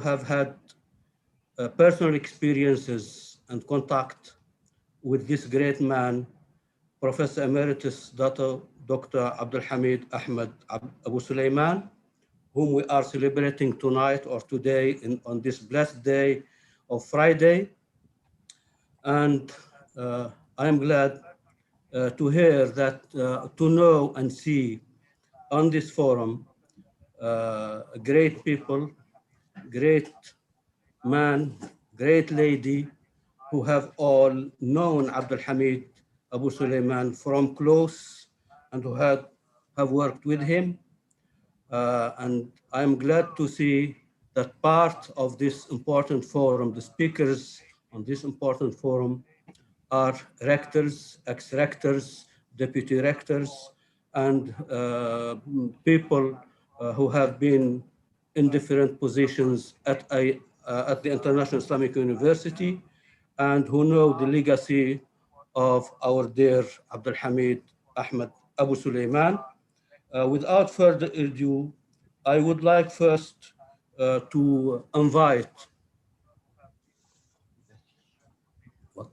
have had personal experiences and contact with this great man, Professor Emeritus Dato, Dr. Abdul Hamid Ahmed AbuSulayman, whom we are celebrating tonight or today on this blessed day of Friday. And I am glad to hear that, to know and see on this forum great people, great man, great lady who have all known Abdul Hamid AbuSulayman from close and who have worked with him. And I'm glad to see that part of this important forum, the speakers on this important forum are rectors, ex-rectors, deputy rectors, and people who have been in different positions at the International Islamic University and who know the legacy of our dear Abdul Hamid Ahmed AbuSulayman. Without further ado, I would like first to invite. What?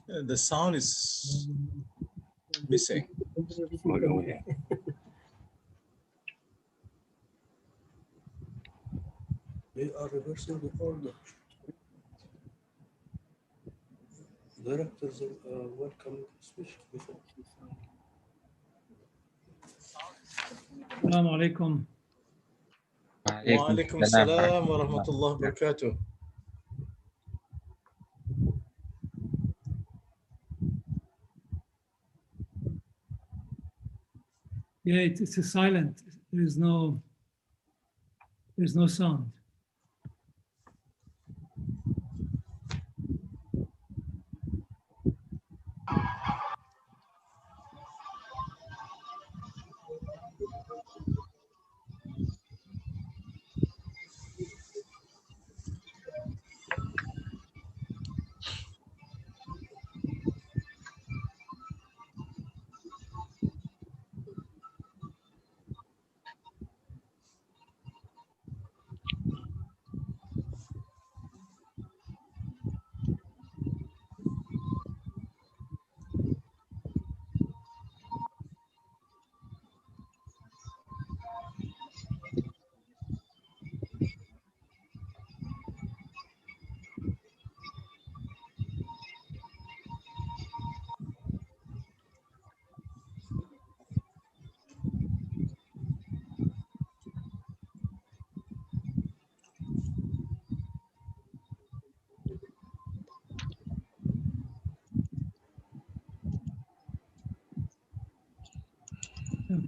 The sound is missing. They are reversing the order. Directors welcome speech before. Assalamu alaikum. Wa alaikum assalam wa rahmatullahi wa barakatuh. Yeah, it's a silent. There's no sound.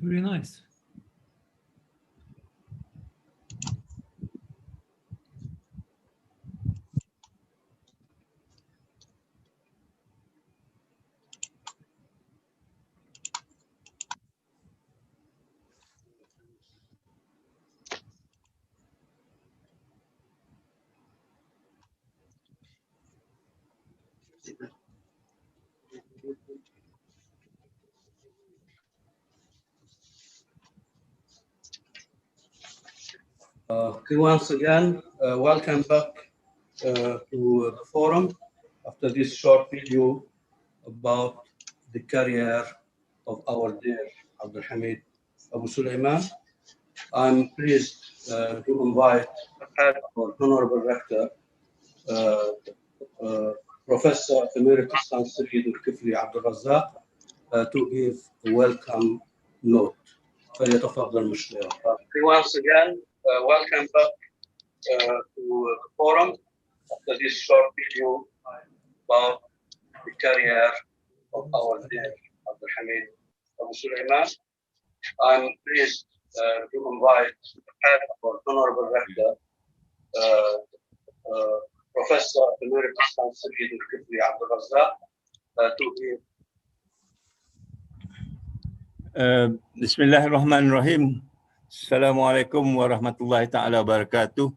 Very nice. Once again, welcome back to the forum after this short video about the career of our dear Abdul Hamid AbuSulayman. I'm pleased to invite our Honorable Rector, Professor Emeritus Al-Kifli Abdul Razzaq, to give a welcome note. فليتفضل مشكور. Once again, welcome back to the forum after this short video about the career of our dear Abdul Hamid AbuSulayman. I'm pleased to invite our Honorable Rector, Professor Emeritus Dato to give. Bismillahirrahmanirrahim. Assalamualaikum warahmatullahi ta'ala wabarakatuh.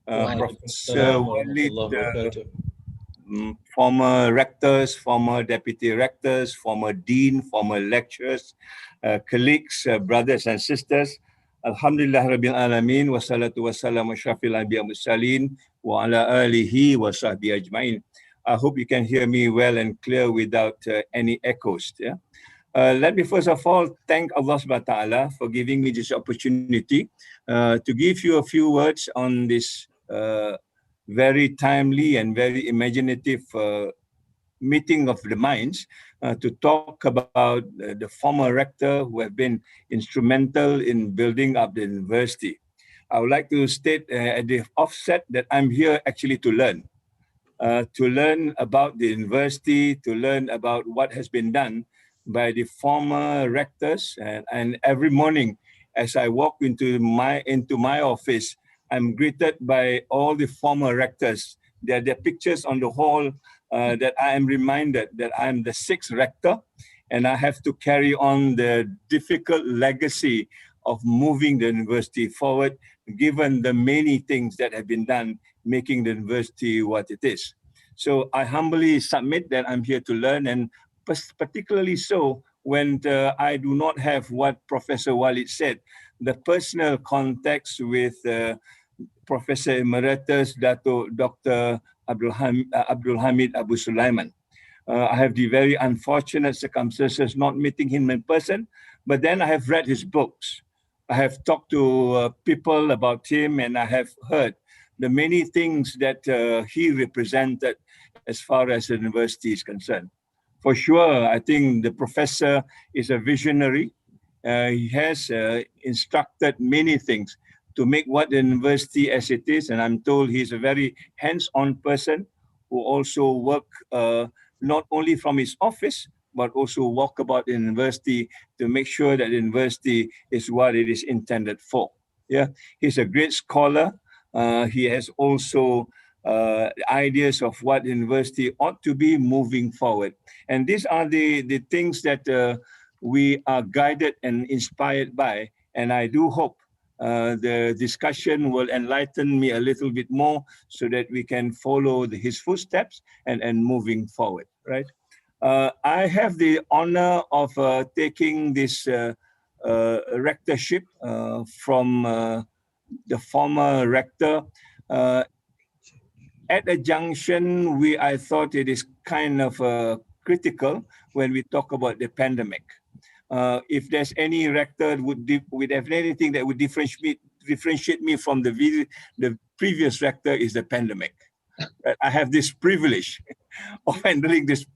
Professor Walid, former rectors, former deputy rectors, former dean, former lecturers, colleagues, brothers and sisters. Alhamdulillah Rabbil Alameen, wassalatu wassalamu ashrafil anbiya mursalin wa ala alihi wa sahbihi ajma'in. I hope you can hear me well and clear without any echoes. Yeah? Let me first of all thank Allah subhanahu wa ta'ala for giving me this opportunity to give you a few words on this very timely and very imaginative meeting of the minds to talk about the former rector who have been instrumental in building up the university. I would like to state at the offset that I'm here actually to learn about the university, to learn about what has been done by the former rectors, and every morning as I walk into my office, I'm greeted by all the former rectors. There are pictures on the wall that I am reminded that I'm the 6th rector, and I have to carry on the difficult legacy of moving the university forward, given the many things that have been done making the university what it is. So I humbly submit that I'm here to learn, and particularly so when I do not have what Professor Walid said, the personal context with Professor Emeritus Dato Dr. Abdul Hamid AbuSulayman. I have the very unfortunate circumstances not meeting him in person, but then I have read his books. I have talked to people about him, and I have heard the many things that he represented as far as the university is concerned. For sure, I think the professor is a visionary. He has instructed many things to make what the university as it is, and I'm told he's a very hands-on person who also work not only from his office, but also walk about the university to make sure that the university is what it is intended for. Yeah, he's a great scholar. He has also ideas of what the university ought to be moving forward. And these are the things that we are guided and inspired by. And I do hope the discussion will enlighten me a little bit more so that we can follow his footsteps and moving forward, right? I have the honor of taking this rectorship from the former rector. At a junction, I thought it is kind of critical when we talk about the pandemic. If there's any rector would have anything that would differentiate me from the previous rector is the pandemic. I have this privilege of handling this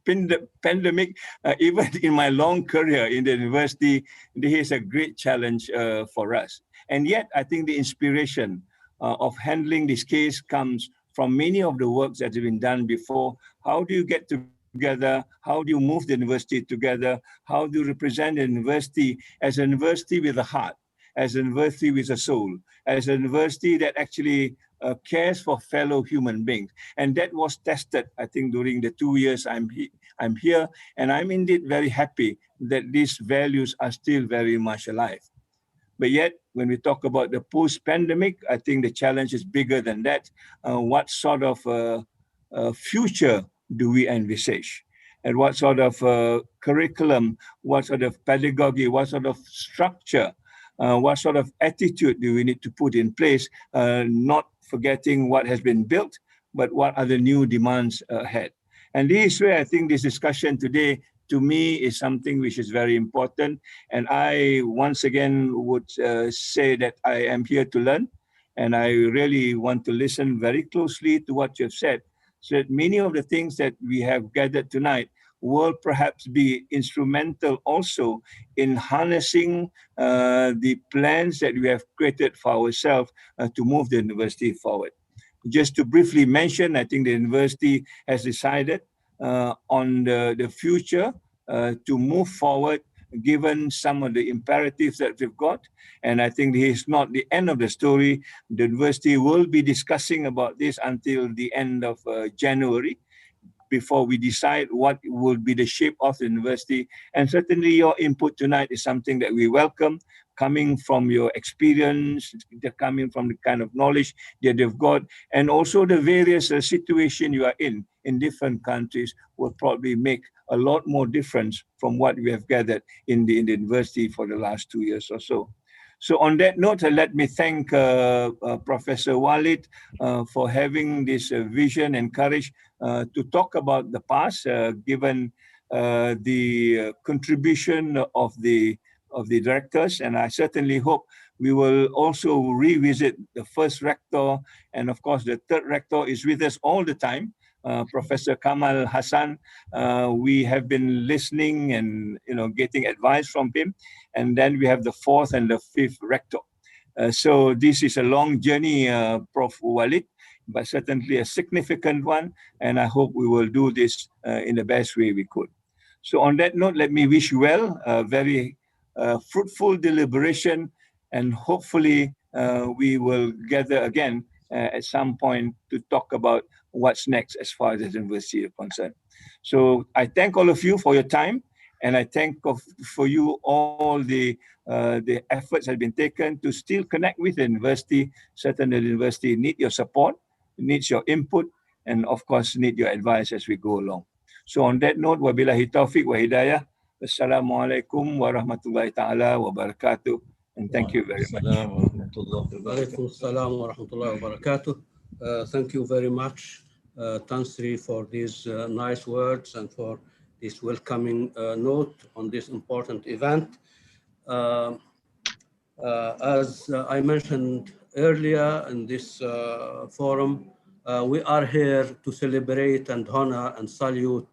pandemic. Even in my long career in the university, this is a great challenge for us. And yet, I think the inspiration of handling this case comes from many of the works that have been done before. How do you get together? How do you move the university together? How do you represent the university as a university with a heart, as a university with a soul, as a university that actually cares for fellow human beings? And that was tested, I think, during the 2 years I'm here, and I'm indeed very happy that these values are still very much alive. But yet, when we talk about the post-pandemic, I think the challenge is bigger than that. What sort of future do we envisage? And what sort of curriculum, what sort of pedagogy, what sort of structure, what sort of attitude do we need to put in place, not forgetting what has been built, but what are the new demands ahead? And this is where I think this discussion today, to me, is something which is very important. And I, once again, would say that I am here to learn. And I really want to listen very closely to what you have said, so that many of the things that we have gathered tonight will perhaps be instrumental also in harnessing the plans that we have created for ourselves to move the university forward. Just to briefly mention, I think the university has decided on the future to move forward given some of the imperatives that we've got. And I think this is not the end of the story. The university will be discussing about this until the end of January before we decide what will be the shape of the university. And certainly your input tonight is something that we welcome, coming from your experience, coming from the kind of knowledge that they've got, and also the various situations you are in different countries will probably make a lot more difference from what we have gathered in the university for the last 2 years or so. So on that note, let me thank Professor Walid for having this vision and courage to talk about the past, given the contribution of the directors. And I certainly hope we will also revisit the first rector, and of course the third rector is with us all the time. Professor Kamal Hassan, we have been listening and getting advice from him, and then we have the fourth and the fifth rector. So this is a long journey, Prof. Walid, but certainly a significant one, and I hope we will do this in the best way we could. So on that note, let me wish you well, a very fruitful deliberation, and hopefully we will gather again at some point to talk about what's next as far as the university is concerned. So I thank all of you for your time, and I thank for you all the efforts that have been taken to still connect with the university. Certainly the university needs your support, needs your input, and of course need your advice as we go along. So on that note, wabillahi taufiq wa hidayah. Assalamualaikum warahmatullahi ta'ala wabarakatuh. And thank you very much. Thank you very much, Tansri, for these nice words and for this welcoming note on this important event. As I mentioned earlier in this forum, we are here to celebrate and honor and salute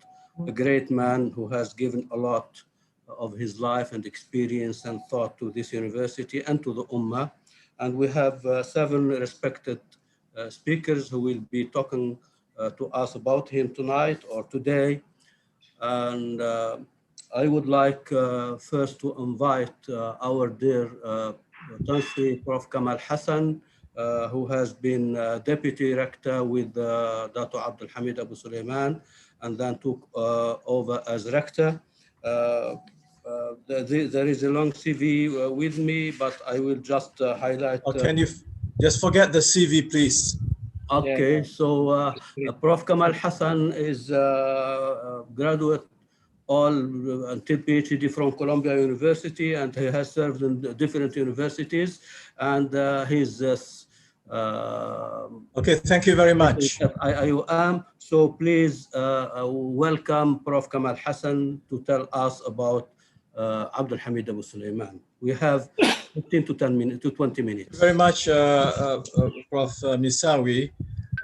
a great man who has given a lot of his life and experience and thought to this university and to the Ummah. And we have 7 respected speakers who will be talking to us about him tonight or today. And I would like first to invite our dear Tansri, Prof. Kamal Hassan, who has been Deputy Rector with Dato Abdul Hamid AbuSulayman, and then took over as Rector. There is a long CV with me, but I will just highlight. Can you just forget the CV, please? Okay, so Prof. Kamal Hassan is graduate all until PhD from Columbia University, and he has served in different universities, and he's okay, thank you very much. At IIOM. So please welcome Prof. Kamal Hassan to tell us about Abdul Hamid AbuSulayman. We have 15 to 20 minutes. Thank you very much, Prof. Misawi.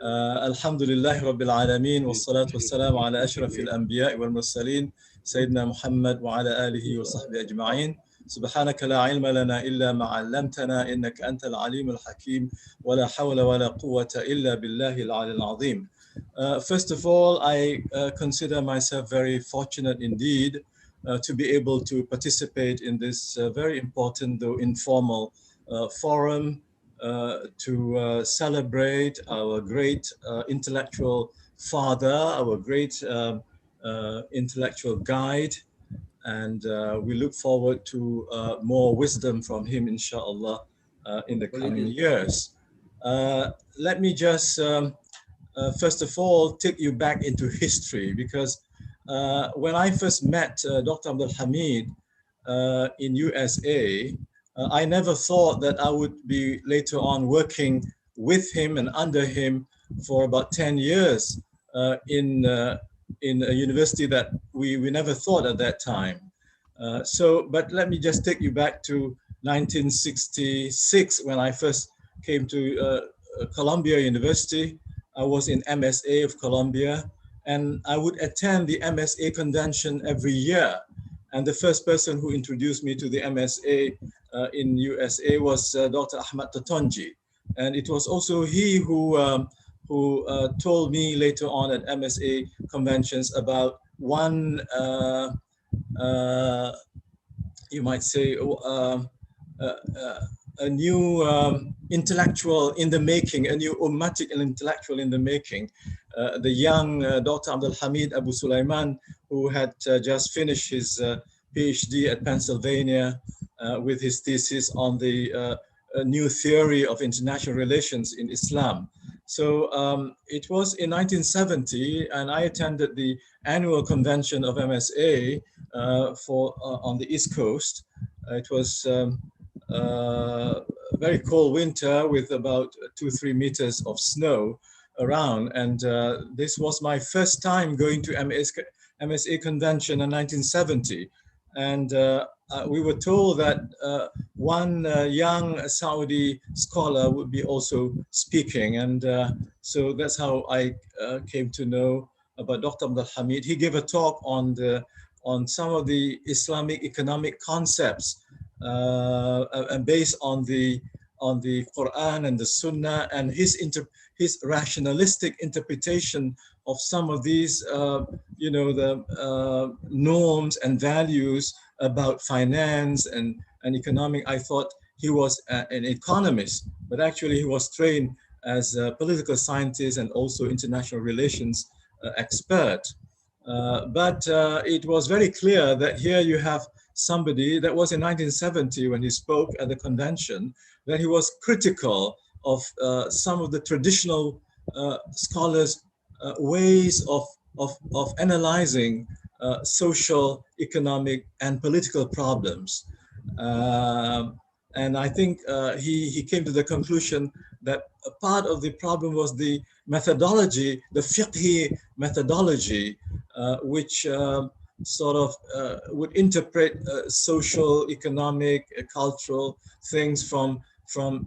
Alhamdulillah Rabbil Alameen, wassalatu wassalamu ala ashrafil anbiya wal mursaleen, Sayyidina Muhammad wa ala alihi wa sahbihi ajma'in. سبحانك لا علم لنا إلا ما علمتنا إنك أنت العليم الحكيم ولا حول ولا قوة إلا بالله العلي العظيم. First of all, I consider myself very fortunate indeed to be able to participate in this very important, though informal, forum to celebrate our great intellectual father, our great intellectual guide, and we look forward to more wisdom from him, inshallah, in the coming years. Let me just, first of all, take you back into history, because when I first met Dr. Abdul Hamid in USA, I never thought that I would be later on working with him and under him for about 10 years in a university that we never thought at that time. But let me just take you back to 1966 when I first came to Columbia University. I was in MSA of Columbia, and I would attend the MSA convention every year. And the first person who introduced me to the MSA in USA was Dr. Ahmad Tatonji. And it was also he who told me later on at MSA conventions about one, you might say, a new intellectual in the making, a new ummatic intellectual in the making. The young Dr. Abdul Hamid AbuSulayman, who had just finished his PhD at Pennsylvania with his thesis on the new theory of international relations in Islam. So it was in 1970, and I attended the annual convention of MSA on the East Coast. It was very cold winter with about 2-3 meters of snow around, and this was my first time going to MSA convention in 1970, and we were told that one young Saudi scholar would be also speaking, and so that's how I came to know about Dr. Abdul Hamid. He gave a talk on some of the Islamic economic concepts and based on the Quran and the Sunnah, and his rationalistic interpretation of some of these, the norms and values about finance and economic. I thought he was an economist, but actually he was trained as a political scientist and also international relations expert. But it was very clear that here you have somebody that was in 1970 when he spoke at the convention, that he was critical of some of the traditional scholars' ways of analyzing social, economic, and political problems. And I think he came to the conclusion that a part of the problem was the methodology, the fiqhi methodology, which sort of would interpret social, economic, cultural things from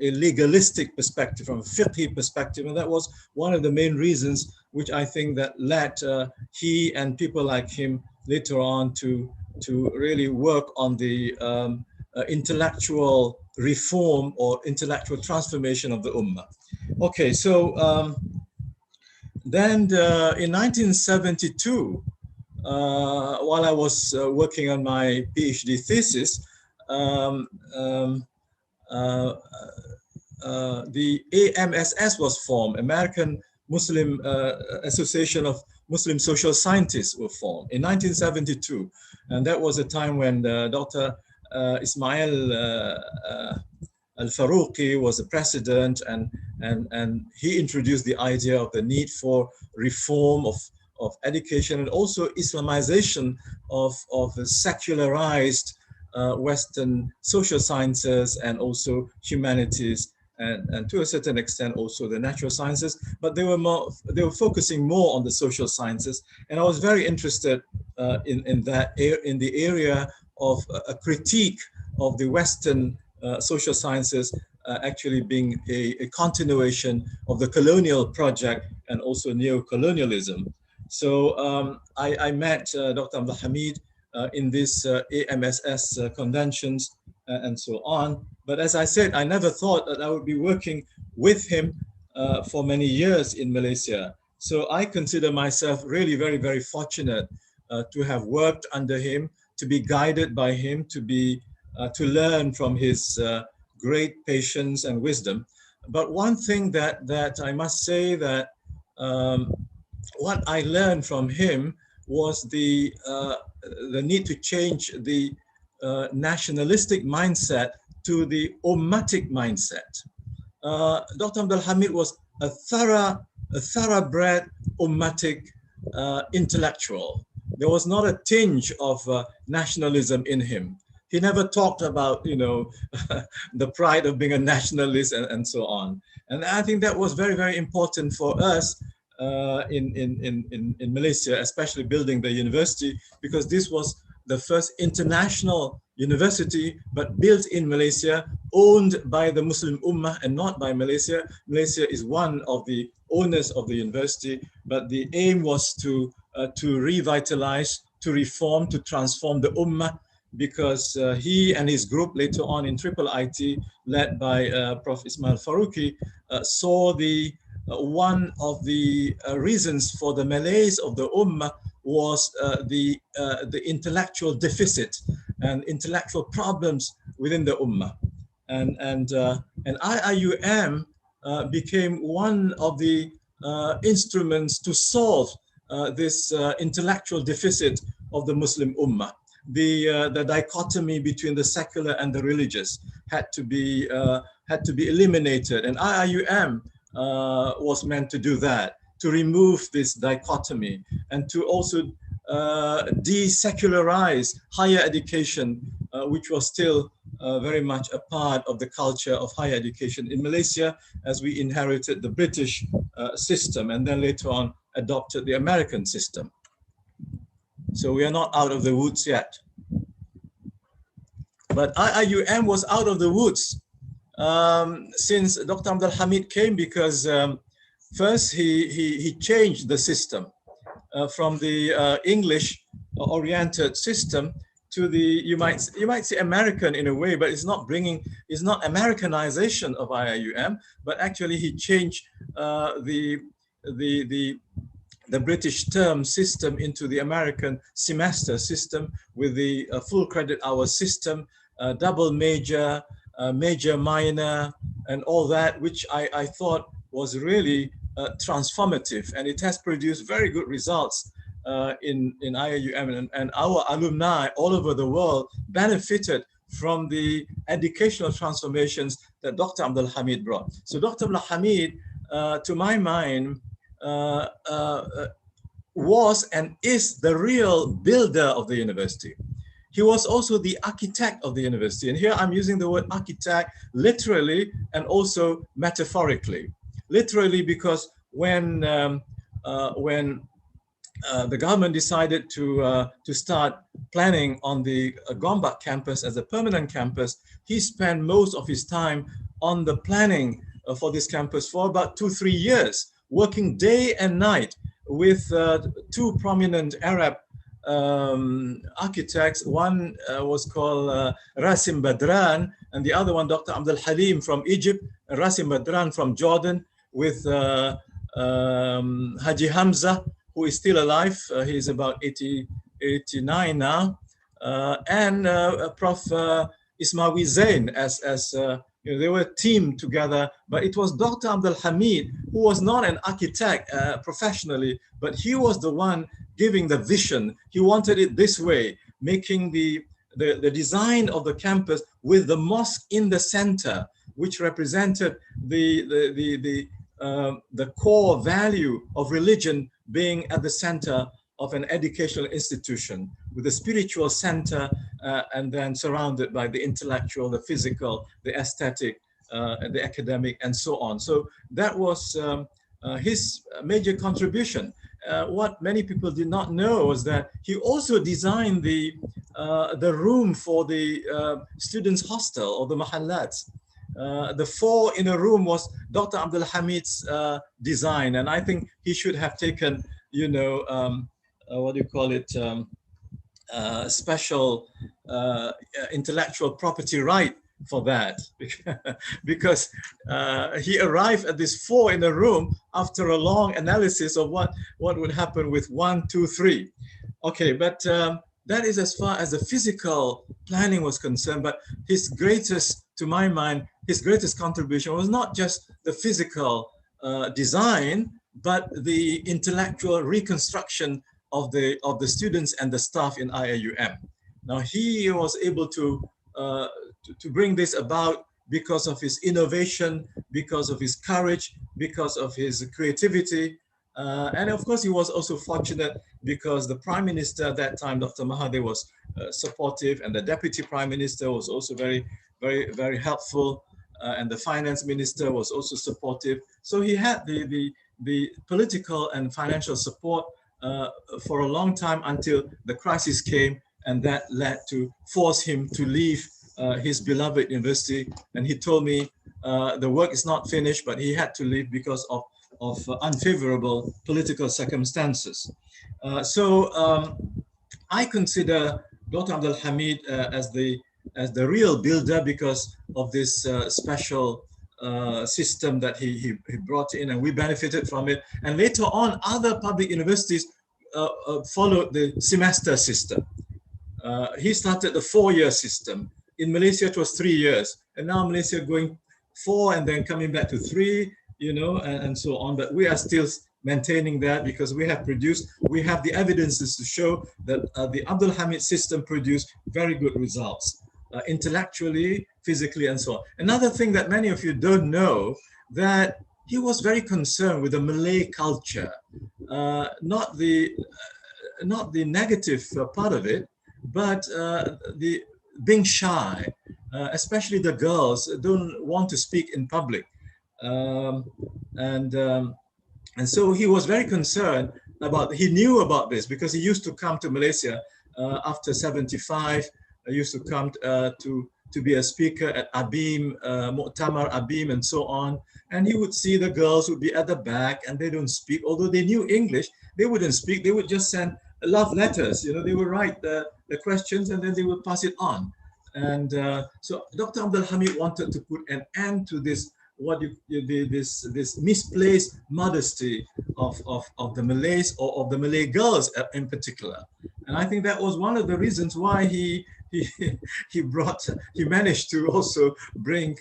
a legalistic perspective, from a fiqhi perspective. And that was one of the main reasons which I think that led he and people like him later on to really work on the intellectual reform or intellectual transformation of the Ummah. Okay, so then in 1972, while I was working on my PhD thesis, the AMSS was formed, American Muslim Association of Muslim Social Scientists were formed in 1972. And that was a time when Dr. Ismail Al-Farouqi was the president, and he introduced the idea of the need for reform of education and also Islamization of the secularized Western social sciences and also humanities, and to a certain extent also the natural sciences, but they were focusing more on the social sciences. And I was very interested in the area of a critique of the Western social sciences actually being a continuation of the colonial project and also neo-colonialism. So I met Dr. Abdul Hamid in these AMSS conventions and so on. But as I said, I never thought that I would be working with him for many years in Malaysia. So I consider myself really very, very fortunate to have worked under him, to be guided by him, to learn from his great patience and wisdom. But one thing that I must say that what I learned from him was the need to change the nationalistic mindset to the ummatic mindset. Dr. Abdul Hamid was a thoroughbred ummatic intellectual. There was not a tinge of nationalism in him. He never talked about, the pride of being a nationalist and so on. And I think that was very, very important for us in Malaysia, especially building the university, because this was the first international university, but built in Malaysia, owned by the Muslim Ummah and not by Malaysia. Malaysia is one of the owners of the university, but the aim was to revitalize, to reform, to transform the Ummah, because he and his group later on in Triple IT, led by Prof. Ismail Faruqi, saw one of the reasons for the malaise of the Ummah was the intellectual deficit and intellectual problems within the Ummah. And IIUM became one of the instruments to solve this intellectual deficit of the Muslim Ummah. The dichotomy between the secular and the religious had to be eliminated, and IIUM was meant to do that, to remove this dichotomy and to also desecularize higher education, which was still very much a part of the culture of higher education in Malaysia, as we inherited the British system and then later on adopted the American system. So we are not out of the woods yet. But IIUM was out of the woods since Dr. Abdul Hamid came, because first he changed the system from the English-oriented system to the, you might say American in a way, but it's not Americanization of IIUM, but actually he changed the British term system into the American semester system with the full credit hour system, double major, major minor, and all that, which I thought was really transformative, and it has produced very good results in IIUM, and our alumni all over the world benefited from the educational transformations that Dr. Abdul Hamid brought. So Dr. Abdul Hamid, to my mind, was and is the real builder of the university. He was also the architect of the university. And here I'm using the word architect literally and also metaphorically. Literally because when the government decided to start planning on the Gombak campus as a permanent campus, he spent most of his time on the planning for this campus for about 2-3 years, working day and night with two prominent Arab architects. One was called Rasim Badran, and the other one, Dr. Abdul Halim from Egypt, and Rasim Badran from Jordan, with Haji Hamza, who is still alive. He's about 89 now, and Prof. Ismawi Zain, as you know, they were teamed together, but it was Dr. Abdul Hamid who was not an architect professionally, but he was the one giving the vision. He wanted it this way, making the design of the campus with the mosque in the center, which represented the core value of religion being at the center of an educational institution, with a spiritual center and then surrounded by the intellectual, the physical, the aesthetic, the academic, and so on. So that was his major contribution. What many people did not know was that he also designed the room for the students' hostel or the mahallats. The 4 in a room was Dr. Abdul Hamid's design, and I think he should have taken, you know, what do you call it, special intellectual property right for that, because he arrived at this 4 in a room after a long analysis of what would happen with 1, 2, 3. Okay, but that is as far as the physical planning was concerned. But his greatest, to my mind, his greatest contribution was not just the physical design, but the intellectual reconstruction of the students and the staff in IIUM. Now he was able to bring this about because of his innovation, because of his courage, because of his creativity, and of course he was also fortunate because the Prime Minister at that time, Dr. Mahathir, was supportive, and the Deputy Prime Minister was also very, very, very helpful, and the Finance Minister was also supportive. So he had the political and financial support for a long time until the crisis came, and that led to force him to leave his beloved university. And he told me the work is not finished, but he had to leave because of unfavorable political circumstances. I consider Dr. Abdul Hamid as the real builder because of this special system that he brought in, and we benefited from it. And later on, other public universities followed the semester system. He started the 4-year system. In Malaysia, it was 3 years, and now Malaysia going 4 and then coming back to 3, you know, and so on. But we are still maintaining that because we have the evidences to show that the Abdul Hamid system produced very good results, intellectually, physically, and so on. Another thing that many of you don't know, that he was very concerned with the Malay culture, not the negative part of it, but the being shy, especially the girls don't want to speak in public, and so he was very concerned about. He knew about this because he used to come to Malaysia after 75. He used to come to be a speaker at ABIM, Mu'tamar ABIM, and so on. And he would see the girls would be at the back and they don't speak, although they knew English. They wouldn't speak. They would just send love letters. You know, they would write the questions and then they would pass it on. And so Dr. Abdul Hamid wanted to put an end to this, this misplaced modesty of the Malays, or of the Malay girls in particular. And I think that was one of the reasons why he managed to also bring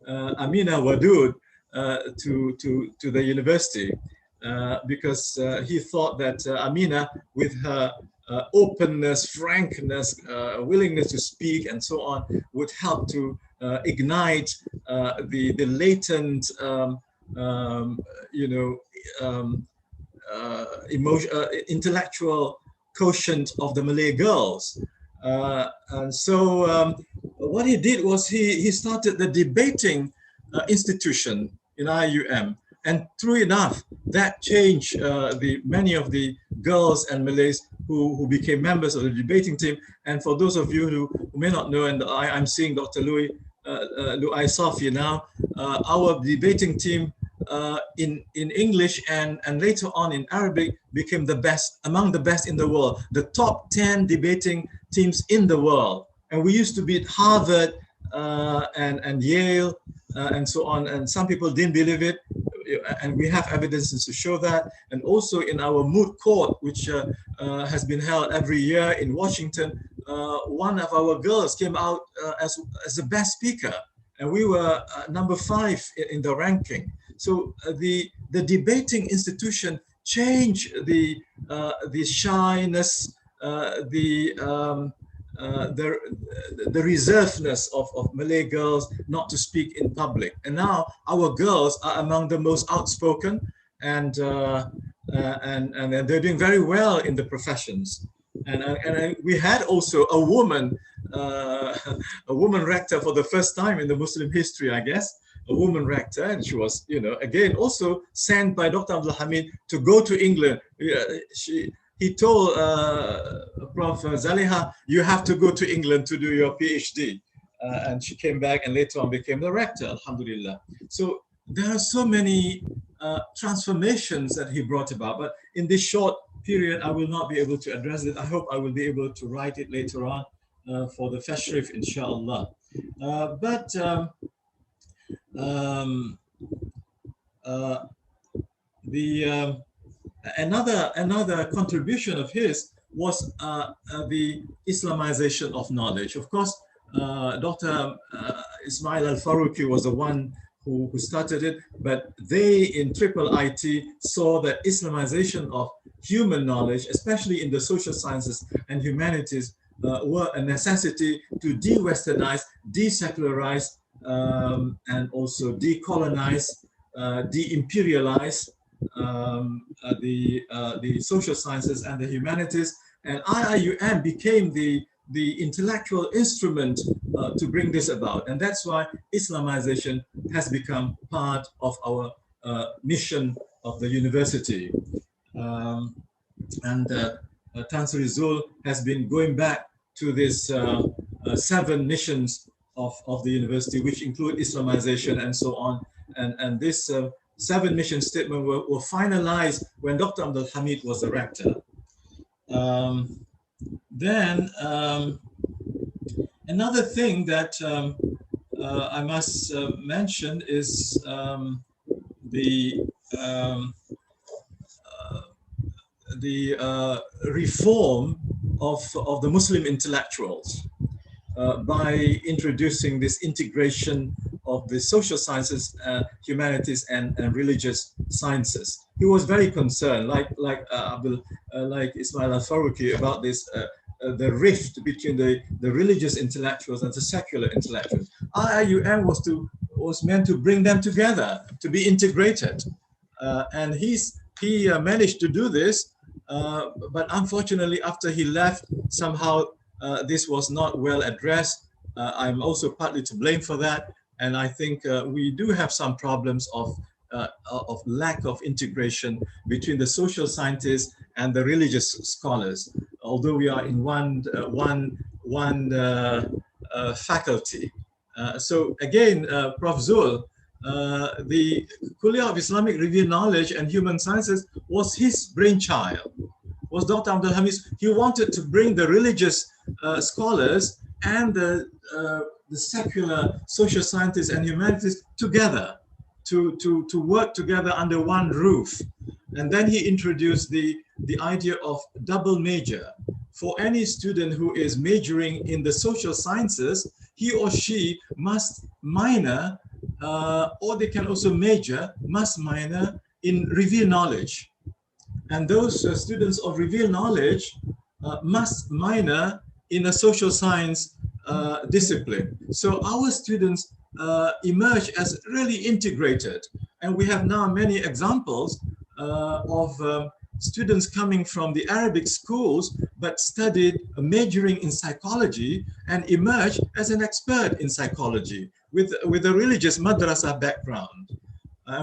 Amina Wadud to the university, because he thought that Amina, with her openness, frankness, willingness to speak, and so on, would help to ignite the latent, intellectual quotient of the Malay girls. And so what he did was he started the debating institution in IUM. And true enough, that changed many of the girls and Malays who became members of the debating team. And for those of you who may not know, and I'm seeing Dr. Louis Safi now, our debating team in English and later on in Arabic became the best, among the best in the world, the top 10 debating teams in the world. And we used to beat Harvard and Yale and so on. And some people didn't believe it. And we have evidences to show that. And also in our moot court, which has been held every year in Washington, one of our girls came out as the best speaker. And we were number 5 in the ranking. So the debating institution changed the shyness, the reservedness of Malay girls not to speak in public. And now our girls are among the most outspoken, and they're doing very well in the professions. And we had also a woman rector for the first time in the Muslim history, I guess, a woman rector, and she was, again, also sent by Dr. Abdul Hamid to go to England. He told Prof. Zaliha, you have to go to England to do your PhD. And she came back and later on became the rector, alhamdulillah. So there are so many transformations that he brought about, but in this short period, I will not be able to address it. I hope I will be able to write it later on for the Fashrif, inshallah. Another contribution of his was the Islamization of knowledge. Of course, Dr. Ismail Al-Faruqi was the one who started it, but they in IIIT saw that Islamization of human knowledge, especially in the social sciences and humanities, were a necessity to de-Westernize, de-secularize, and also decolonize, de-imperialize the social sciences and the humanities. And IIUM became the intellectual instrument to bring this about. And that's why Islamization has become part of our mission of the university. Tansri Zul has been going back to this 7 missions of the university, which include Islamization and so on. And this 7 mission statements were finalized when Dr. Abdul Hamid was the rector. Another thing that I must mention is the reform of the Muslim intellectuals by introducing this integration of the social sciences, humanities, and religious sciences. He was very concerned, like Ismail al-Faruqi, about this the rift between the religious intellectuals and the secular intellectuals. IIUM was meant to bring them together, to be integrated, and he managed to do this. But unfortunately, after he left, somehow this was not well addressed. I'm also partly to blame for that, and I think we do have some problems of lack of integration between the social scientists and the religious scholars, although we are in one faculty. So again, Prof. Zul, the Kuliah of Islamic Revealed Knowledge and Human Sciences was his brainchild, was Dr. Abdul Hamid. He wanted to bring the religious scholars and the secular social scientists and humanities together to work together under one roof. And then he introduced the idea of double major. For any student who is majoring in the social sciences, he or she must minor, or they can also must minor in revealed knowledge. And those students of revealed knowledge must minor in a social science discipline. So our students emerge as really integrated. And we have now many examples of students coming from the Arabic schools, but studied majoring in psychology and emerged as an expert in psychology with a religious madrasa background.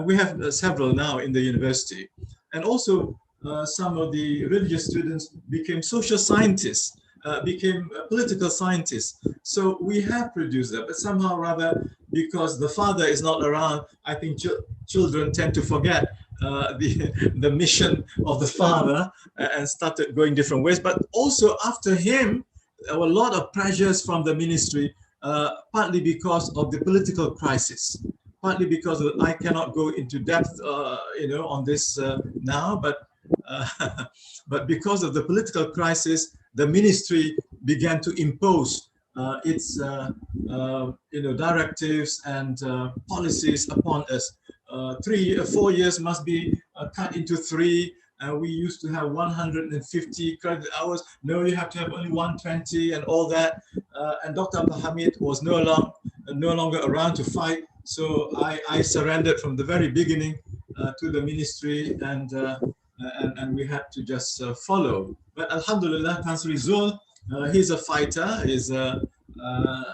We have several now in the university. And also some of the religious students became social scientists, became political scientists. So we have produced that, but somehow rather, because the father is not around, I think children tend to forget the mission of the father and started going different ways. But also after him, there were a lot of pressures from the ministry, partly because of the political crisis, partly because I cannot go into depth, on this now, but because of the political crisis, the ministry began to impose its directives and policies upon us. 3 or 4 years must be cut into 3. We used to have 150 credit hours. No, you have to have only 120 and all that. And Dr. Abdul Hamid was no longer around to fight. So I surrendered from the very beginning to the ministry, and we had to just follow. But Alhamdulillah, Kansri Zul, he's a fighter.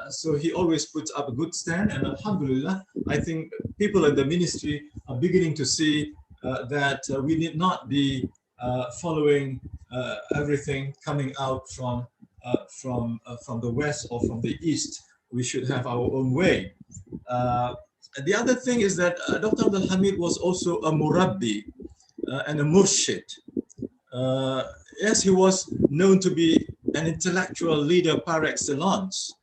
So he always puts up a good stand, and Alhamdulillah, I think people in the ministry are beginning to see that we need not be following everything coming out from the west or from the east. We should have our own way. The other thing is that Dr. Abdul Hamid was also a murabbi and a murshid. Yes, he was known to be an intellectual leader par excellence,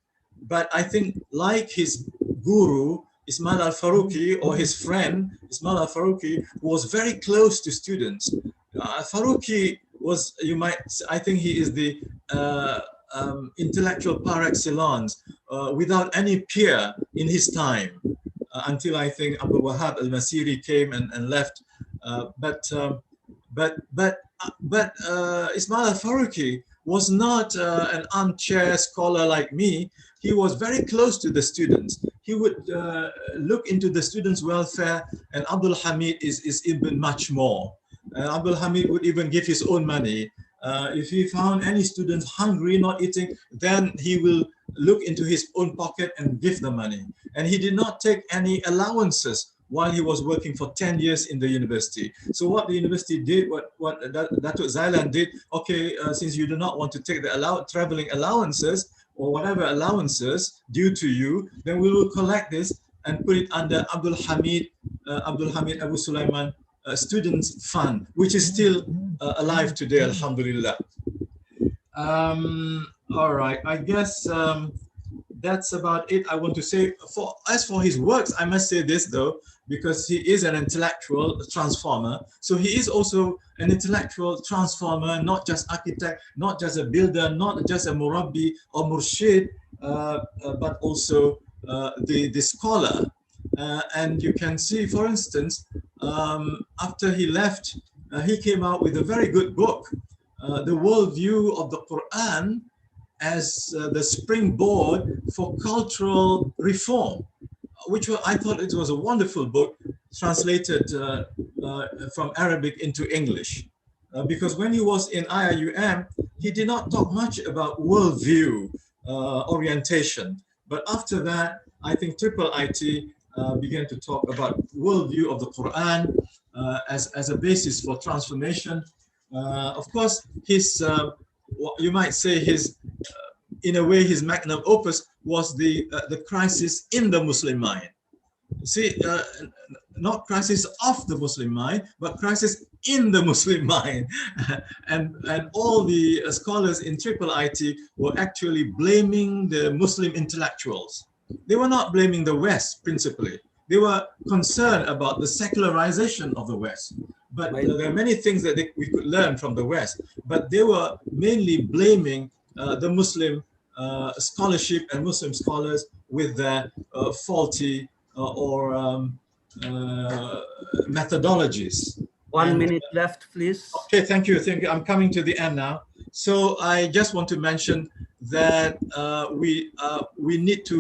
but I think like his guru, Ismail al-Faruqi, or his friend, Ismail al-Faruqi, was very close to students. Faruqi was, I think he is the intellectual par excellence, without any peer in his time, until I think Abu Wahab al-Masiri came and left. But Ismail al-Faruqi was not an armchair scholar like me. He was very close to the students. He would look into the students' welfare, and Abdul Hamid is even much more. Abdul Hamid would even give his own money. If he found any students hungry, not eating, then he will look into his own pocket and give the money. And he did not take any allowances while he was working for 10 years in the university. So what the university did, what Dato Zailan did, okay, since you do not want to take the traveling allowances or whatever allowances due to you, then we will collect this and put it under Abdul Hamid Abdul Hamid AbuSulayman Students Fund, which is still alive today, alhamdulillah. All right, I guess that's about it I want to say. As for his works, I must say this though, because he is an intellectual transformer. So he is also an intellectual transformer, not just architect, not just a builder, not just a murabbi or murshid, but also the scholar. And you can see, for instance, after he left, he came out with a very good book, The Worldview of the Quran as the springboard for cultural reform, which I thought it was a wonderful book, translated from Arabic into English. Because when he was in IIUM, he did not talk much about worldview orientation. But after that, I think IIIT began to talk about worldview of the Quran as a basis for transformation. Of course, his, you might say his, in a way, his magnum opus was the crisis in the Muslim mind. See, not crisis of the Muslim mind, but crisis in the Muslim mind. and all the scholars in IIIT were actually blaming the Muslim intellectuals. They were not blaming the West principally. They were concerned about the secularization of the West. But there are many things that we could learn from the West. But they were mainly blaming the Muslim scholarship and Muslim scholars with their faulty or methodologies. 1 minute left, please. Okay, thank you. I'm coming to the end now. So I just want to mention that we need to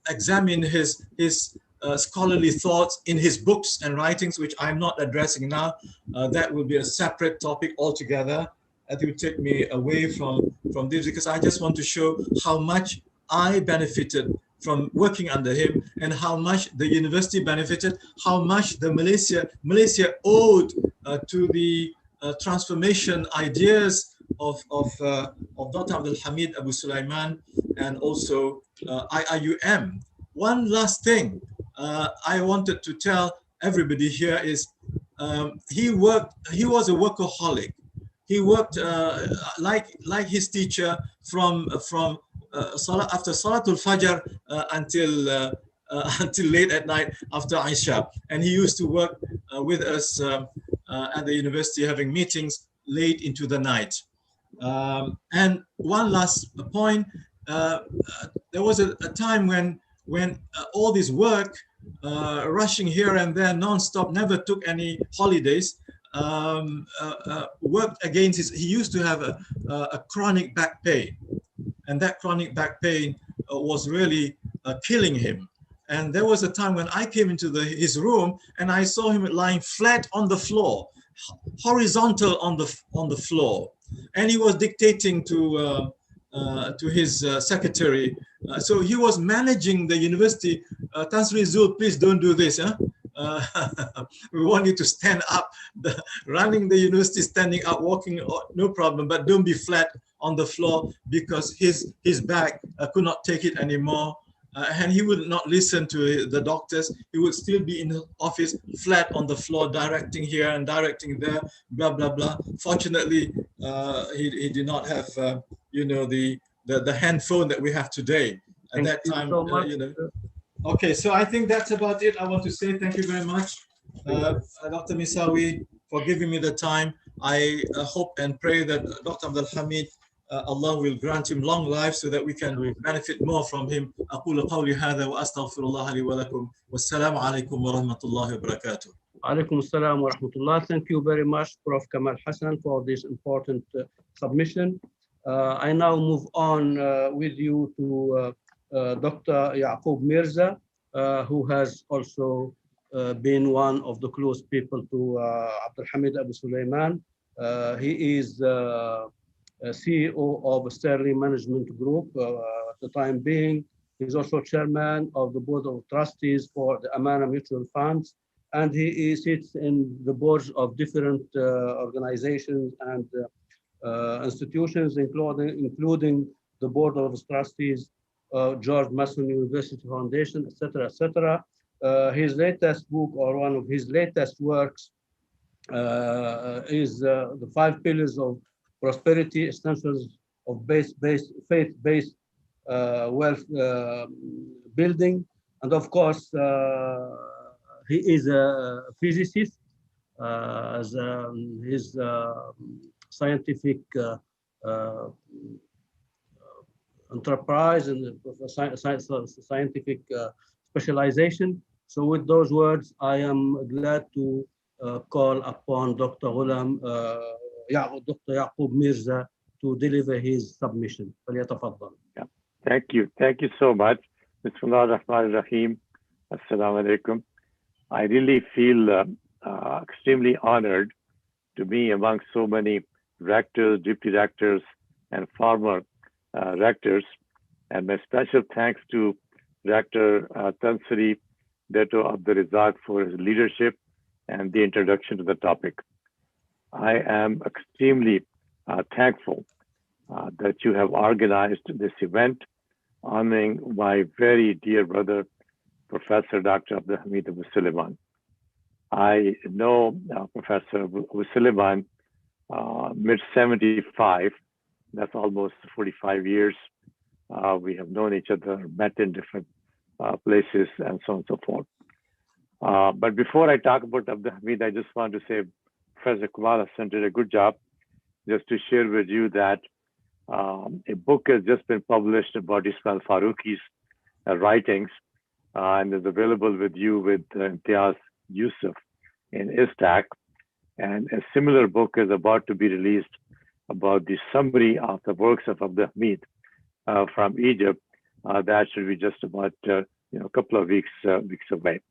examine his scholarly thoughts in his books and writings, which I'm not addressing now. That will be a separate topic altogether. That will take me away from this, because I just want to show how much I benefited from working under him and how much the university benefited, how much the Malaysia owed to the transformation ideas of Dr. Abdul Hamid AbuSulayman and also IIUM. One last thing I wanted to tell everybody here is he was a workaholic. He worked like his teacher from after Salatul Fajr until late at night after Isha. And he used to work with us at the university, having meetings late into the night. And one last point, there was a time when all this work, rushing here and there non-stop, never took any holidays, worked against he used to have a chronic back pain, and that chronic back pain was really killing him. And there was a time when I came into his room and I saw him lying flat on the floor, horizontal on the floor, and he was dictating to his secretary. So he was managing the university. Tan Sri Zul, please don't do this. Huh? We want you to stand up. Running the university, standing up, walking, no problem, but don't be flat on the floor, because his back could not take it anymore. And he would not listen to the doctors. He would still be in the office, flat on the floor, directing here and directing there, blah, blah, blah. Fortunately, he did not have, the handphone that we have today. At that time, so much. Okay, so I think that's about it. I want to say thank you very much, Dr. Misawi, for giving me the time. I hope and pray that Dr. Abdul Hamid, Allah will grant him long life so that we can benefit more from him. أقول قولي هذا وأستغفر الله لي ولكم والسلام عليكم ورحمة الله وبركاته. Alaikum assalam wa rahmatullah. Thank you very much, Prof. Kamal Hassan, for this important submission. I now move on with you to Dr. Yaqub Mirza, who has also been one of the close people to Abdul Hamid AbuSulayman. He is CEO of Sterling Management Group at the time being. He's also chairman of the Board of Trustees for the Amana Mutual Funds, and he sits in the boards of different organizations and institutions, including the Board of Trustees, George Mason University Foundation, etc., etc. his latest book, or one of his latest works, is the 5 pillars of prosperity, essentials of faith-based wealth building. And of course, he is a physicist. As his scientific enterprise and scientific specialization. So with those words, I am glad to call upon Dr. Ghulam, Dr. Yaqub Mirza to deliver his submission. فليتفضل. Yeah. Thank you so much. Bismillah ar-Rahman ar-Rahim. Assalamu alaikum. I really feel extremely honored to be among so many rectors, deputy rectors, and former rectors. And my special thanks to Rector Tansiri Dato Abdul Razak for his leadership and the introduction to the topic. I am extremely thankful that you have organized this event honoring my very dear brother, Professor Dr. Abdul Hamid AbuSulayman. I know Professor AbuSulayman mid-75, that's almost 45 years. We have known each other, met in different places, and so on and so forth. But before I talk about Abdul Hamid, I just want to say Professor Kamal Hassan did a good job. Just to share with you that a book has just been published about Ismail Faruqi's writings and is available with you with Imtiaz Yusuf in ISTAC. And a similar book is about to be released about the summary of the works of Abdul Hamid from Egypt. That should be just about a couple of weeks away.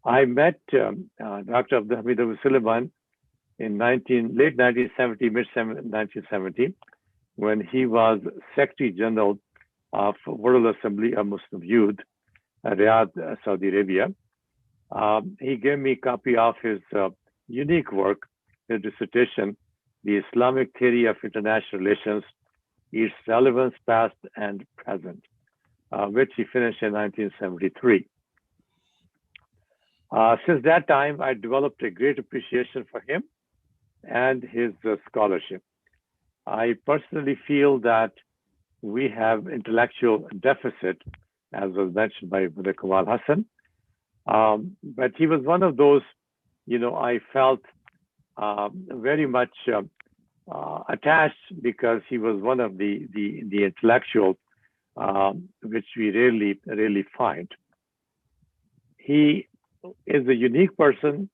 I met Dr. Abdul Hamid AbuSulayman in late 1970, mid-1970, when he was Secretary General of World Assembly of Muslim Youth, Riyadh, Saudi Arabia. He gave me a copy of his unique work, his dissertation, The Islamic Theory of International Relations, Its Relevance Past and Present, which he finished in 1973. Since that time, I developed a great appreciation for him and his scholarship. I personally feel that we have intellectual deficit, as was mentioned by Brother Kamal Hassan. But he was one of those, I felt very much attached, because he was one of the intellectuals which we rarely find. He is a unique person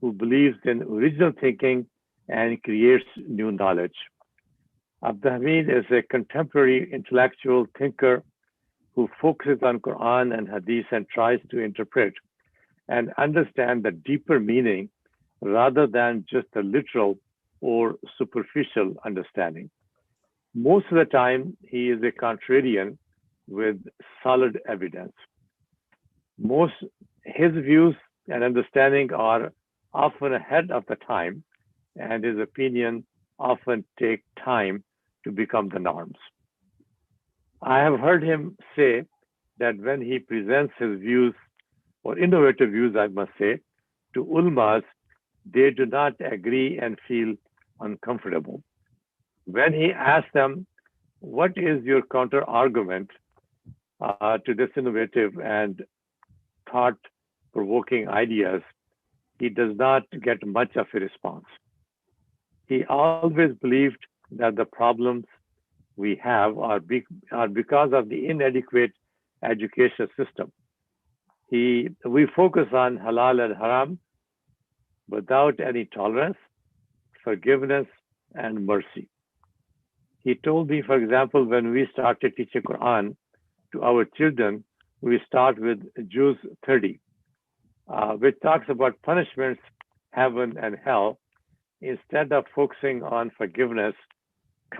who believes in original thinking and creates new knowledge. Abdul Hamid is a contemporary intellectual thinker who focuses on Quran and Hadith and tries to interpret and understand the deeper meaning rather than just the literal or superficial understanding. Most of the time, he is a contrarian with solid evidence. His views and understanding are often ahead of the time, and his opinion often take time to become the norms. I have heard him say that when he presents his views, or innovative views, I must say, to ulmas, they do not agree and feel uncomfortable. When he asks them, what is your counter argument to this innovative and thought-provoking ideas, he does not get much of a response. He always believed that the problems we have are because of the inadequate education system. We focus on halal and haram without any tolerance, forgiveness, and mercy. He told me, for example, when we started teaching Quran to our children, we start with Juz 30, which talks about punishments, heaven and hell, instead of focusing on forgiveness,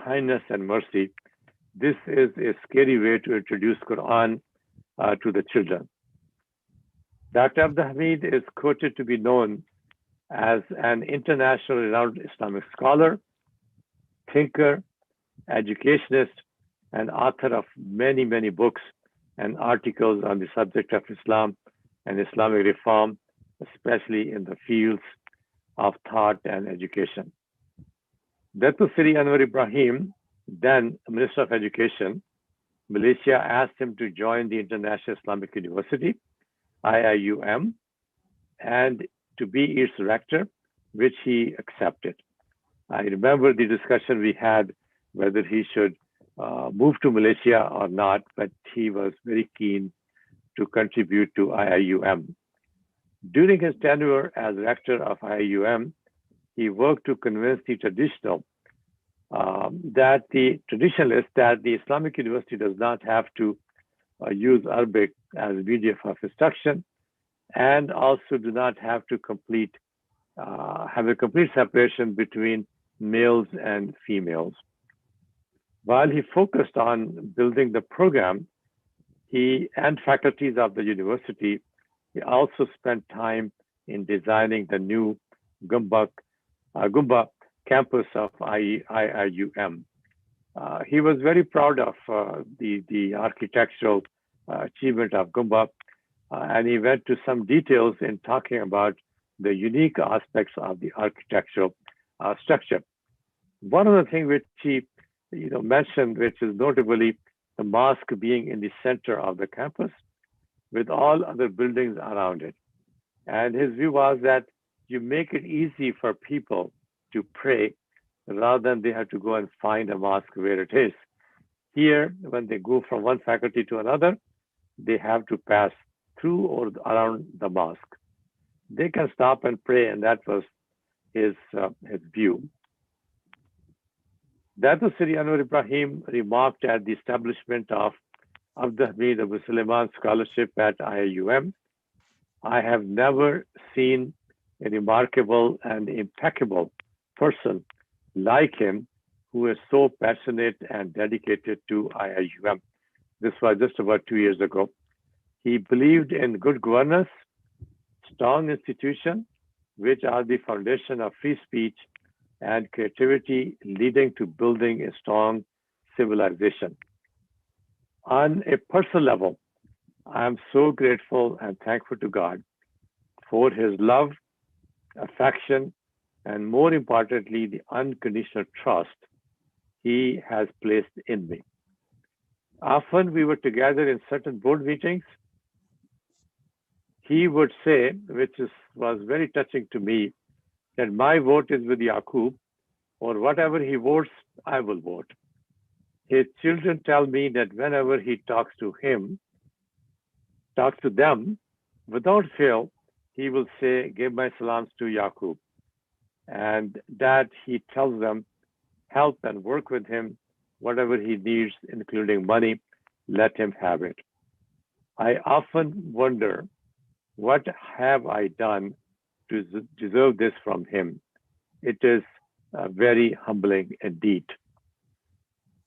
kindness, and mercy. This is a scary way to introduce Quran to the children. Dr. Abdul Hamid is quoted to be known as an international renowned Islamic scholar, thinker, educationist, and author of many, many books and articles on the subject of Islam and Islamic reform, especially in the fields of thought and education. Dato Sri Anwar Ibrahim, then Minister of Education, Malaysia, asked him to join the International Islamic University, IIUM, and to be its rector, which he accepted. I remember the discussion we had whether he should move to Malaysia or not, but he was very keen to contribute to IIUM. During his tenure as rector of IIUM, he worked to convince the traditionalists that the Islamic University does not have to use Arabic as a medium of instruction, and also do not have to have a complete separation between males and females. While he focused on building the program, he and faculties of the university, he also spent time in designing the new Gumba campus of IIUM. He was very proud of the architectural achievement of Gumba, and he went to some details in talking about the unique aspects of the architectural structure. One of the things which he mentioned, which is notably the mosque being in the center of the campus with all other buildings around it. And his view was that you make it easy for people to pray rather than they have to go and find a mosque where it is. Here, when they go from one faculty to another, they have to pass through or around the mosque. They can stop and pray, and that was his view. Dato Sri Anwar Ibrahim remarked at the establishment of Abdul Hamid AbuSulayman Scholarship at IIUM, "I have never seen a remarkable and impeccable person like him who is so passionate and dedicated to IIUM." This was just about 2 years ago. He believed in good governance, strong institutions, which are the foundation of free speech and creativity, leading to building a strong civilization. On a personal level, I am so grateful and thankful to God for his love, affection, and more importantly, the unconditional trust he has placed in me. Often we were together in certain board meetings. He would say, which was very touching to me, that my vote is with Yaqub, or whatever he votes, I will vote. His children tell me that whenever he talks to them, without fail, he will say, "Give my salams to Yaqub," and that he tells them, help and work with him, whatever he needs, including money, let him have it. I often wonder, what have I done to deserve this from him? It is very humbling indeed.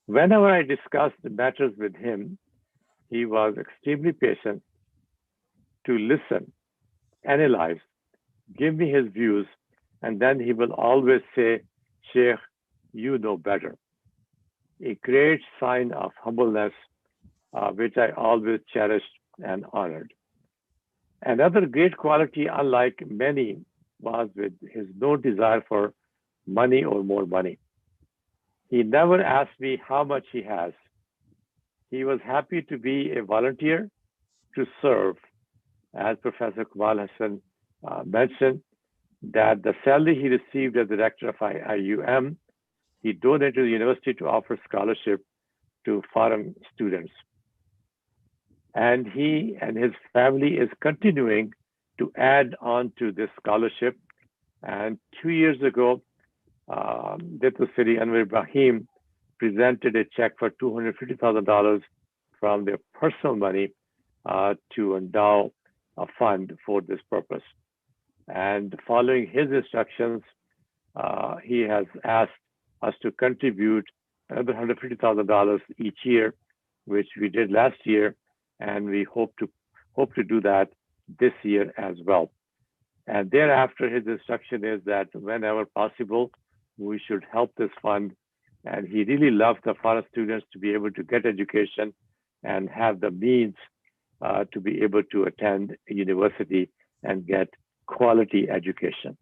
Whenever I discussed the matters with him, he was extremely patient to listen, analyze, give me his views, and then he will always say, "Sheikh, you know better." A great sign of humbleness, which I always cherished and honored. Another great quality, unlike many, was with his no desire for money or more money. He never asked me how much he has. He was happy to be a volunteer to serve. As Professor Kamal Hassan mentioned, that the salary he received as the rector of IIUM, he donated to the university to offer scholarship to foreign students. And he and his family is continuing to add on to this scholarship. And 2 years ago, Dato Sri Anwar Ibrahim presented a check for $250,000 from their personal money to endow a fund for this purpose. And following his instructions, he has asked us to contribute another $150,000 each year, which we did last year, and we hope to do that this year as well. And thereafter, his instruction is that whenever possible, we should help this fund. And he really loves the foreign students to be able to get education and have the means to be able to attend a university and get quality education.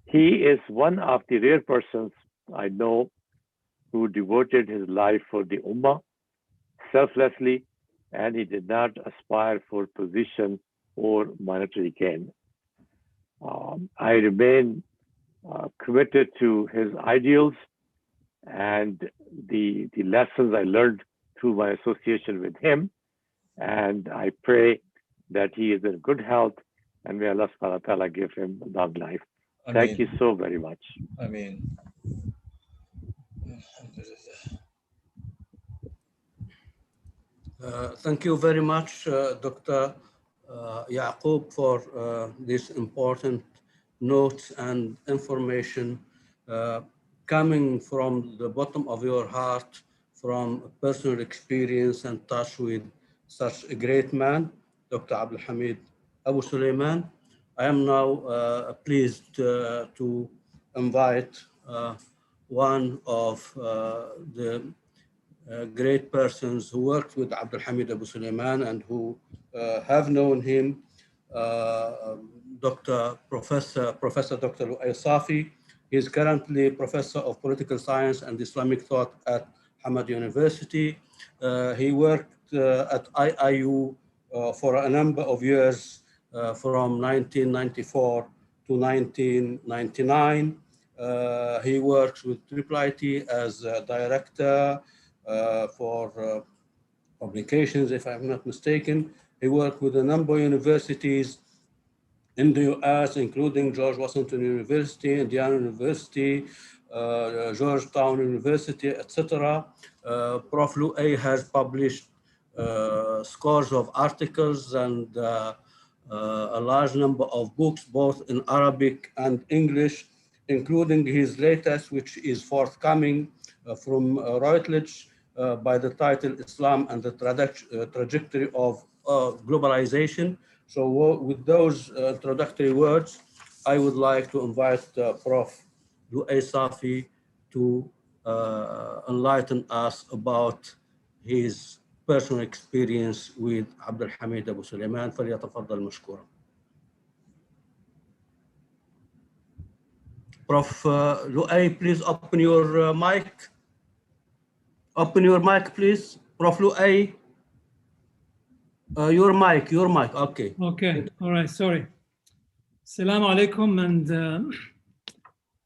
He is one of the rare persons I know who devoted his life for the Ummah selflessly, and he did not aspire for position or monetary gain. I remain committed to his ideals and the lessons I learned through my association with him. And I pray that he is in good health, and may Allah subhanahu wa ta'ala give him long life. Thank you so very much. Ameen. Thank you very much, Dr. Yaqub, for this important notes and information coming from the bottom of your heart, from personal experience and touch with such a great man, Dr. Abdul Hamid AbuSulayman. I am now pleased to invite one of the great persons who worked with Abdul Hamid AbuSulayman and who have known him, Professor Dr. Lu'ay Safi. He is currently Professor of Political Science and Islamic Thought at Hamad University. He worked at IIU for a number of years from 1994 to 1999. He works with IIIT as a director for publications, if I'm not mistaken. He worked with a number of universities in the US, including George Washington University, Indiana University, Georgetown University, etc. Prof. Lu'ay has published scores of articles and a large number of books, both in Arabic and English, including his latest, which is forthcoming from Routledge by the title Islam and the Trajectory of Globalization. So with those introductory words, I would like to invite Prof. Lu'ay Safi to enlighten us about his personal experience with Abdul Hamid AbuSulayman. فليتفضل مشكورا. Prof. Lu'ay, please open your mic. Open your mic, please. Prof. Lu'ay. Your mic, okay. Okay, all right, sorry. Assalamu alaikum, and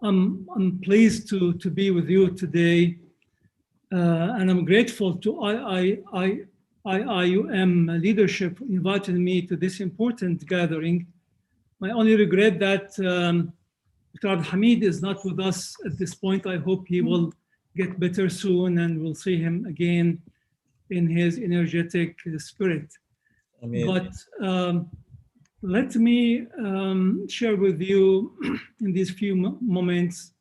I'm pleased to be with you today, and I'm grateful to IIUM leadership for inviting me to this important gathering. My only regret that Dr. Abdul Hamid is not with us at this point. I hope he will get better soon, and we'll see him again in his energetic spirit. But let me share with you in these few moments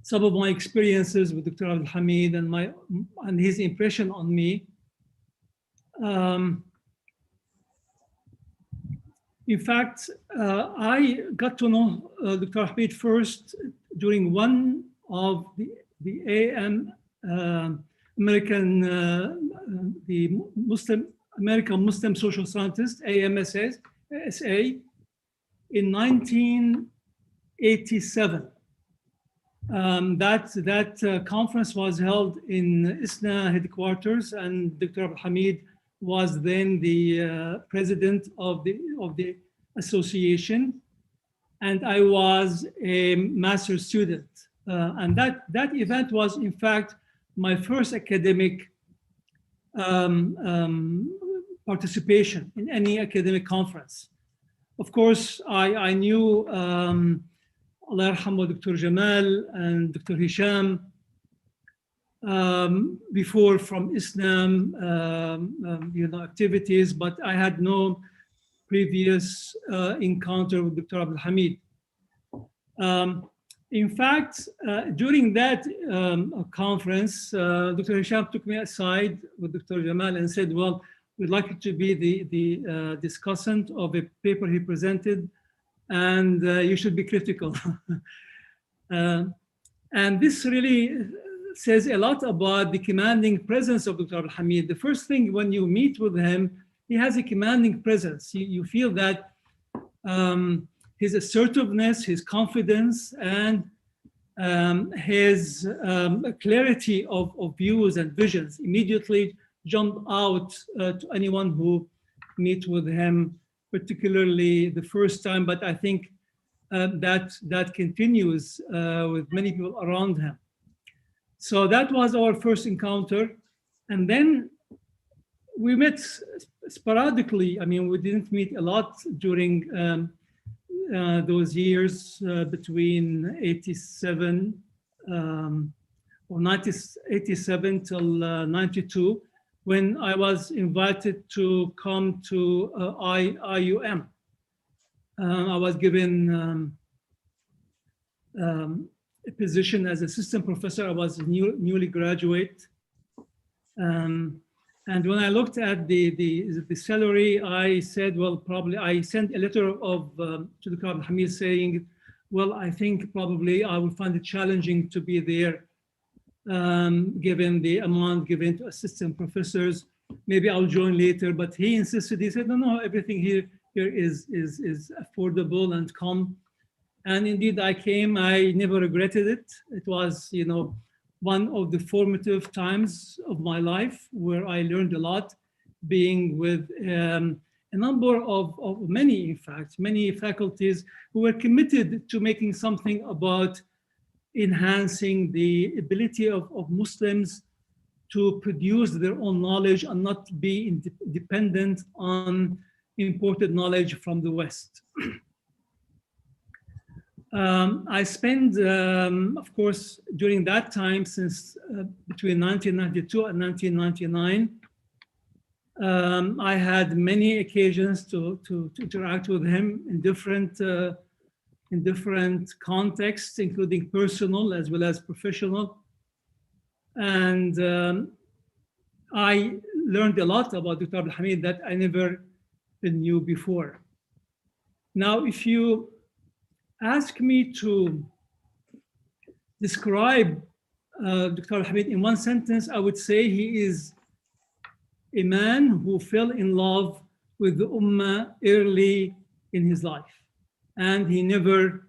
some of my experiences with Dr. Abdul Hamid and his impression on me. In fact, I got to know Dr. Hamid first during one of the American Muslim Social Scientists, AMSA, in 1987. That conference was held in ISNA headquarters, and Dr. Abdul Hamid was then the president of the association, and I was a master's student. And that event was, in fact, my first academic participation in any academic conference. Of course, I knew Allah yarhamu Dr. Jamal and Dr. Hisham before from Islam activities, but I had no previous encounter with Dr. Abdul Hamid. In fact, during that conference, Dr. Hisham took me aside with Dr. Jamal and said, well, we'd like you to be the discussant of a paper he presented, and you should be critical. And this really says a lot about the commanding presence of Dr. Abdul Hamid. The first thing when you meet with him, he has a commanding presence. You feel that his assertiveness, his confidence, and his clarity of views and visions immediately jump out to anyone who meet with him, particularly the first time, but I think that continues with many people around him. So that was our first encounter. And then we met sporadically. I mean, we didn't meet a lot during those years between 87 or 87 till 92, when I was invited to come to IUM. I was given a position as assistant professor. I was newly graduate. And when I looked at the salary, I said, well, probably I sent a letter to Dr. Abdul Hamid saying, well, I think probably I will find it challenging to be there, given the amount given to assistant professors. Maybe I'll join later, but he insisted. He said, no, everything here is affordable and come. And indeed, I came. I never regretted it. It was, you know, one of the formative times of my life where I learned a lot, being with a number of many, in fact, many faculties who were committed to making something about enhancing the ability of Muslims to produce their own knowledge and not be dependent on imported knowledge from the West. I spent, of course, during that time, since between 1992 and 1999, I had many occasions to interact with him in different contexts, including personal as well as professional. And I learned a lot about Dr. Abdul Hamid that I never knew before. Now, if you ask me to describe Dr. Abdul Hamid in one sentence, I would say he is a man who fell in love with the Ummah early in his life, and he never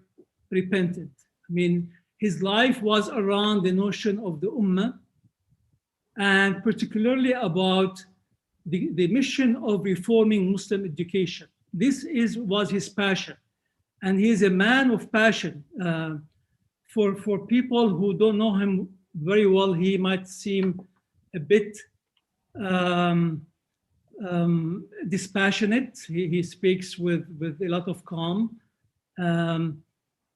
repented. I mean, his life was around the notion of the Ummah, and particularly about the mission of reforming Muslim education. This was his passion. And he is a man of passion. For people who don't know him very well, he might seem a bit dispassionate. He speaks with a lot of calm.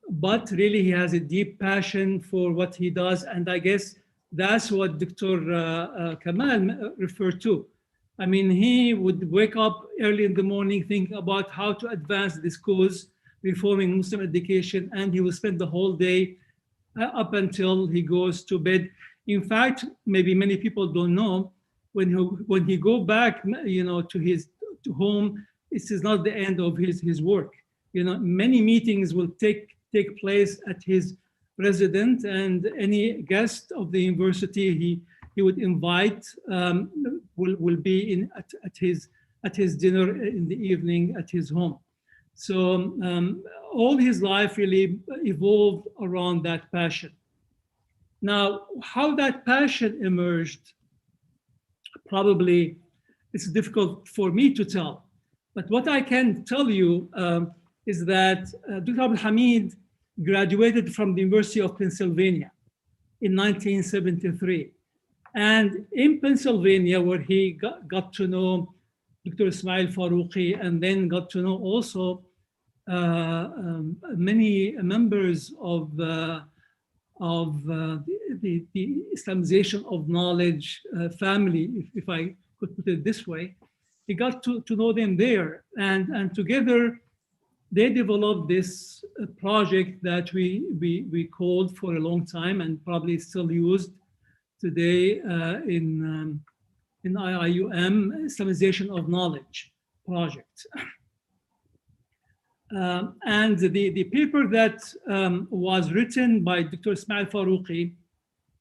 But really, he has a deep passion for what he does. And I guess that's what Dr. Kamal referred to. I mean, he would wake up early in the morning, think about how to advance this cause, reforming Muslim education, and he will spend the whole day up until he goes to bed. In fact, maybe many people don't know, when he go back, you know, to home, this is not the end of his work. You know, many meetings will take place at his residence, and any guest of the university he would invite will be at his dinner in the evening at his home. So all his life really evolved around that passion. Now, how that passion emerged, probably it's difficult for me to tell. But what I can tell you is that Dr. Abdul Hamid graduated from the University of Pennsylvania in 1973. And in Pennsylvania, where he got to know Dr. Ismail Farouqi, and then got to know also many members of the Islamization of knowledge family, if I could put it this way. He got to know them there, and together they developed this project that we called for a long time and probably still used today in IIUM, Islamization of knowledge project. And the paper that was written by Dr. Ismail Farouqi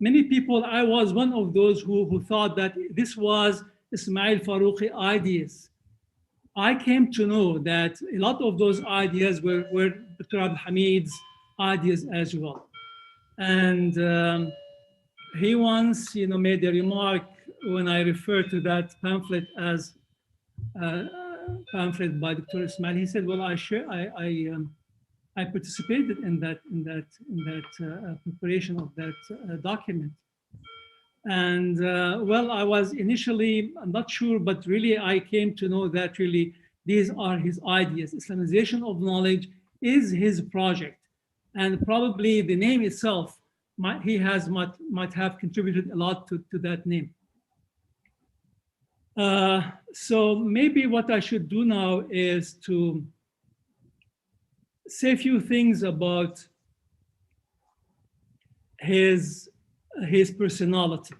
many people, I was one of those who thought that this was Ismail Farouqi ideas. I came to know that a lot of those ideas were Dr. Abdul Hamid's ideas as well. And he once, made a remark when I referred to that pamphlet as pamphlet by Dr. Ismail. He said, "Well, I participated in that preparation of that document." And well, I was initially, I'm not sure, but really I came to know that really these are his ideas. Islamization of knowledge is his project, and probably the name itself might have contributed a lot to that name. So maybe what I should do now is to say a few things about his personality.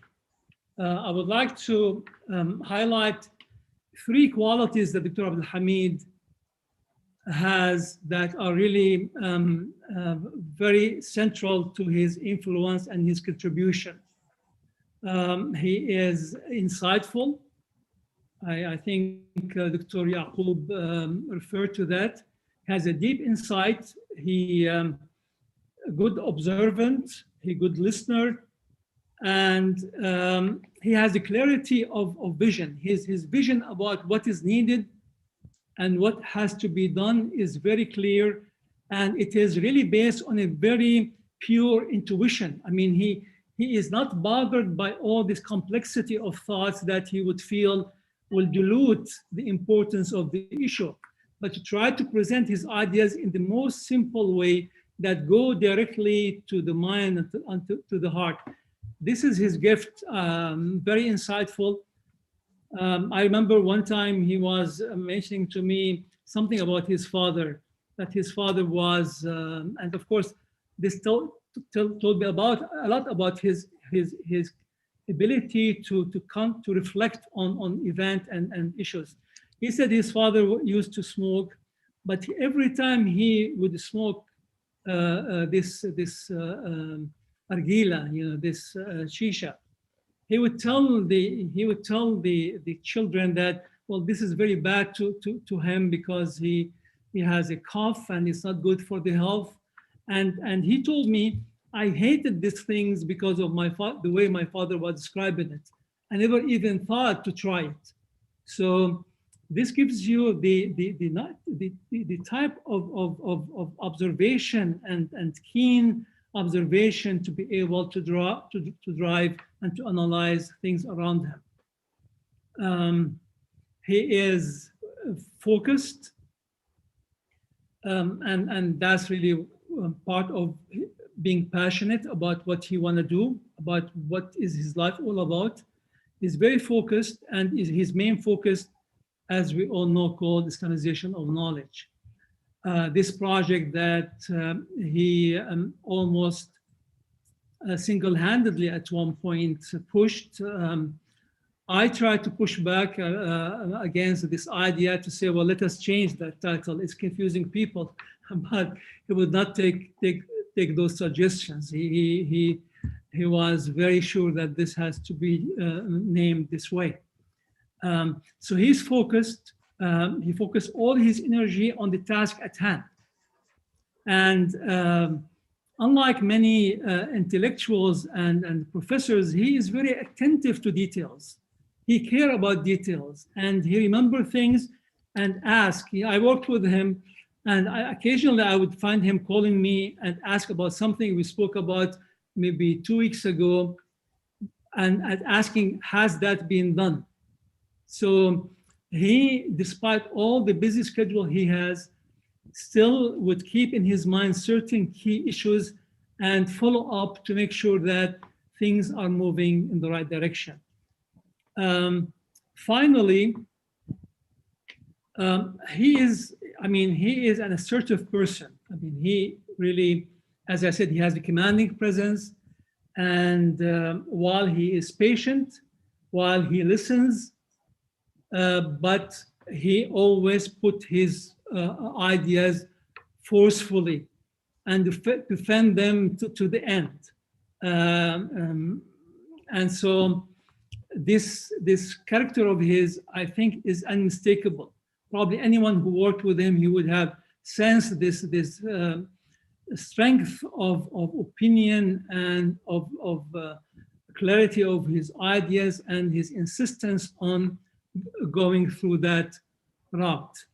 I would like to highlight 3 qualities that Dr. Abdul Hamid has that are really very central to his influence and his contribution. He is insightful. I think Dr. Yaqub referred to that. He has a deep insight. He a good observant, he good listener, and he has a clarity of vision. His vision about what is needed and what has to be done is very clear, and it is really based on a very pure intuition. I mean, he is not bothered by all this complexity of thoughts that he would feel will dilute the importance of the issue, but to try to present his ideas in the most simple way that go directly to the mind and to the heart. This is his gift, very insightful. I remember one time he was mentioning to me something about his father, that his father was, and of course, this told me about a lot about his ability to reflect on event and issues. He said his father used to smoke, but every time he would smoke this argila, this shisha, he would tell the children that, well, this is very bad to him because he has a cough and it's not good for the health. And he told me, I hated these things because of the way my father was describing it. I never even thought to try it. So this gives you the type of observation and keen observation to be able to drive and to analyze things around him. He is focused, and that's really part of being passionate about what he want to do, about what is his life all about. He's very focused, and his main focus, as we all know, called Islamization of knowledge. This project that he almost single-handedly at one point pushed. I tried to push back against this idea to say, well, let us change that title. It's confusing people, but he would not take those suggestions. He was very sure that this has to be named this way. So he's focused. He focused all his energy on the task at hand. And unlike many intellectuals and professors, he is very attentive to details. He cares about details, and he remembers things and asks. I worked with him, and occasionally I would find him calling me and ask about something we spoke about maybe 2 weeks ago, and asking, has that been done? So he, despite all the busy schedule he has, still would keep in his mind certain key issues and follow up to make sure that things are moving in the right direction. Finally, he is an assertive person. I mean, he really, as I said, he has a commanding presence, and while he is patient, while he listens, but he always put his ideas forcefully and defend them to the end. And so this character of his, I think, is unmistakable. Probably anyone who worked with him, he would have sensed this strength of opinion and of clarity of his ideas and his insistence on going through that route.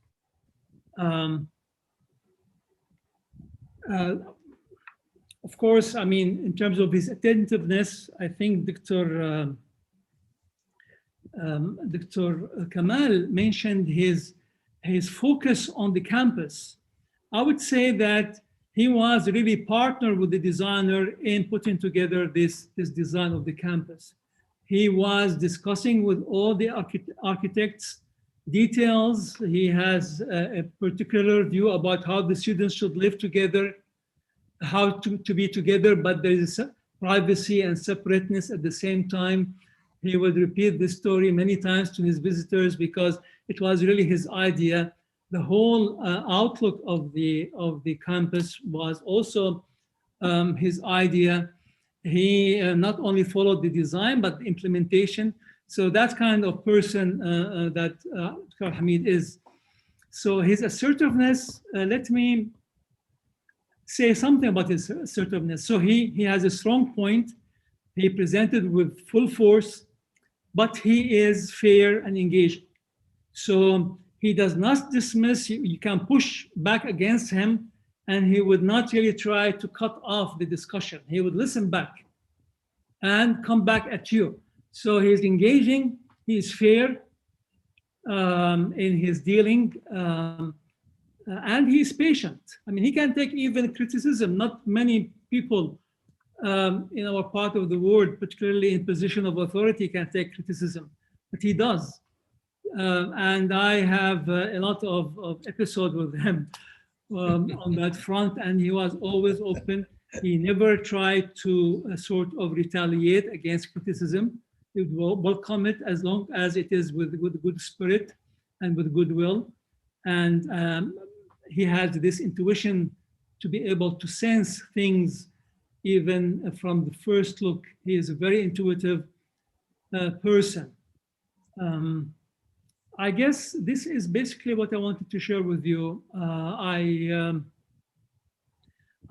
Of course, I mean, in terms of his attentiveness, I think Dr. Kamal mentioned his focus on the campus. I would say that he was really partner with the designer in putting together this design of the campus. He was discussing with all the architects details. He has a particular view about how the students should live together, how to be together, but there is privacy and separateness at the same time. He would repeat this story many times to his visitors because it was really his idea. The whole outlook of the campus was also his idea. He not only followed the design, but the implementation. So that kind of person that Dr. Hamid is. So his assertiveness, let me say something about his assertiveness. So he has a strong point. He presented with full force, but he is fair and engaged. So he does not dismiss, you can push back against him, and he would not really try to cut off the discussion. He would listen back and come back at you. So he's engaging, he's fair in his dealing, and he's patient. I mean, he can take even criticism. Not many people in our part of the world, particularly in position of authority, can take criticism, but he does. And I have a lot of episodes with him on that front, and he was always open. He never tried to sort of retaliate against criticism. He would welcome it as long as it is with good spirit and with goodwill. And he has this intuition to be able to sense things even from the first look. He is a very intuitive person. I guess this is basically what I wanted to share with you.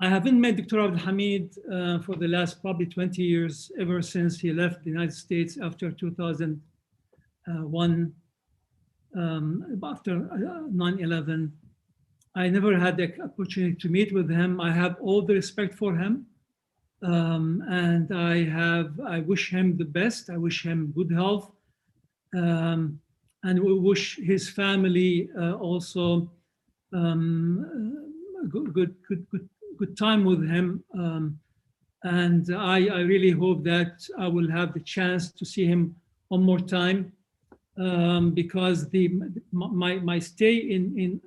I haven't met Dr. Abdul Hamid for the last probably 20 years, ever since he left the United States after 2001, after 9/11. I never had the opportunity to meet with him. I have all the respect for him. And I wish him the best. I wish him good health. And we wish his family also good time with him. And I really hope that I will have the chance to see him one more time, because my stay in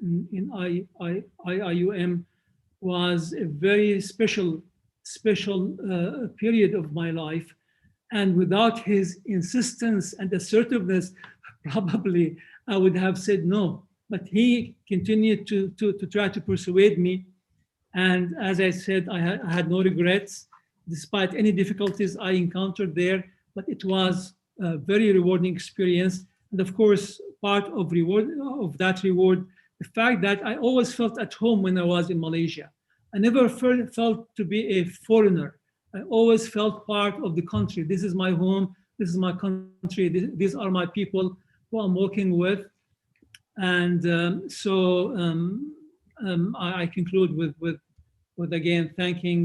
IUM was a very special period of my life. And without his insistence and assertiveness, probably I would have said no. But he continued to try to persuade me. And as I said, I had no regrets, despite any difficulties I encountered there. But it was a very rewarding experience. And of course, part of that reward, the fact that I always felt at home when I was in Malaysia. I never felt to be a foreigner. I always felt part of the country. This is my home. This is my country. These are my people who I'm working with. And I conclude with again thanking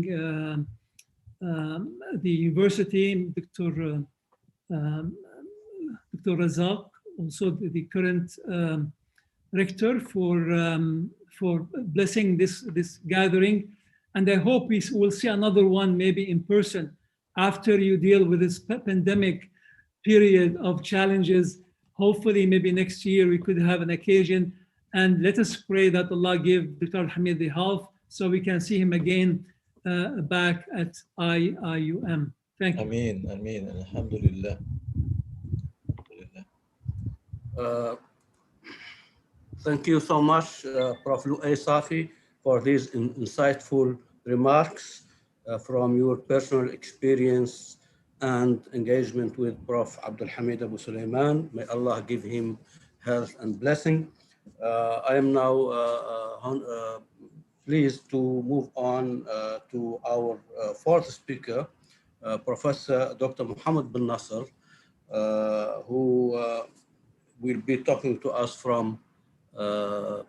the university, Dr. Razak, also the current rector, for blessing this gathering. And I hope we will see another one maybe in person after you deal with this pandemic period of challenges. Hopefully maybe next year we could have an occasion, and let us pray that Allah give Dr. Hamid the health so we can see him again back at IUM. Thank you. Ameen, ameen, alhamdulillah. Thank you so much, Prof. Lu'ay Safi, for these insightful remarks. from your personal experience and engagement with Prof. Abdul Hamid AbuSulayman. May Allah give him health and blessing. I am now pleased to move on to our fourth speaker, Professor Dr. Muhammad bin Nasser, who will be talking to us from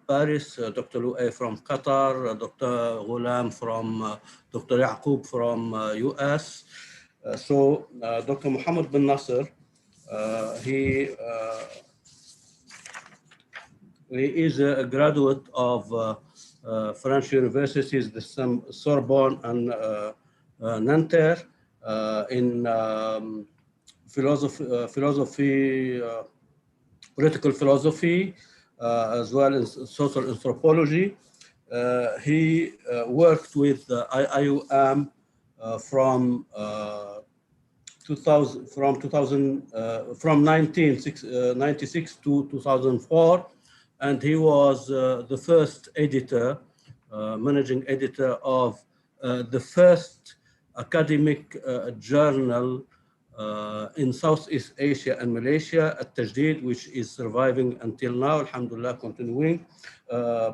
Paris, Dr. Louay from Qatar, Dr. Ghulam from Dr. Yaqub from US. So Dr. Muhammad bin Nasser, he is a graduate of French universities, the Sorbonne and Nanterre, in philosophy, political philosophy, as well as social anthropology. He worked with IUM from 1996 to 2004, and he was the first editor, managing editor of the first academic journal in Southeast Asia and Malaysia, At-Tajdid, which is surviving until now, alhamdulillah, continuing.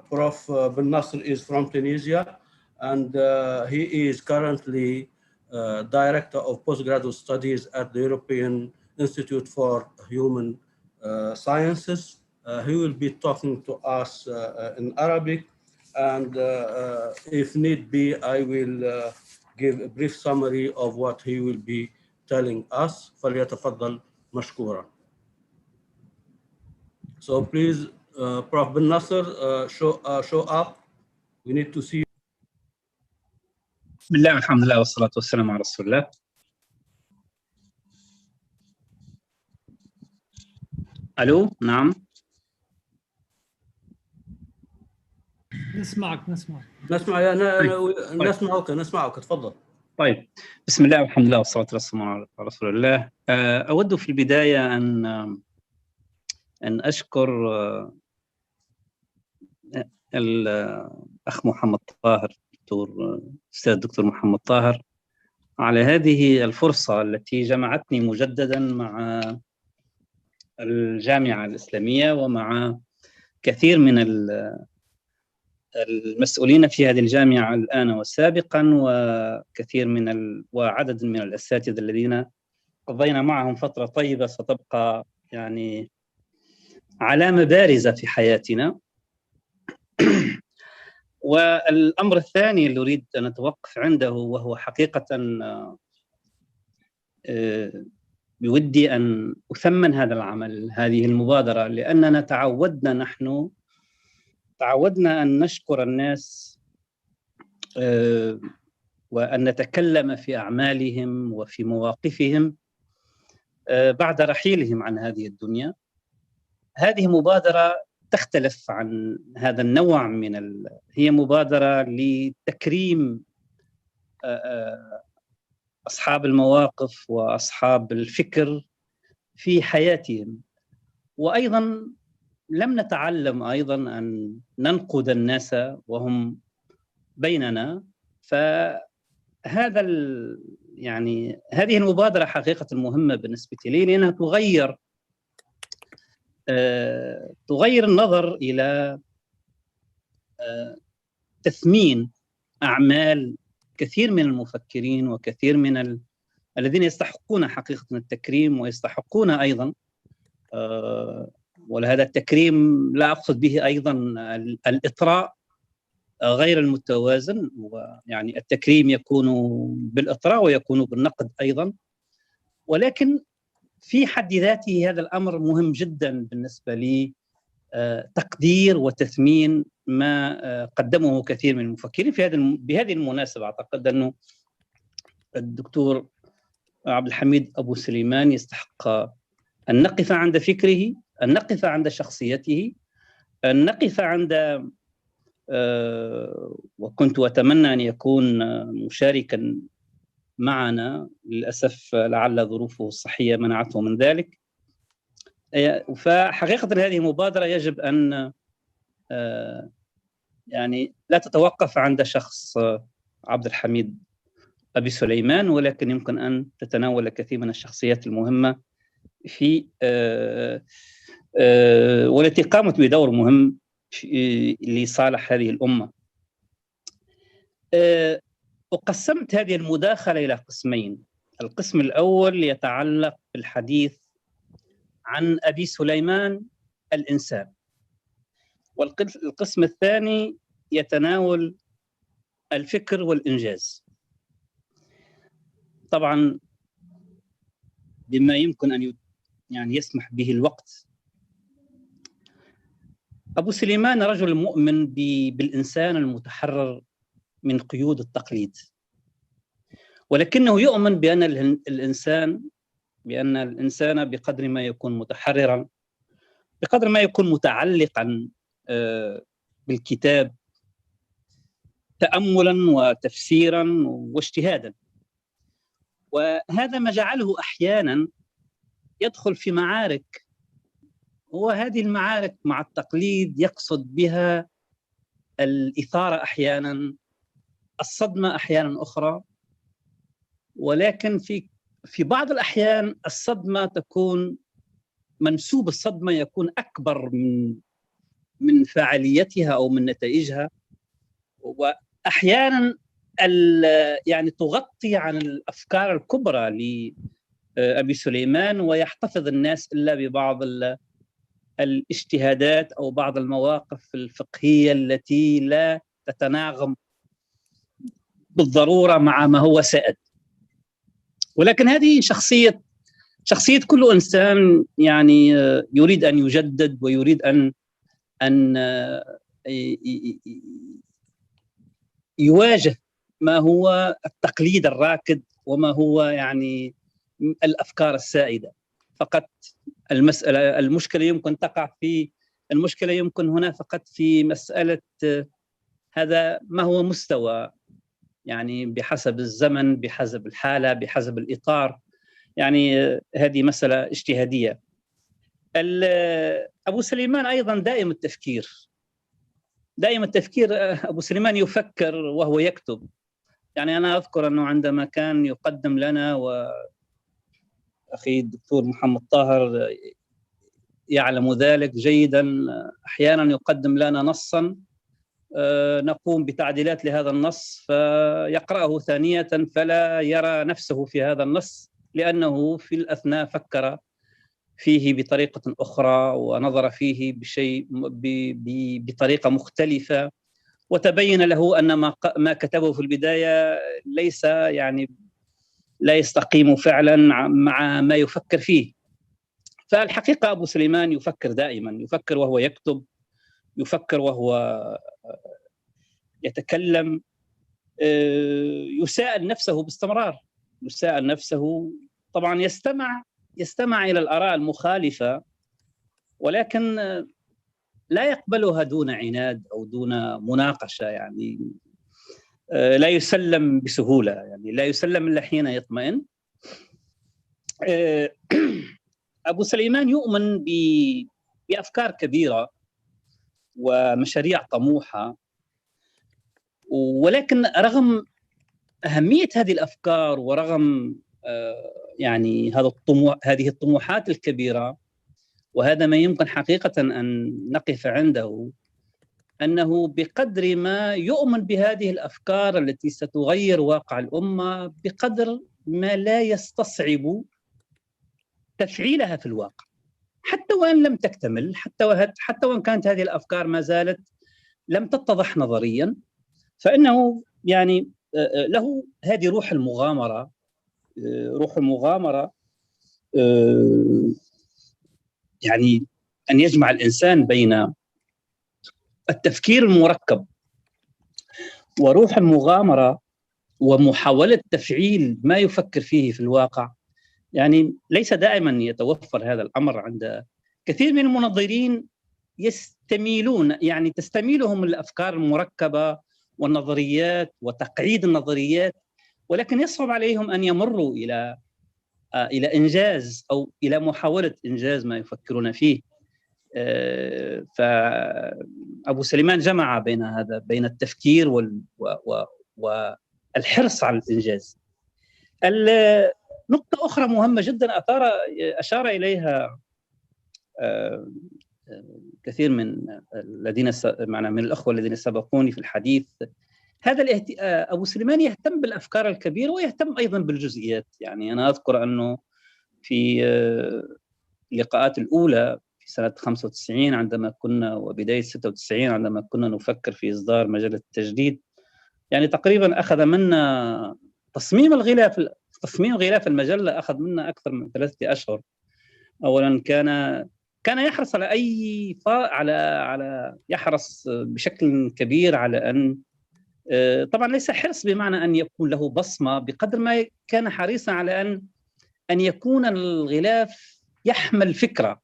Prof. bin Nasser is from Tunisia, and he is currently Director of Postgraduate Studies at the European Institute for Human Sciences. He will be talking to us in Arabic, and if need be, I will give a brief summary of what he will be telling us. فليتفضل مشكورا. So please, Prof. bin Nasser, show up. We need to see you. بسم الله والحمد لله والصلاة والسلام على رسول الله. ألو، نعم. نسمعك. نسمعك تفضل. طيب، بسم الله والحمد لله والصلاة والسلام على رسول الله. أود في البداية أن أشكر الأخ محمد طاهر، الأستاذ الدكتور محمد طاهر، على هذه الفرصة التي جمعتني مجددا مع الجامعة الإسلامية ومع كثير من المسؤولين في هذه الجامعة الآن وسابقا، وكثير وعدد من الأساتذة الذين قضينا معهم فترة طيبة ستبقى يعني علامة بارزة في حياتنا. والأمر الثاني اللي أريد أن أتوقف عنده، وهو حقيقة بودي أن أثمن هذا العمل، هذه المبادرة، لأننا تعودنا أن نشكر الناس وأن نتكلم في أعمالهم وفي مواقفهم بعد رحيلهم عن هذه الدنيا. هذه مبادرة تختلف عن هذا النوع هي مبادرة لتكريم أصحاب المواقف وأصحاب الفكر في حياتهم، وأيضا لم نتعلم أيضا أن ننقد الناس وهم بيننا. فهذا يعني هذه المبادرة حقيقة مهمة بالنسبة لي، لأنها تغير النظر إلى تثمين أعمال كثير من المفكرين وكثير من الذين يستحقون حقيقة التكريم، ويستحقون أيضا، ولهذا التكريم لا أقصد به أيضا الإطراء غير المتوازن، ويعني التكريم يكون بالإطراء ويكون بالنقد أيضا، ولكن في حد ذاته هذا الأمر مهم جدا بالنسبة لي، تقدير وتثمين ما قدمه كثير من المفكرين. بهذه المناسبة أعتقد أنه الدكتور عبد الحميد أبوسليمان يستحق أن نقف عند فكره، أن نقف عند شخصيته، أن نقف عند وكنت أتمنى أن يكون مشاركا معنا، للأسف لعل ظروفه الصحية منعته من ذلك. فحقيقة هذه المبادرة يجب أن يعني لا تتوقف عند شخص عبد الحميد أبي سليمان، ولكن يمكن أن تتناول كثير من الشخصيات المهمة في والتي قامت بدور مهم لصالح هذه الأمة. وقسمت هذه المداخلة إلى قسمين. القسم الأول يتعلق بالحديث عن أبي سليمان الإنسان، والقسم الثاني يتناول الفكر والإنجاز. طبعا بما يمكن أن يعني يسمح به الوقت. أبو سليمان رجل مؤمن بالإنسان المتحرر من قيود التقليد، ولكنه يؤمن بأن الإنسان بقدر ما يكون متحررا، بقدر ما يكون متعلقا بالكتاب تأملا وتفسيرا واجتهادا، وهذا ما جعله أحيانا يدخل في معارك، وهذه المعارك مع التقليد يقصد بها الإثارة أحيانا، الصدمة أحيانا أخرى، ولكن في بعض الأحيان الصدمة تكون منسوب الصدمة يكون أكبر من فاعليتها أو من نتائجها، وأحيانا يعني تغطي عن الأفكار الكبرى لأبي سليمان، ويحتفظ الناس إلا ببعض الاجتهادات أو بعض المواقف الفقهية التي لا تتناغم بالضرورة مع ما هو سائد. ولكن هذه شخصية كل إنسان يعني يريد أن يجدد ويريد أن يواجه ما هو التقليد الراكد وما هو يعني الأفكار السائدة. فقط المشكلة يمكن هنا فقط في مسألة هذا ما هو مستوى، يعني بحسب الزمن، بحسب الحالة، بحسب الإطار، يعني هذه مسألة اجتهادية. أبو سليمان أيضا دائم التفكير. أبو سليمان يفكر وهو يكتب. يعني أنا أذكر أنه عندما كان يقدم لنا، وأخي الدكتور محمد طاهر يعلم ذلك جيدا، أحيانا يقدم لنا نصا نقوم بتعديلات لهذا النص، فيقرأه ثانية فلا يرى نفسه في هذا النص، لأنه في الأثناء فكر فيه بطريقة أخرى ونظر فيه بطريقة مختلفة، وتبين له أن ما كتبه في البداية لا يستقيم فعلا مع ما يفكر فيه. فالحقيقة أبو سليمان يفكر دائما، يفكر وهو يكتب، يفكر وهو يتكلم، يساءل نفسه باستمرار، يساءل نفسه. طبعا يستمع إلى الآراء المخالفة، ولكن لا يقبلها دون عناد أو دون مناقشة. يعني لا يسلم بسهولة، يعني لا يسلم إلا حين يطمئن. أبو سليمان يؤمن بأفكار كبيرة ومشاريع طموحة، ولكن رغم أهمية هذه الأفكار ورغم يعني هذه الطموحات الكبيرة، وهذا ما يمكن حقيقة أن نقف عنده، أنه بقدر ما يؤمن بهذه الأفكار التي ستغير واقع الأمة، بقدر ما لا يستصعب تفعيلها في الواقع، حتى وإن لم تكتمل، حتى وإن كانت هذه الأفكار ما زالت لم تتضح نظريا، فإنه يعني له هذه روح المغامرة يعني أن يجمع الإنسان بين التفكير المركب وروح المغامرة ومحاولة تفعيل ما يفكر فيه في الواقع. يعني ليس دائما يتوفر هذا الأمر عند كثير من المنظرين، تستميلهم الأفكار المركبة والنظريات وتقعيد النظريات، ولكن يصعب عليهم أن يمروا إلى إنجاز أو إلى محاولة إنجاز ما يفكرون فيه. فأبو سليمان جمع بين التفكير والحرص على الإنجاز. نقطة أخرى مهمة جدا أشار إليها كثير من الذين من الأخوة الذين سبقوني في الحديث. هذا أبو سليمان يهتم بالأفكار الكبيرة ويهتم أيضا بالجزئيات. يعني أنا أذكر أنه في اللقاءات الأولى في سنة 95 عندما كنا، وبداية 96 عندما كنا نفكر في إصدار مجلة التجديد، يعني تقريبا أخذ منا تصميم غلاف المجلة أخذ منا أكثر من 3 أشهر. أولا كان يحرص على يحرص بشكل كبير على أن، طبعا ليس حرص بمعنى أن يكون له بصمة، بقدر ما كان حريصا على أن يكون الغلاف يحمل فكرة.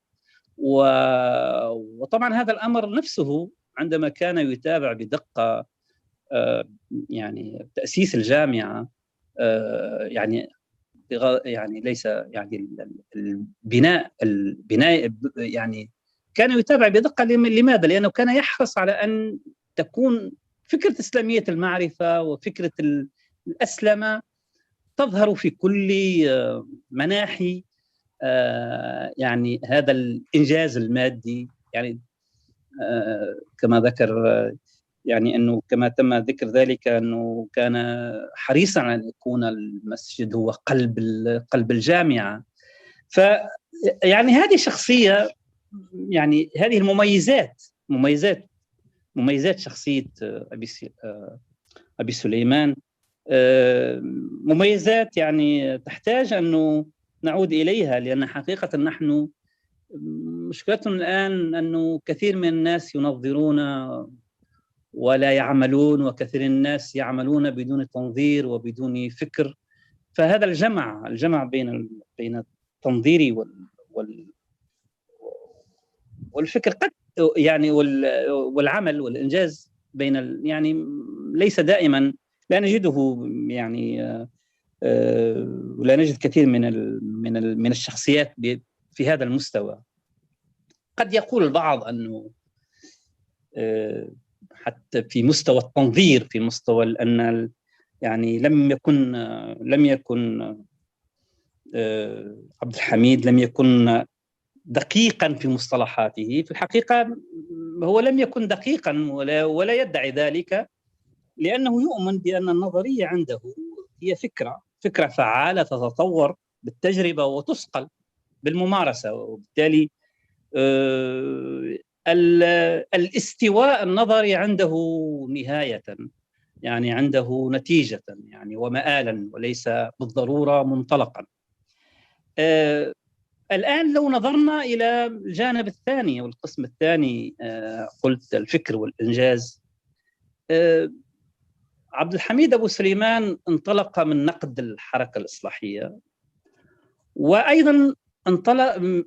وطبعا هذا الأمر نفسه عندما كان يتابع بدقة يعني تأسيس الجامعة، يعني ليس يعني البناء يعني كان يتابع بدقة. لماذا؟ لأنه كان يحرص على أن تكون فكرة إسلامية المعرفة وفكرة الأسلمة تظهر في كل مناحي يعني هذا الإنجاز المادي. يعني كما ذكر، يعني أنه كما تم ذكر ذلك أنه كان حريصا على أن يكون المسجد هو قلب الجامعة. فيعني هذه شخصية، يعني هذه مميزات شخصية أبي سليمان، مميزات يعني تحتاج أنه نعود إليها، لأن حقيقة نحن مشكلتنا الآن أنه كثير من الناس ينظرون ولا يعملون، وكثير الناس يعملون بدون تنظير وبدون فكر. فهذا الجمع بين التنظير والفكر قد يعني والعمل والإنجاز يعني ليس دائما، لا نجده يعني ولا نجد كثير من الشخصيات في هذا المستوى. قد يقول البعض أنه حتى في مستوى التنظير، في مستوى أن يعني لم يكن عبد الحميد لم يكن دقيقا في مصطلحاته. في الحقيقة هو لم يكن دقيقا ولا يدعي ذلك، لأنه يؤمن بأن النظرية عنده هي فكرة فعالة تتطور بالتجربة وتسقل بالممارسة. وبالتالي الاستواء النظري عنده نهاية، يعني عنده نتيجة يعني ومآلا، وليس بالضرورة منطلقا. الآن لو نظرنا إلى الجانب الثاني والقسم الثاني، قلت الفكر والإنجاز، عبد الحميد أبو سليمان انطلق من نقد الحركة الإصلاحية، وأيضا انطلق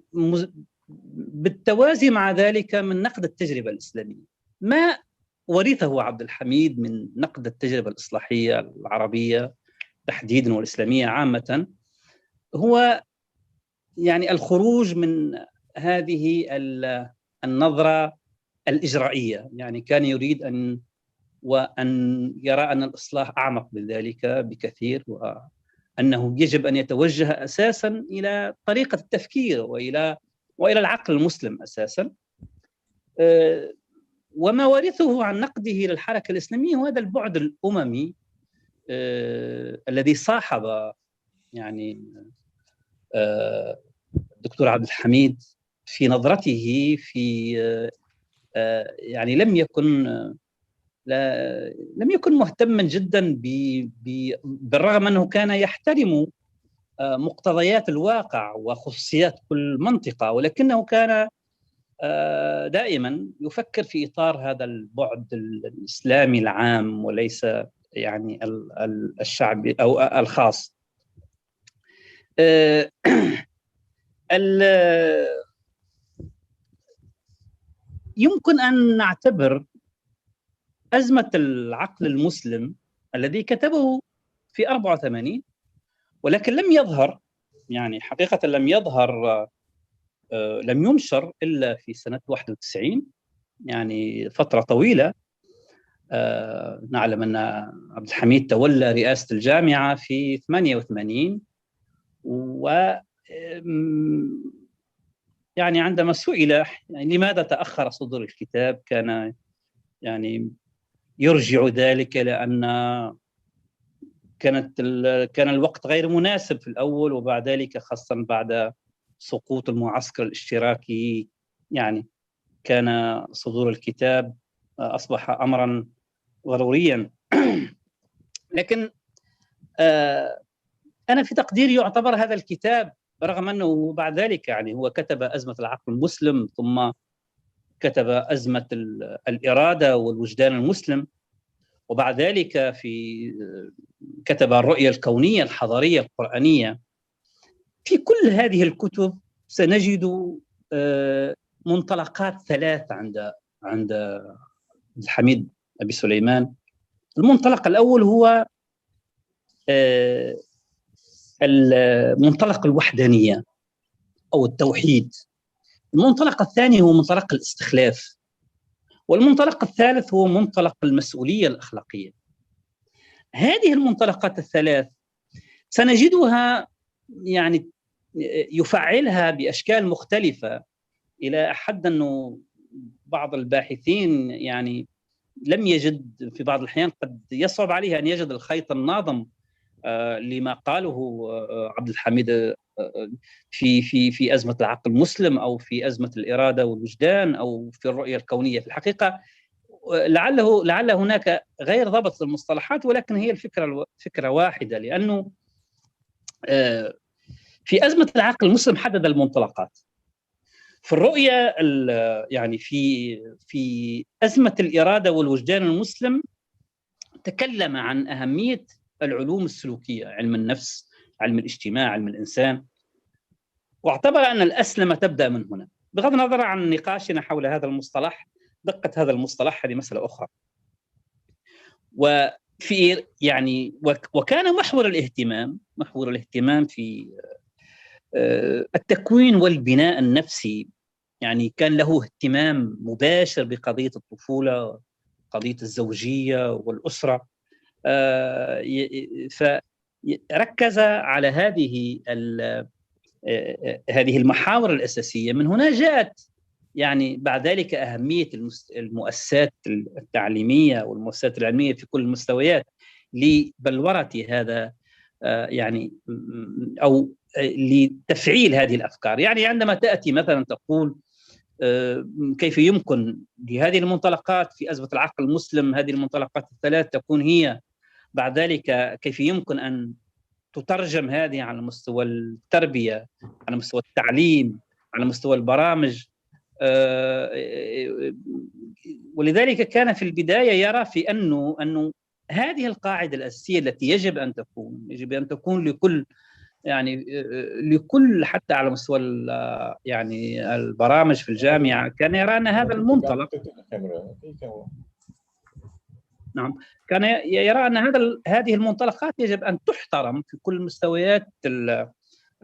بالتوازي مع ذلك من نقد التجربة الإسلامية. ما ورثه عبد الحميد من نقد التجربة الإصلاحية العربية تحديدا والإسلامية عامة هو يعني الخروج من هذه النظرة الإجرائية. يعني كان يريد أن يرى أن الإصلاح أعمق من ذلك بكثير، وأنه يجب أن يتوجه أساساً إلى طريقة التفكير وإلى العقل المسلم أساساً. وما ورثه عن نقده للحركة الإسلامية هو هذا البعد الأممي الذي صاحب يعني الدكتور عبد الحميد في نظرته في يعني لم يكن مهتما جدا بالرغم أنه كان يحترم مقتضيات الواقع وخصوصيات كل منطقة، ولكنه كان دائما يفكر في إطار هذا البعد الإسلامي العام وليس يعني الشعبي أو الخاص. يمكن أن نعتبر أزمة العقل المسلم الذي كتبه في 84 ولكن لم يظهر، يعني حقيقة لم ينشر إلا في سنة 91، يعني فترة طويلة. نعلم أن عبد الحميد تولى رئاسة الجامعة في 88 و يعني عندما سئل يعني لماذا تأخر صدور الكتاب كان يعني يرجع ذلك لأن كان الوقت غير مناسب في الأول، وبعد ذلك خاصة بعد سقوط المعسكر الاشتراكي يعني كان صدور الكتاب أصبح أمرا ضروريا. لكن أنا في تقديري يعتبر هذا الكتاب رغم أنه بعد ذلك يعني هو كتب أزمة العقل المسلم، ثم كتب أزمة الإرادة والوجدان المسلم، وبعد ذلك كتب الرؤية الكونية الحضارية القرآنية. في كل هذه الكتب سنجد منطلقات ثلاث عند الحميد أبي سليمان. المنطلق الأول هو منطلق الوحدانية أو التوحيد. المنطلق الثاني هو منطلق الاستخلاف، والمنطلق الثالث هو منطلق المسؤولية الأخلاقية. هذه المنطلقات الثلاث سنجدها يعني يفعلها بأشكال مختلفة، إلى حد أنه بعض الباحثين يعني لم يجد في بعض الأحيان، قد يصعب عليه أن يجد الخيط الناظم لما قاله عبد الحميد في أزمة العقل المسلم أو في أزمة الإرادة والوجدان أو في الرؤية الكونية. في الحقيقة لعل هناك غير ضبط للمصطلحات، ولكن هي الفكرة واحدة، لأنه في أزمة العقل المسلم حدد المنطلقات. في الرؤية يعني في أزمة الإرادة والوجدان المسلم تكلم عن أهمية العلوم السلوكية، علم النفس، علم الاجتماع، علم الإنسان، واعتبر أن الأسلمة تبدأ من هنا. بغض النظر عن نقاشنا حول هذا المصطلح، دقة هذا المصطلح هذه مسألة أخرى. وفي يعني وكان محور الاهتمام في التكوين والبناء النفسي، يعني كان له اهتمام مباشر بقضية الطفولة، قضية الزوجية والأسرة. فركز على هذه المحاور الأساسية. من هنا جاءت يعني بعد ذلك أهمية المؤسسات التعليمية والمؤسسات العلمية في كل المستويات لبلورة هذا يعني أو لتفعيل هذه الأفكار. يعني عندما تأتي مثلا تقول كيف يمكن لهذه المنطلقات في أزمة العقل المسلم، هذه المنطلقات الثلاث تكون هي بعد ذلك كيف يمكن أن تترجم هذه على مستوى التربية، على مستوى التعليم، على مستوى البرامج. ولذلك كان في البداية يرى في أنه هذه القاعدة الأساسية التي يجب أن تكون لكل حتى على مستوى يعني البرامج في الجامعة. كان يرى أن هذا المنطلق كان يرى أن هذه المنطلقات يجب أن تحترم في كل مستويات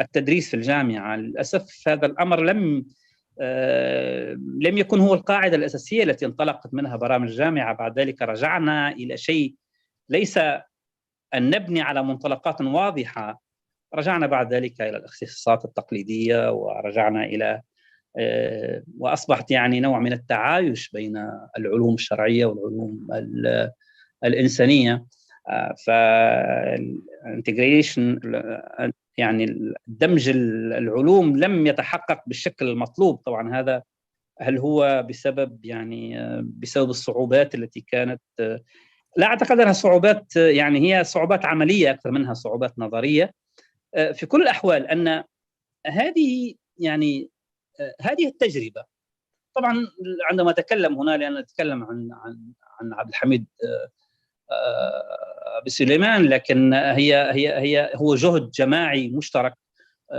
التدريس في الجامعة. للأسف هذا الأمر لم يكن هو القاعدة الأساسية التي انطلقت منها برامج الجامعة. بعد ذلك رجعنا إلى شيء ليس أن نبني على منطلقات واضحة، رجعنا بعد ذلك إلى الاختصاصات التقليدية، ورجعنا إلى وأصبحت يعني نوع من التعايش بين العلوم الشرعية والعلوم الإنسانية. فالانتجريشن يعني دمج العلوم لم يتحقق بالشكل المطلوب. طبعا هذا هل هو بسبب الصعوبات التي كانت؟ لا أعتقد أنها صعوبات، يعني هي صعوبات عملية أكثر منها صعوبات نظرية. في كل الأحوال أن هذه التجربة، طبعا عندما أتكلم هنا لأن أتكلم عن عبد الحميد أبي سليمان، لكن هو جهد جماعي مشترك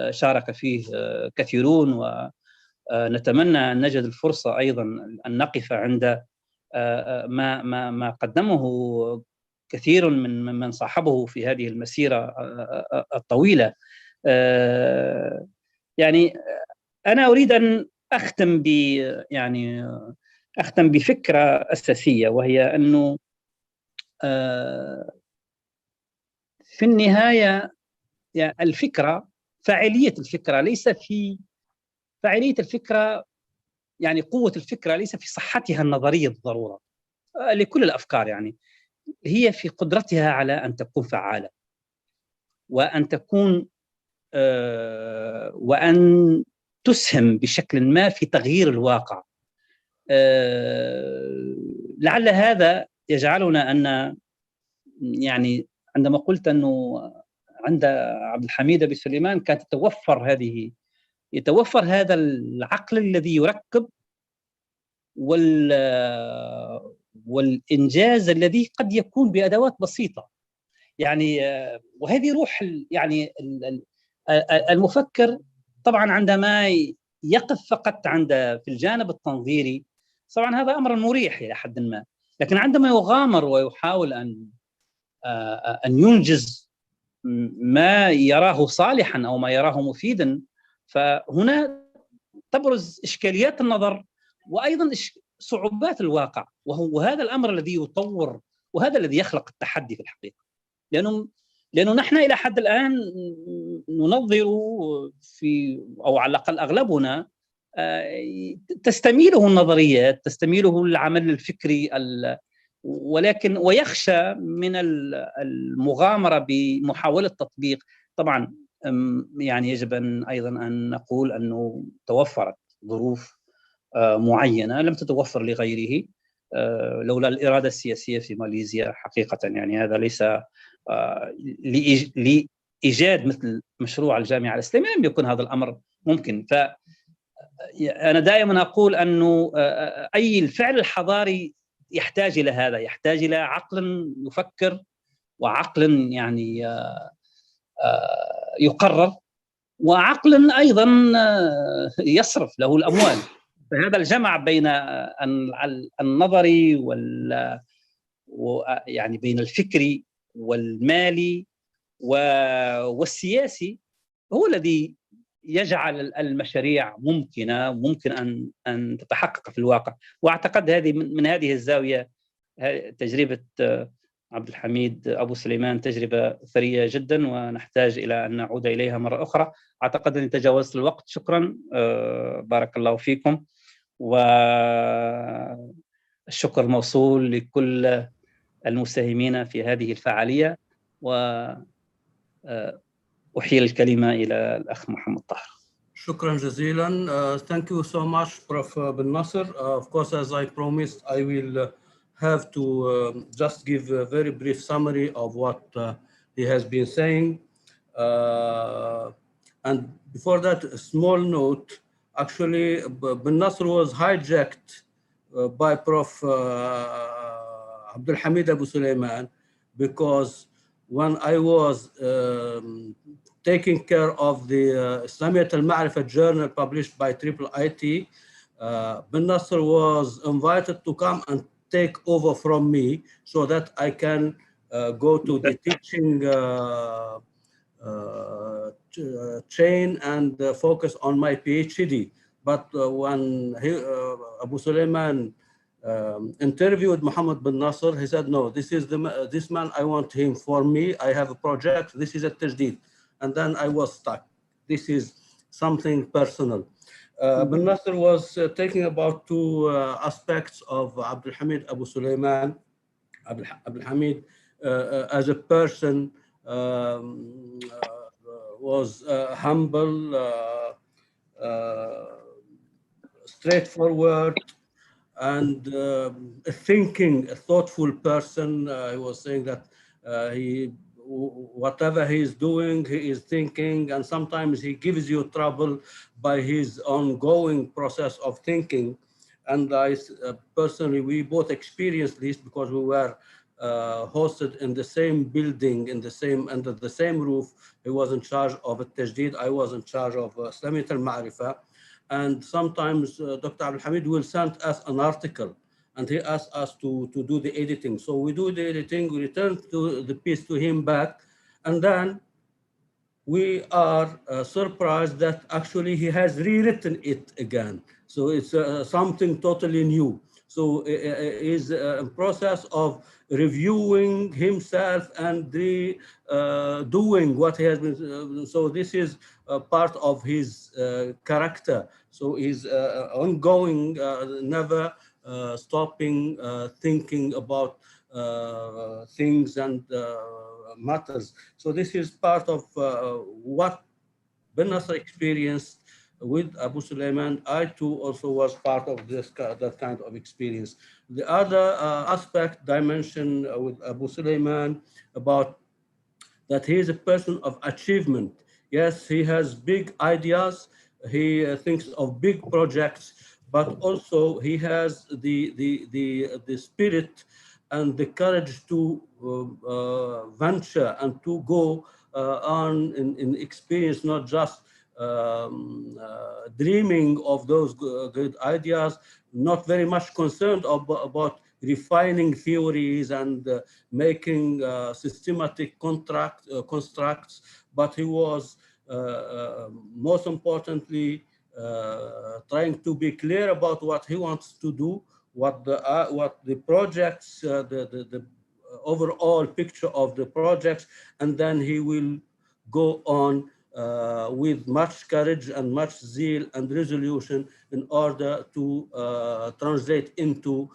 شارك فيه كثيرون، ونتمنى أن نجد الفرصة أيضا أن نقف عند ما قدمه كثير من صاحبه في هذه المسيرة الطويلة. يعني أنا أريد أن أختم بفكرة أساسية، وهي أنه في النهاية يعني الفكرة، فاعلية الفكرة ليس في فاعلية الفكرة، يعني قوة الفكرة ليس في صحتها النظرية بالضرورة لكل الأفكار، يعني هي في قدرتها على أن تكون فعالة وأن تكون وأن تسهم بشكل ما في تغيير الواقع. لعل هذا يجعلنا أن يعني عندما قلت أنه عند عبد الحميد أبوسليمان كانت يتوفر هذا العقل الذي يركب والإنجاز الذي قد يكون بأدوات بسيطة، يعني وهذه روح يعني المفكر. طبعا عندما يقف فقط في الجانب التنظيري طبعا هذا أمر مريح إلى حد ما، لكن عندما يغامر ويحاول أن ينجز ما يراه صالحا أو ما يراه مفيدا، فهنا تبرز إشكاليات النظر وأيضا صعوبات الواقع، وهذا الأمر الذي يطور وهذا الذي يخلق التحدي في الحقيقة. لأنه نحن إلى حد الآن ننظر أو على الأقل أغلبنا تستميله النظريات، تستميله العمل الفكري، ولكن ويخشى من المغامرة بمحاولة تطبيق. طبعا يعني يجب أيضا أن نقول أنه توفرت ظروف معينة لم تتوفر لغيره، لولا الإرادة السياسية في ماليزيا حقيقة. يعني هذا ليس لإيجاد مثل مشروع الجامعة الإسلامية لم يكن هذا الأمر ممكن. فأنا دائما أقول أنه أي الفعل الحضاري يحتاج إلى هذا، يحتاج إلى عقل يفكر وعقل يعني يقرر وعقل أيضا يصرف له الأموال. فهذا الجمع بين النظري يعني بين الفكري والمالي والسياسي هو الذي يجعل المشاريع ممكنة، ممكن أن تتحقق في الواقع. وأعتقد هذه من هذه الزاوية تجربة عبد الحميد أبوسليمان تجربة ثرية جدا، ونحتاج إلى أن نعود إليها مرة أخرى. أعتقد أني تجاوزت الوقت. شكرا، بارك الله فيكم، والشكر موصول لكل المساهمين في هذه الفعالية، وأحيل الكلمة إلى الأخ محمد طاهر. شكرا جزيلا. Thank you so much, Prof. Ben Nasser. Of course, as I promised, I will have to just give a very brief summary of what he has been saying. And before that, a small note. Actually, Ben Nasser was hijacked by Prof. Abdul Hamid Abusulayman, because when I was taking care of the Islamic al-Ma'rifah journal published by IIIT, Ben Nasser was invited to come and take over from me so that I can go to the teaching chain and focus on my PhD. But when Abusulayman interviewed Muhammad bin Nasser, he said, no, this man, I want him for me. I have a project. This is a tajdeed. And then I was stuck. This is something personal. Ben Nasser was talking about two aspects of Abdul Hamid Abusulayman. Abdul Hamid as a person was humble, straightforward, and a thoughtful person. He was saying that whatever he is doing, he is thinking, and sometimes he gives you trouble by his ongoing process of thinking. And I personally, we both experienced this because we were hosted in the same building, under the same roof. He was in charge of Tajdeed, I was in charge of Islamic al-Ma'rifah. And sometimes Dr. Abdul Hamid will send us an article and he asks us to do the editing. So we do the editing, we return the piece to him back, and then we are surprised that actually he has rewritten it again. So it's something totally new. So is a process of reviewing himself and doing what he has been. So this is part of his character. So he's ongoing, never stopping thinking about things and matters. So this is part of what Ben Nasser experienced with AbuSulayman. I too also was part of that kind of experience. The other aspect, dimension with AbuSulayman about that he is a person of achievement. Yes, he has big ideas. He thinks of big projects, but also he has the spirit and the courage to venture and to go on in experience, not just dreaming of those good ideas, not very much concerned about refining theories and making systematic constructs, but he was most importantly trying to be clear about what he wants to do, what the projects, the overall picture of the projects, and then he will go on with much courage and much zeal and resolution in order to translate into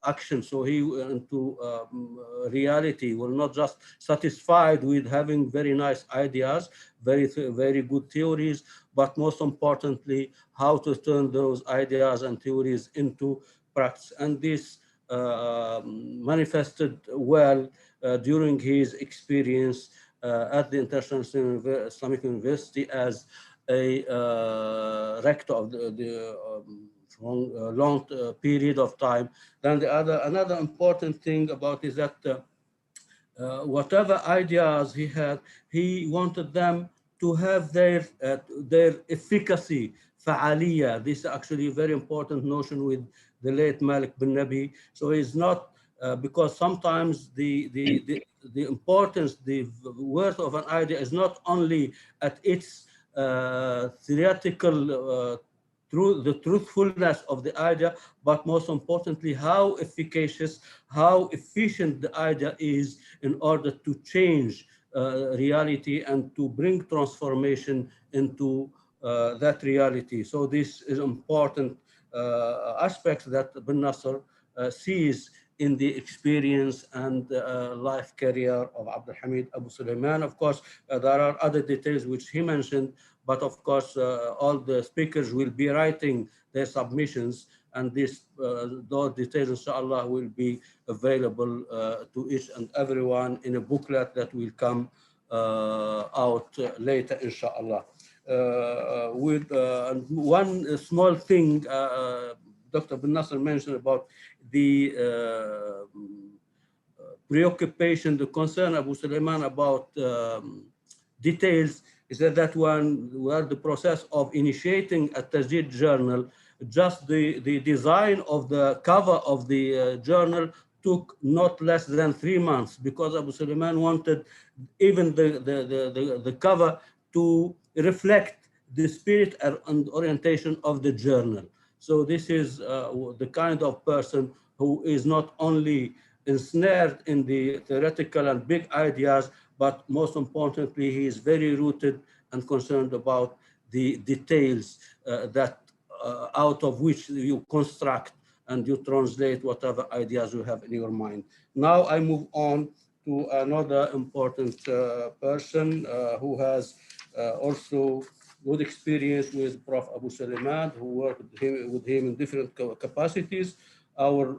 action. So he into reality, will not just satisfied with having very nice ideas, very good theories, but most importantly, how to turn those ideas and theories into practice. And this manifested well during his experience at the International Islamic University as a rector of the long period of time. Then another important thing about is that whatever ideas he had, he wanted them to have their efficacy, fa'aliyah. This is actually a very important notion with the late Malik bin Nabi. So it's not because sometimes the importance, the worth of an idea is not only at its theoretical the truthfulness of the idea, but most importantly, how efficacious, how efficient the idea is in order to change reality and to bring transformation into that reality. So this is important aspects that Ben Nasser sees in the experience and life career of Abdul Hamid AbuSulayman. Of course, there are other details which he mentioned, but of course, all the speakers will be writing their submissions, and those details, inshallah, will be available to each and everyone in a booklet that will come out later, inshallah. With one small thing, Dr. Ben Nasser mentioned about the preoccupation, the concern AbuSulayman about details, is that when we are the process of initiating a Tajdid journal, just the design of the cover of the journal took not less than 3 months, because AbuSulayman wanted even the cover to reflect the spirit and orientation of the journal. So this is the kind of person who is not only ensnared in the theoretical and big ideas, but most importantly, he is very rooted and concerned about the details that out of which you construct and you translate whatever ideas you have in your mind. Now I move on to another important person who has also good experience with Prof. AbuSulayman, who worked with him in different capacities. Our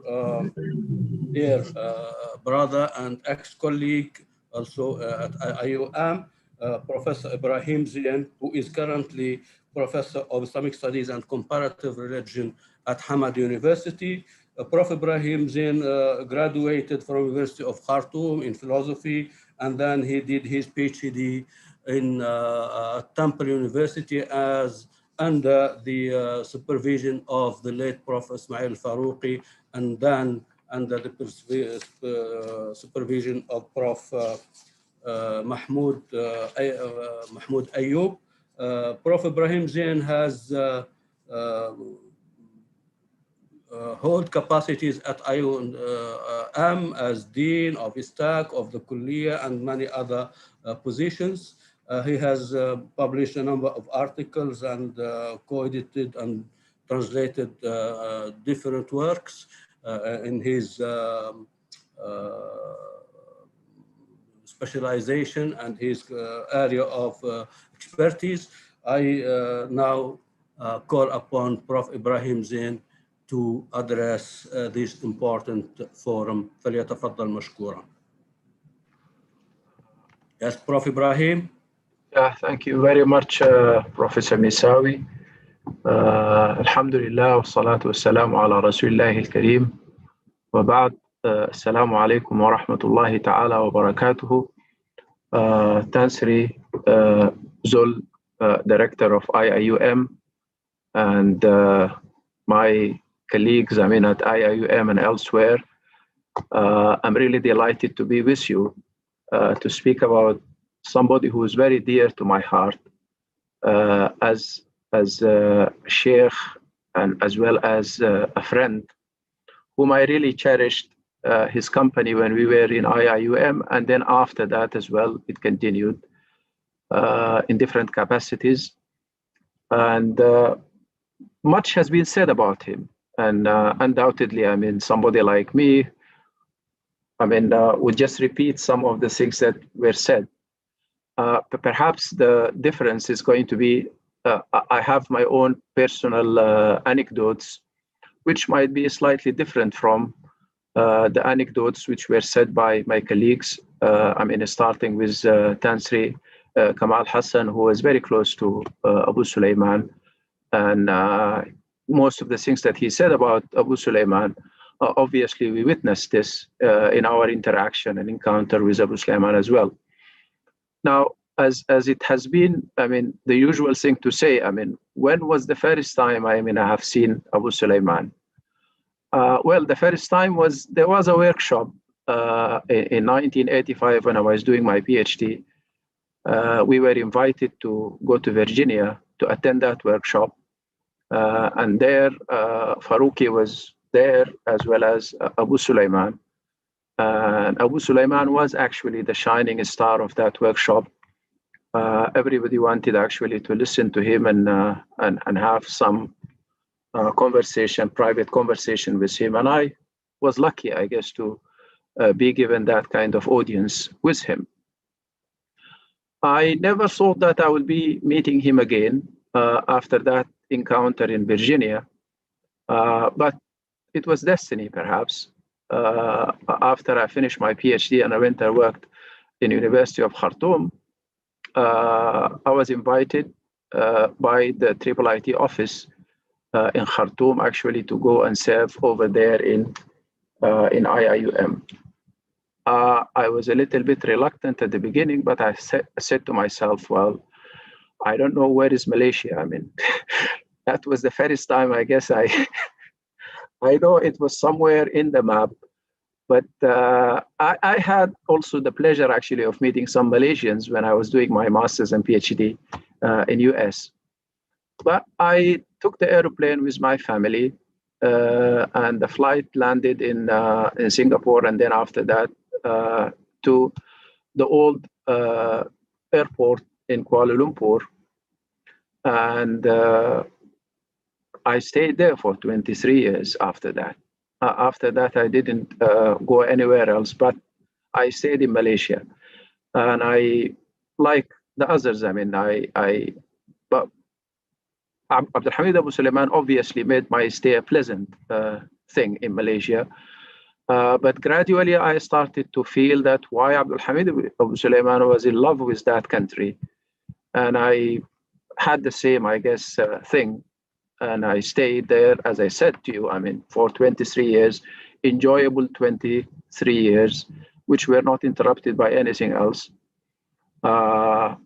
dear brother and ex-colleague also at IOM, Professor Ibrahim Zian, who is currently Professor of Islamic Studies and Comparative Religion at Hamad University. Prof. Ibrahim Zian graduated from University of Khartoum in philosophy, and then he did his PhD in Temple University as under the supervision of the late Prof. Ismail Farouqi, and then under the supervision of Prof. Mahmoud Ayoub. Prof. Ibrahim Zian has hold capacities at IOM as Dean of Stack of the Kulliyah and many other positions. He has published a number of articles and co-edited and translated different works in his specialization and his area of expertise. I now call upon Prof. Ibrahim Zain to address this important forum. فليتفضل مشكورا. Yes, Prof. Ibrahim. Yeah, thank you very much, Professor Misawi. Alhamdulillah, wassalatu wassalamu ala Rasulillahi al-Kareem. Wa ba'd, assalamu alaikum wa rahmatullahi ta'ala wa barakatuhu. Tansri Zul, Director of IIUM, and my colleagues, I mean, at IIUM and elsewhere. I'm really delighted to be with you to speak about somebody who is very dear to my heart as a sheikh and as well as a friend whom I really cherished his company when we were in IIUM, and then after that as well, it continued in different capacities. And much has been said about him. And undoubtedly, I mean, somebody like me, I mean, would just repeat some of the things that were said. But perhaps the difference is going to be, I have my own personal anecdotes, which might be slightly different from the anecdotes which were said by my colleagues. I mean, starting with Tansri Kamal Hassan, who was very close to AbuSulayman. And most of the things that he said about AbuSulayman, obviously we witnessed this in our interaction and encounter with AbuSulayman as well. Now, as it has been, I mean, the usual thing to say, I mean, when was the first time, I mean, I have seen AbuSulayman? Well, the first time was, there was a workshop in 1985 when I was doing my PhD. We were invited to go to Virginia to attend that workshop. And there, Farouki was there as well as AbuSulayman. And AbuSulayman was actually the shining star of that workshop. Everybody wanted actually to listen to him and have some conversation, private conversation with him. And I was lucky, I guess, to be given that kind of audience with him. I never thought that I would be meeting him again after that encounter in Virginia, but it was destiny, perhaps. After I finished my PhD and I went and worked in University of Khartoum, I was invited by the IIIT office in Khartoum actually to go and serve over there in IIUM. I was a little bit reluctant at the beginning, but I said to myself, well, I don't know where is Malaysia. I mean, that was the first time, I guess, I know it was somewhere in the map, but I had also the pleasure actually of meeting some Malaysians when I was doing my master's and PhD in US. But I took the airplane with my family and the flight landed in Singapore, and then after that to the old airport in Kuala Lumpur. And I stayed there for 23 years after that. After that, I didn't go anywhere else, but I stayed in Malaysia. And I, like the others, I mean, but Abdul Hamid AbuSulayman obviously made my stay a pleasant thing in Malaysia. But gradually, I started to feel that why Abdul Hamid AbuSulayman was in love with that country. And I had the same, I guess, thing. And I stayed there, as I said to you, I mean, for 23 years, enjoyable 23 years, which were not interrupted by anything else. But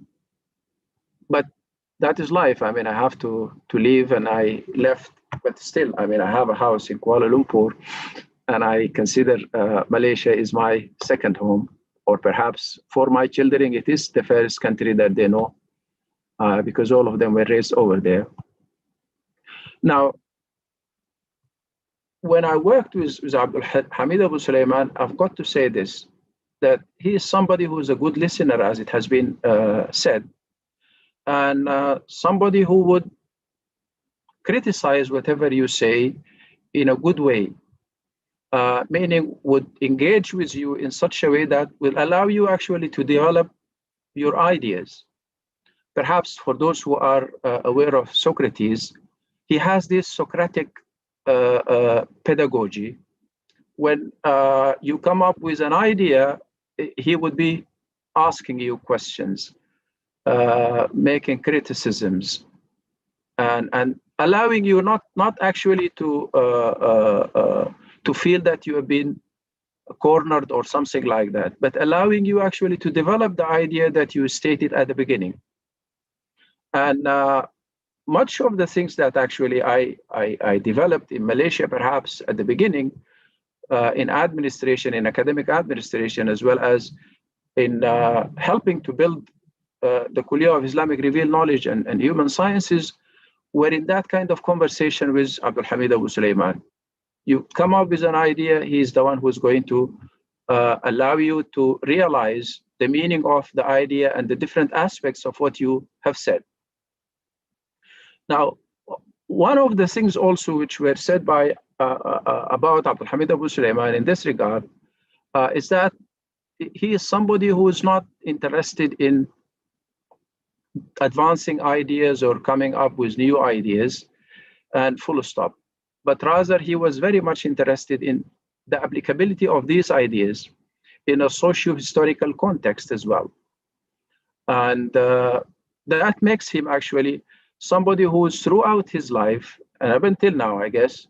that is life. I mean, I have to leave, and I left. But still, I mean, I have a house in Kuala Lumpur, and I consider Malaysia is my second home, or perhaps for my children, it is the first country that they know, because all of them were raised over there. Now, when I worked with Abdul Hamid AbuSulayman, I've got to say this, that he is somebody who is a good listener, as it has been said, and somebody who would criticize whatever you say in a good way, meaning would engage with you in such a way that will allow you actually to develop your ideas. Perhaps for those who are aware of Socrates, he has this Socratic pedagogy. When you come up with an idea, he would be asking you questions, making criticisms, and allowing you not actually to feel that you have been cornered or something like that, but allowing you actually to develop the idea that you stated at the beginning. And much of the things that actually I developed in Malaysia, perhaps at the beginning, in administration, in academic administration, as well as in helping to build the Kuliah of Islamic Revealed Knowledge and Human Sciences, were in that kind of conversation with Abdul Hamid AbuSulayman. You come up with an idea, he's the one who's going to allow you to realize the meaning of the idea and the different aspects of what you have said. Now, one of the things also which were said by about Abdul Hamid AbuSulayman in this regard is that he is somebody who is not interested in advancing ideas or coming up with new ideas and full stop, but rather he was very much interested in the applicability of these ideas in a socio-historical context as well. And that makes him actually somebody who is throughout his life, and up until now, I guess,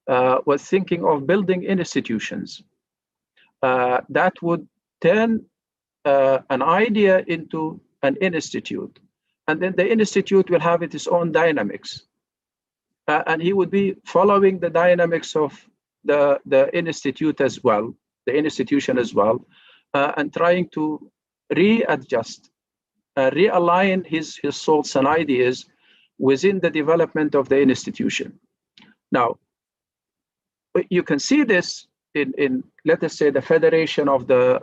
was thinking of building institutions that would turn an idea into an institute. And then the institute will have its own dynamics. And he would be following the dynamics of the institute as well, the institution as well, and trying to readjust, realign his thoughts and ideas within the development of the institution. Now, you can see this in let us say, the federation of the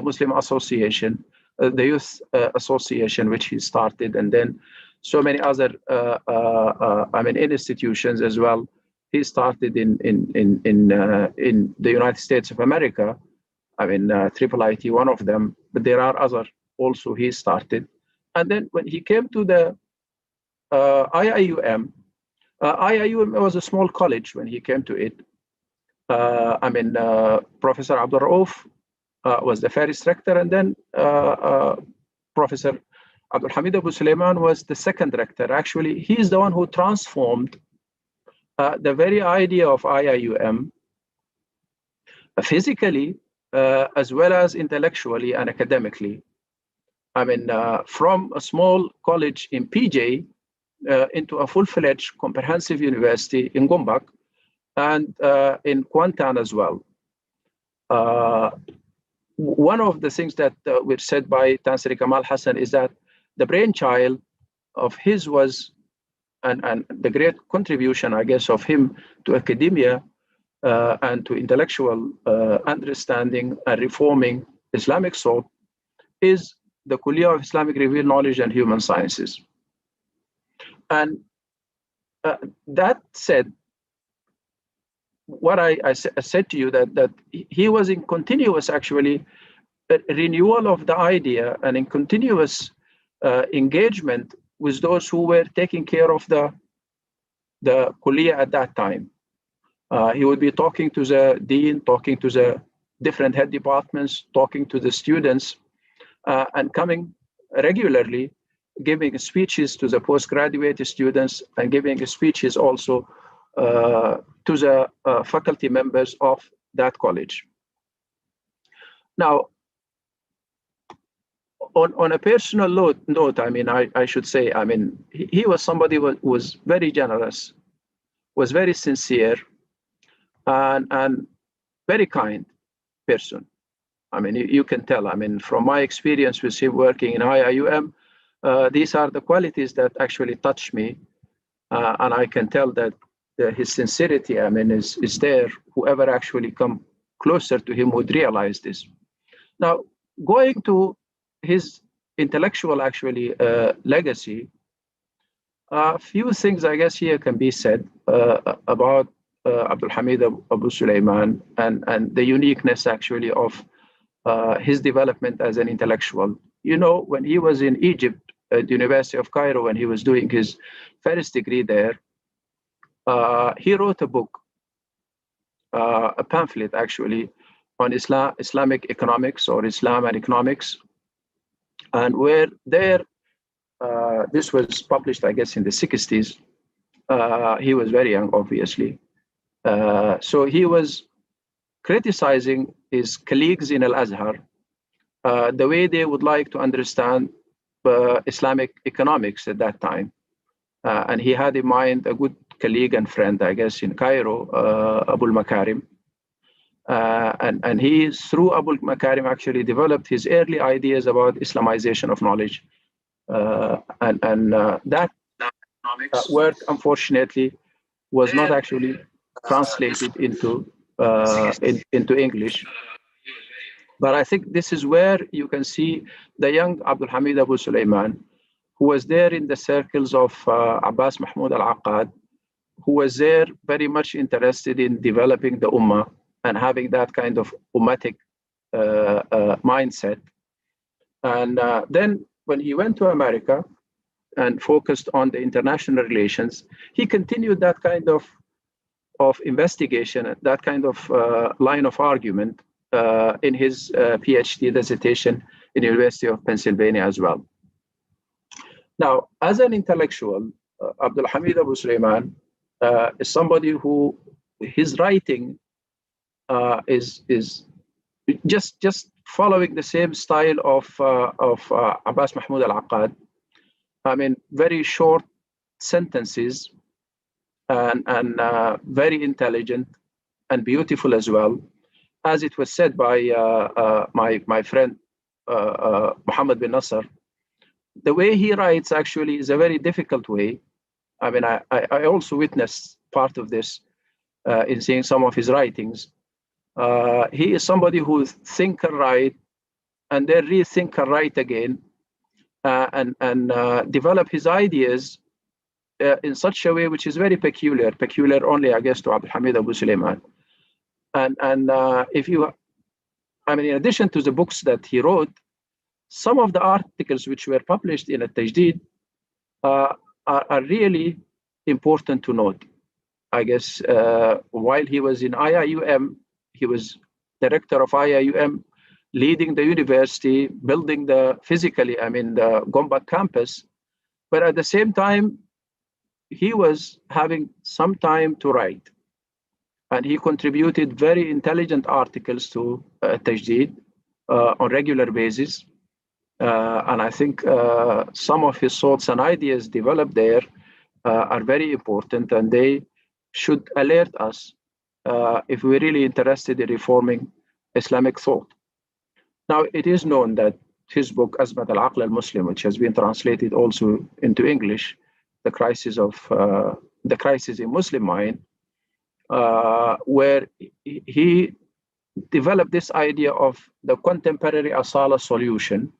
Muslim Association, the Youth Association, which he started, and then so many other institutions as well. He started in the United States of America. IIIT, one of them, but there are other also he started. And then when he came to the IIUM, IIUM was a small college when he came to it. Professor Abdul Rauf was the first rector, and then Professor Abdul Hamid AbuSulayman was the second rector. Actually, he is the one who transformed the very idea of IIUM physically as well as intellectually and academically. From a small college in PJ into a full-fledged comprehensive university in Gombak and in Kuantan as well. One of the things that were said by Tansri Kamal Hassan is that the brainchild of his was, and the great contribution, I guess, of him to academia and to intellectual understanding and reforming Islamic thought is the Kuliah of Islamic Revealed Knowledge and Human Sciences. And that said, what I said to you, that he was in continuous, actually, renewal of the idea and in continuous engagement with those who were taking care of the Kuliah at that time. He would be talking to the dean, talking to the different head departments, talking to the students, and coming regularly, giving speeches to the postgraduate students and giving speeches also to the faculty members of that college. Now, on a personal note, I should say, he was somebody who was very generous, was very sincere, and very kind person. You can tell, from my experience with him working in IIUM, these are the qualities that actually touch me. And I can tell that his sincerity, I mean, is there. Whoever actually come closer to him would realize this. Now, going to his intellectual actually legacy, a few things I guess here can be said about Abdul Hamid AbuSulayman and the uniqueness actually of his development as an intellectual. You know, when he was in Egypt at the University of Cairo, when he was doing his first degree there, he wrote a book, a pamphlet actually, on Islamic economics or Islam and economics. And where there, this was published, I guess, in the 60s. He was very young, obviously. So he was criticizing his colleagues in Al-Azhar, the way they would like to understand Islamic economics at that time. And he had in mind a good colleague and friend, I guess, in Cairo, Abul Makarim. And he, through Abul Makarim, actually developed his early ideas about Islamization of knowledge. That work, unfortunately, was not actually translated into English. But I think this is where you can see the young Abdul Hamid AbuSulayman, who was there in the circles of Abbas Mahmoud al-Aqad, who was there very much interested in developing the Ummah and having that kind of ummatic mindset. And then when he went to America and focused on the international relations, he continued that kind of investigation, that kind of line of argument in his PhD dissertation in the University of Pennsylvania as well. Now, as an intellectual, Abdul Hamid AbuSulayman is somebody who his writing is just following the same style of Abbas Mahmoud al-Aqad. I mean, very short sentences and very intelligent and beautiful as well. As it was said by my friend Muhammad bin Nasser, the way he writes actually is a very difficult way. I mean, I also witnessed part of this in seeing some of his writings. He is somebody who think and write, and then rethink and write again, and develop his ideas in such a way which is very peculiar only, I guess, to Abdul Hamid AbuSulayman. And if you, I mean, in addition to the books that he wrote, some of the articles which were published in Al-Tajdeed are really important to note. I guess while he was in IIUM, he was director of IIUM, leading the university, building the Gombak campus. But at the same time, he was having some time to write. And he contributed very intelligent articles to Tajdeed on regular basis. And I think some of his thoughts and ideas developed there are very important, and they should alert us if we're really interested in reforming Islamic thought. Now, it is known that his book, Azmat al-Aql al-Muslim, which has been translated also into English, the crisis in Muslim mind, where he developed this idea of the contemporary Asala solution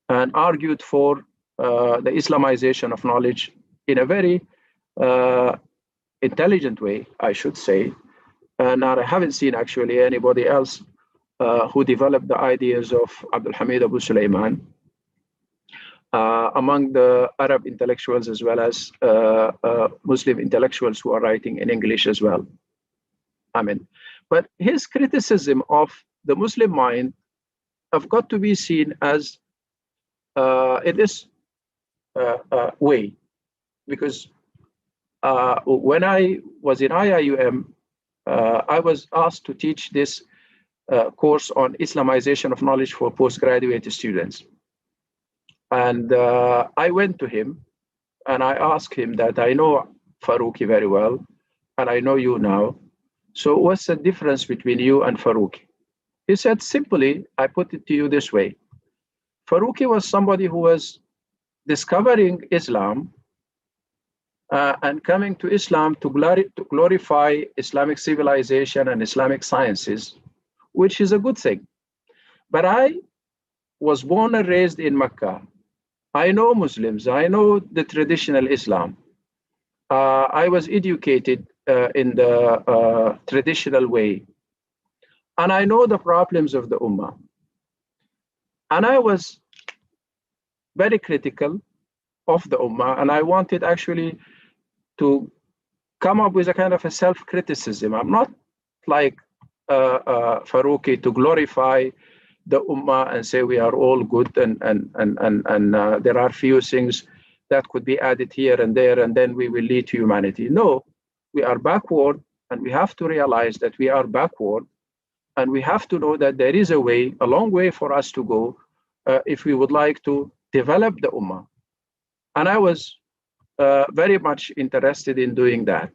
and argued for the Islamization of knowledge in a very intelligent way, I should say. And I haven't seen actually anybody else who developed the ideas of Abdul Hamid AbuSulayman among the Arab intellectuals as well as Muslim intellectuals who are writing in English as well. But his criticism of the Muslim mind have got to be seen as in this way, because when I was in IIUM, I was asked to teach this course on Islamization of knowledge for postgraduate students. And I went to him and I asked him that I know Farouki very well, and I know you now. So what's the difference between you and Farouki? He said, simply, I put it to you this way. Farouki was somebody who was discovering Islam and coming to Islam to glorify Islamic civilization and Islamic sciences, which is a good thing. But I was born and raised in Mecca. I know Muslims. I know the traditional Islam. I was educated in the traditional way. And I know the problems of the Ummah. And I was very critical of the Ummah. And I wanted actually to come up with a kind of a self-criticism. I'm not like Farouki to glorify the Ummah and say we are all good and there are few things that could be added here and there and then we will lead to humanity. No, we are backward and we have to realize that we are backward and we have to know that there is a way, a long way for us to go if we would like to develop the Ummah. And I was very much interested in doing that.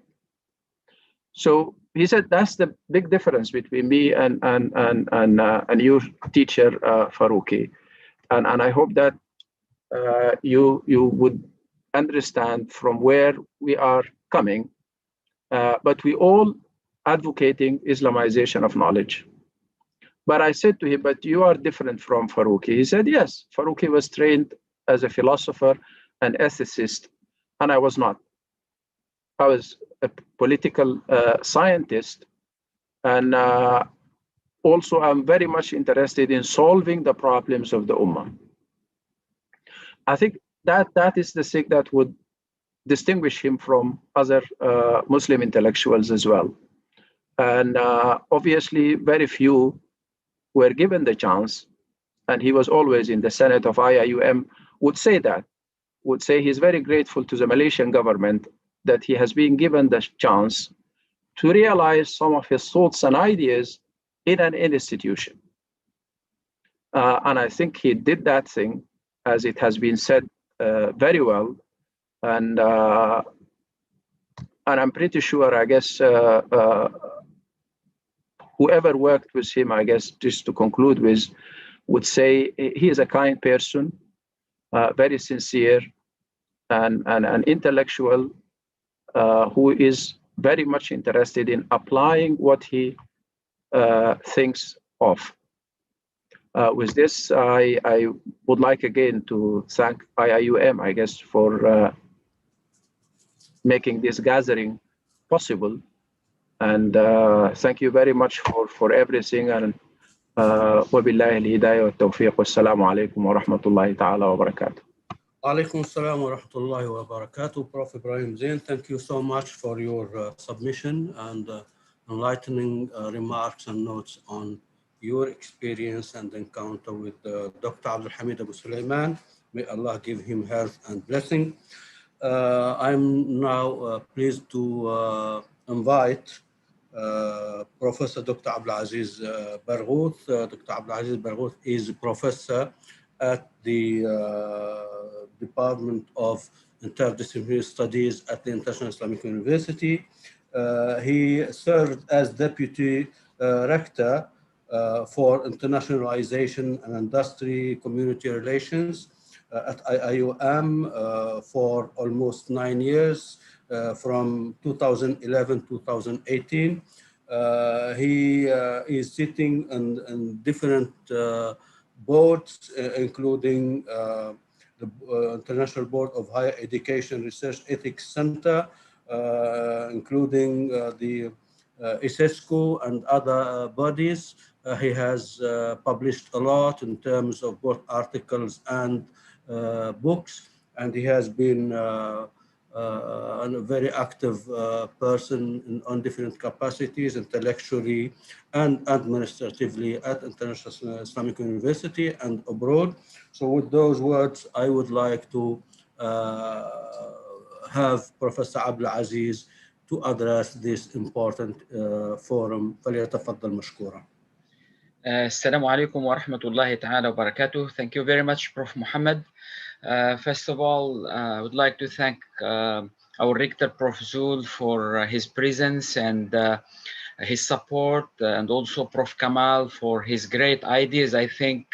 So he said, that's the big difference between me and your teacher, Farouki. And I hope that you would understand from where we are coming. But we all advocating Islamization of knowledge. But I said to him, but you are different from Farouki. He said, yes, Farouki was trained as a philosopher and ethicist, and I was not. I was a political scientist, and also I'm very much interested in solving the problems of the Ummah. I think that is the thing that would distinguish him from other Muslim intellectuals as well. And obviously, very few were given the chance, and he was always in the Senate of IIUM, would say that, would say he's very grateful to the Malaysian government that he has been given the chance to realize some of his thoughts and ideas in an institution. And I think he did that thing, as it has been said very well. And I'm pretty sure, I guess, whoever worked with him, I guess, just to conclude with, would say he is a kind person, very sincere, and an intellectual who is very much interested in applying what he thinks of. With this, I would like again to thank IIUM, I guess, for making this gathering possible. And thank you very much for everything. And وبالله الهداية والتوفيق والسلام عليكم ورحمة الله تعالى وبركاته. Alaikum assalam wa rahmatullahi wa barakatuh. Prof. Ibrahim Zain, thank you so much for your submission and enlightening remarks and notes on your experience and encounter with Dr. Abdul Hamid AbuSulayman. May Allah give him health and blessing. I'm now pleased to invite Professor Dr. Abdul Aziz Barghouth. Dr. Abdul Aziz Barghouth is a professor at the Department of Interdisciplinary Studies at the International Islamic University. He served as Deputy Rector for Internationalization and Industry Community Relations at IIUM for almost 9 years, from 2011 to 2018. He is sitting in different boards, including the International Board of Higher Education Research Ethics Center, including the ISESCO and other bodies. He has published a lot in terms of both articles and books, and he has been a very active person on different capacities, intellectually and administratively at International Islamic University and abroad. So with those words, I would like to have Professor Abdul Aziz to address this important forum. فليتفضل مشكورا. Assalamu alaikum wa rahmatullahi ta'ala wa barakatuh. Thank you very much, Prof. Muhammad. First of all, I would like to thank our Rector, Prof. Zul, for his presence and his support, and also Prof. Kamal for his great ideas. I think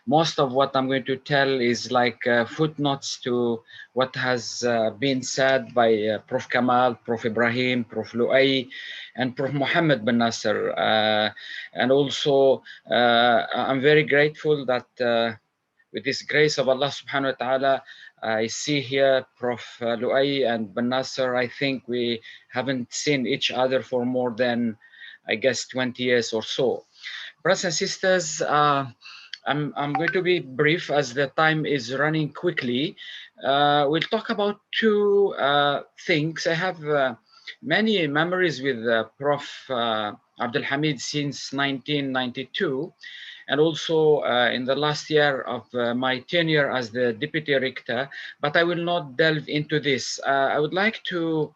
most of what I'm going to tell is like footnotes to what has been said by Prof. Kamal, Prof. Ibrahim, Prof. Luay, and Prof. Muhammad bin Nasser. And also, I'm very grateful that with this grace of Allah subhanahu wa ta'ala, I see here Prof. Luay and bin Nasser. I think we haven't seen each other for more than, I guess, 20 years or so. Brothers and sisters, I'm going to be brief as the time is running quickly. We'll talk about two things. I have many memories with Prof. Abdul Hamid since 1992, and also in the last year of my tenure as the Deputy Rector, but I will not delve into this. I would like to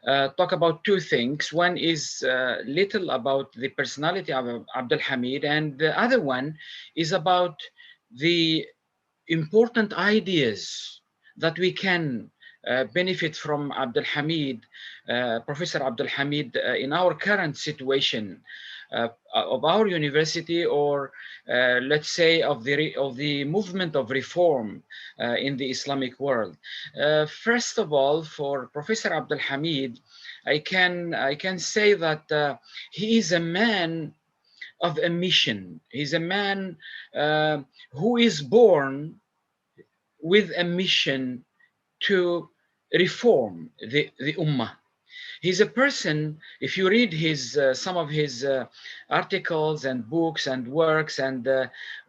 talk about two things. One is little about the personality of Abdul Hamid, and the other one is about the important ideas that we can benefit from Abdul Hamid, Professor Abdul Hamid, in our current situation of our university, or let's say of the movement of reform in the Islamic world. First of all, for Professor Abdul Hamid, I can say that he is a man of a mission. He's a man who is born with a mission to reform the Ummah. He's a person, if you read his some of his articles and books and works, and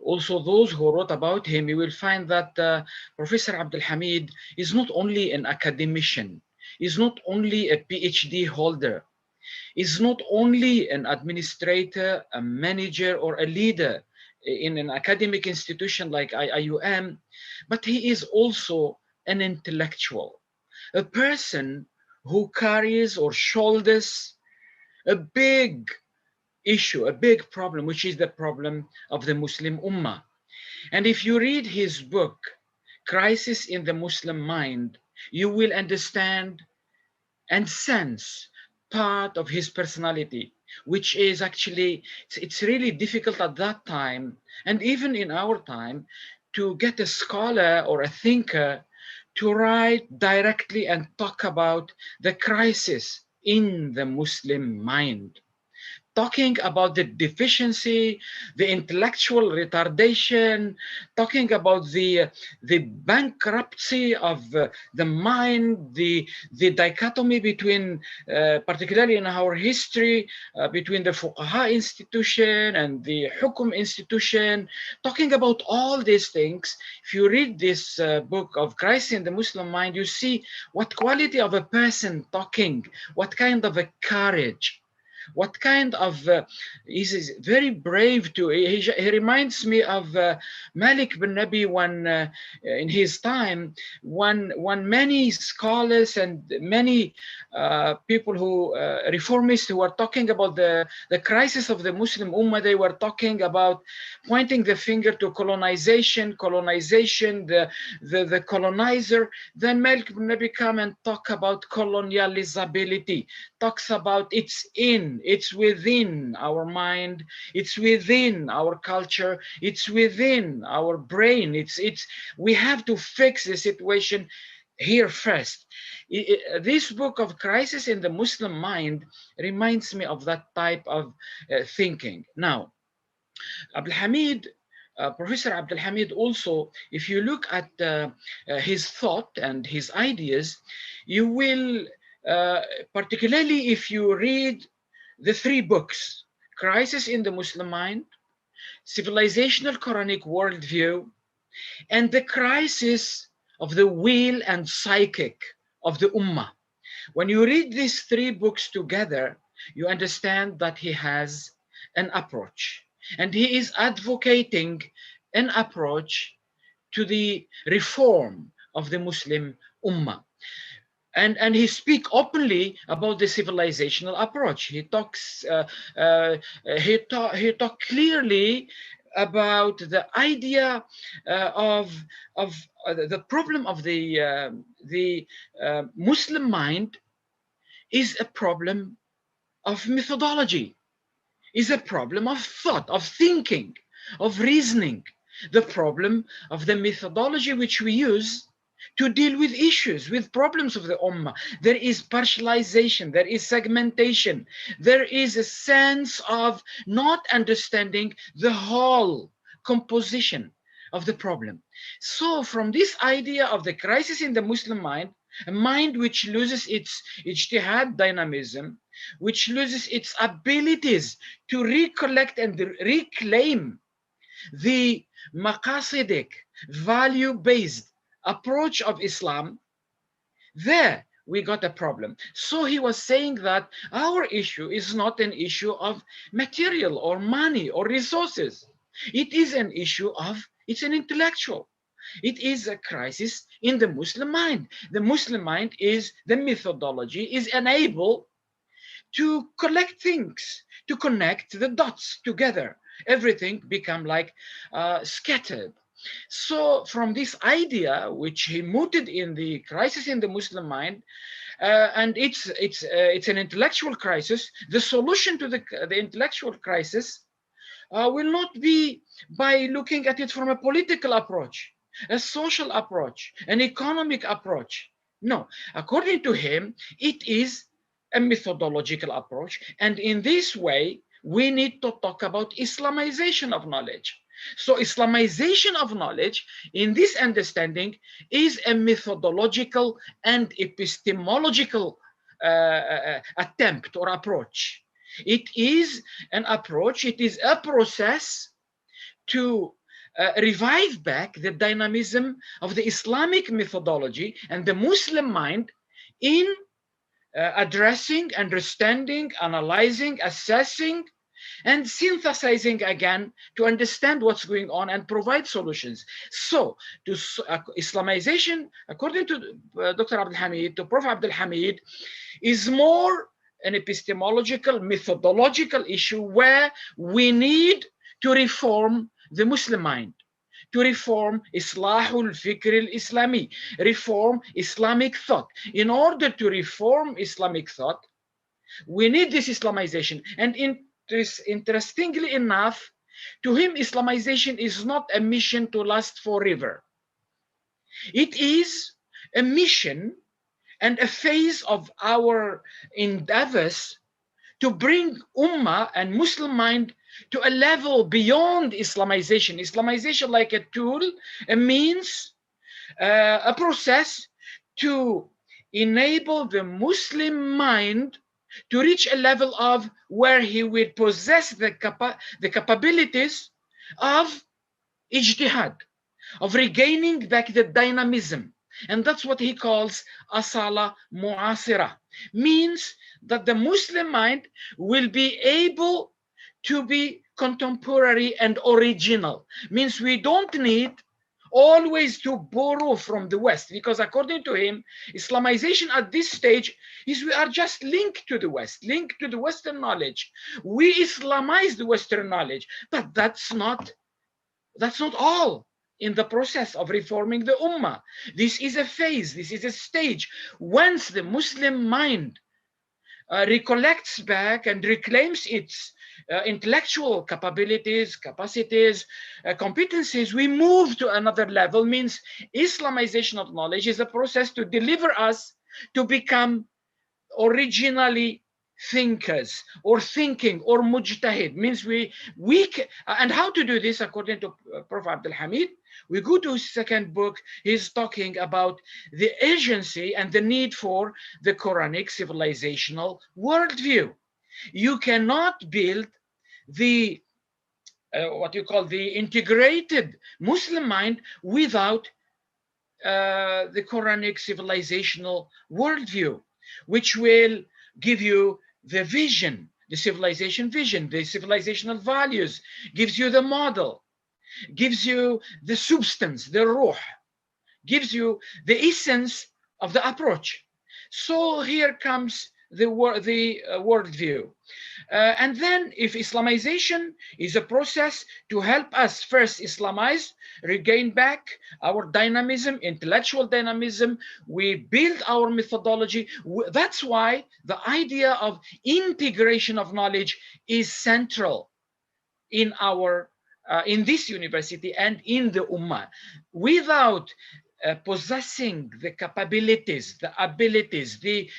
also those who wrote about him, you will find that Professor Abdul Hamid is not only an academician, is not only a PhD holder, is not only an administrator, a manager, or a leader in an academic institution like IUM, but he is also an intellectual, a person who carries or shoulders a big issue, a big problem, which is the problem of the Muslim Ummah. And if you read his book, Crisis in the Muslim Mind, you will understand and sense part of his personality, which is actually, it's really difficult at that time, and even in our time, to get a scholar or a thinker to write directly and talk about the crisis in the Muslim mind, talking about the deficiency, the intellectual retardation, talking about the bankruptcy of the mind, the dichotomy between, particularly in our history, between the Fuqaha institution and the Hukum institution, talking about all these things. If you read this book of Crisis in the Muslim Mind, you see what quality of a person talking, what kind of a courage, what kind of, he's very brave too. He reminds me of Malik bin Nabi when, in his time, when many scholars and many people who, reformists who were talking about the crisis of the Muslim Ummah, they were talking about pointing the finger to colonization, the colonizer. Then Malik bin Nabi come and talk about colonializability, talks about it's within our mind, it's within our culture, it's within our brain. We have to fix the situation here first. This book of Crisis in the Muslim Mind reminds me of that type of thinking. Now, Abdul Hamid, Professor Abdul Hamid also, if you look at his thought and his ideas, you will, particularly if you read the three books, Crisis in the Muslim Mind, Civilizational Quranic Worldview, and the Crisis of the Will and Psychic of the Ummah. When you read these three books together, you understand that he has an approach, and he is advocating an approach to the reform of the Muslim Ummah. And he speaks openly about the civilizational approach. He talks, he talk clearly about the idea of the problem of the Muslim mind is a problem of methodology, is a problem of thought, of thinking, of reasoning. The problem of the methodology which we use to deal with issues, with problems of the ummah. There is partialization, there is segmentation, there is a sense of not understanding the whole composition of the problem. So from this idea of the crisis in the Muslim mind, a mind which loses its ijtihad dynamism, which loses its abilities to recollect and reclaim the maqasidic, value-based approach of Islam, there we got a problem. So he was saying that our issue is not an issue of material or money or resources. It is an issue of, it's an intellectual. It is a crisis in the Muslim mind. The Muslim mind is, the methodology is unable to collect things, to connect the dots together. Everything become like scattered. So from this idea, which he mooted in the crisis in the Muslim mind, and it's an intellectual crisis, the solution to the intellectual crisis will not be by looking at it from a political approach, a social approach, an economic approach. No, according to him, it is a methodological approach. And in this way, we need to talk about Islamization of knowledge. So Islamization of knowledge, in this understanding, is a methodological and epistemological attempt or approach. It is an approach, it is a process to revive back the dynamism of the Islamic methodology and the Muslim mind in addressing, understanding, analyzing, assessing, and synthesizing again to understand what's going on and provide solutions. So, to Islamization, according to Dr. Abdul Hamid, to Prof. Abdul Hamid, is more an epistemological, methodological issue where we need to reform the Muslim mind, to reform Islahul Fikr al-Islami, reform Islamic thought. In order to reform Islamic thought, we need this Islamization. And interestingly enough, to him, Islamization is not a mission to last forever. It is a mission and a phase of our endeavors to bring Ummah and Muslim mind to a level beyond Islamization. Islamization like a tool, a means, a process to enable the Muslim mind to reach a level of where he will possess the capabilities of ijtihad, of regaining back the dynamism. And that's what he calls asala mu'asira, means that the Muslim mind will be able to be contemporary and original, means we don't need always to borrow from the West, because according to him, Islamization at this stage is we are just linked to the West, linked to the Western knowledge. We Islamize the Western knowledge, but that's not all in the process of reforming the Ummah. This is a phase, this is a stage. Once the Muslim mind recollects back and reclaims its intellectual capabilities, capacities, competencies, we move to another level, means Islamization of knowledge is a process to deliver us to become originally thinkers or thinking or mujtahid, means and how to do this according to Prof. Abdul Hamid, we go to his second book. He's talking about the urgency and the need for the Quranic civilizational worldview. You cannot build the what you call the integrated Muslim mind without the Quranic civilizational worldview, which will give you the vision, the civilization vision, the civilizational values, gives you the model, gives you the substance, the ruh, gives you the essence of the approach. So here comes the worldview. And then if Islamization is a process to help us first Islamize, regain back our dynamism, intellectual dynamism, we build our methodology. That's why the idea of integration of knowledge is central in our in this university and in the Ummah. Without possessing the capabilities, the abilities, the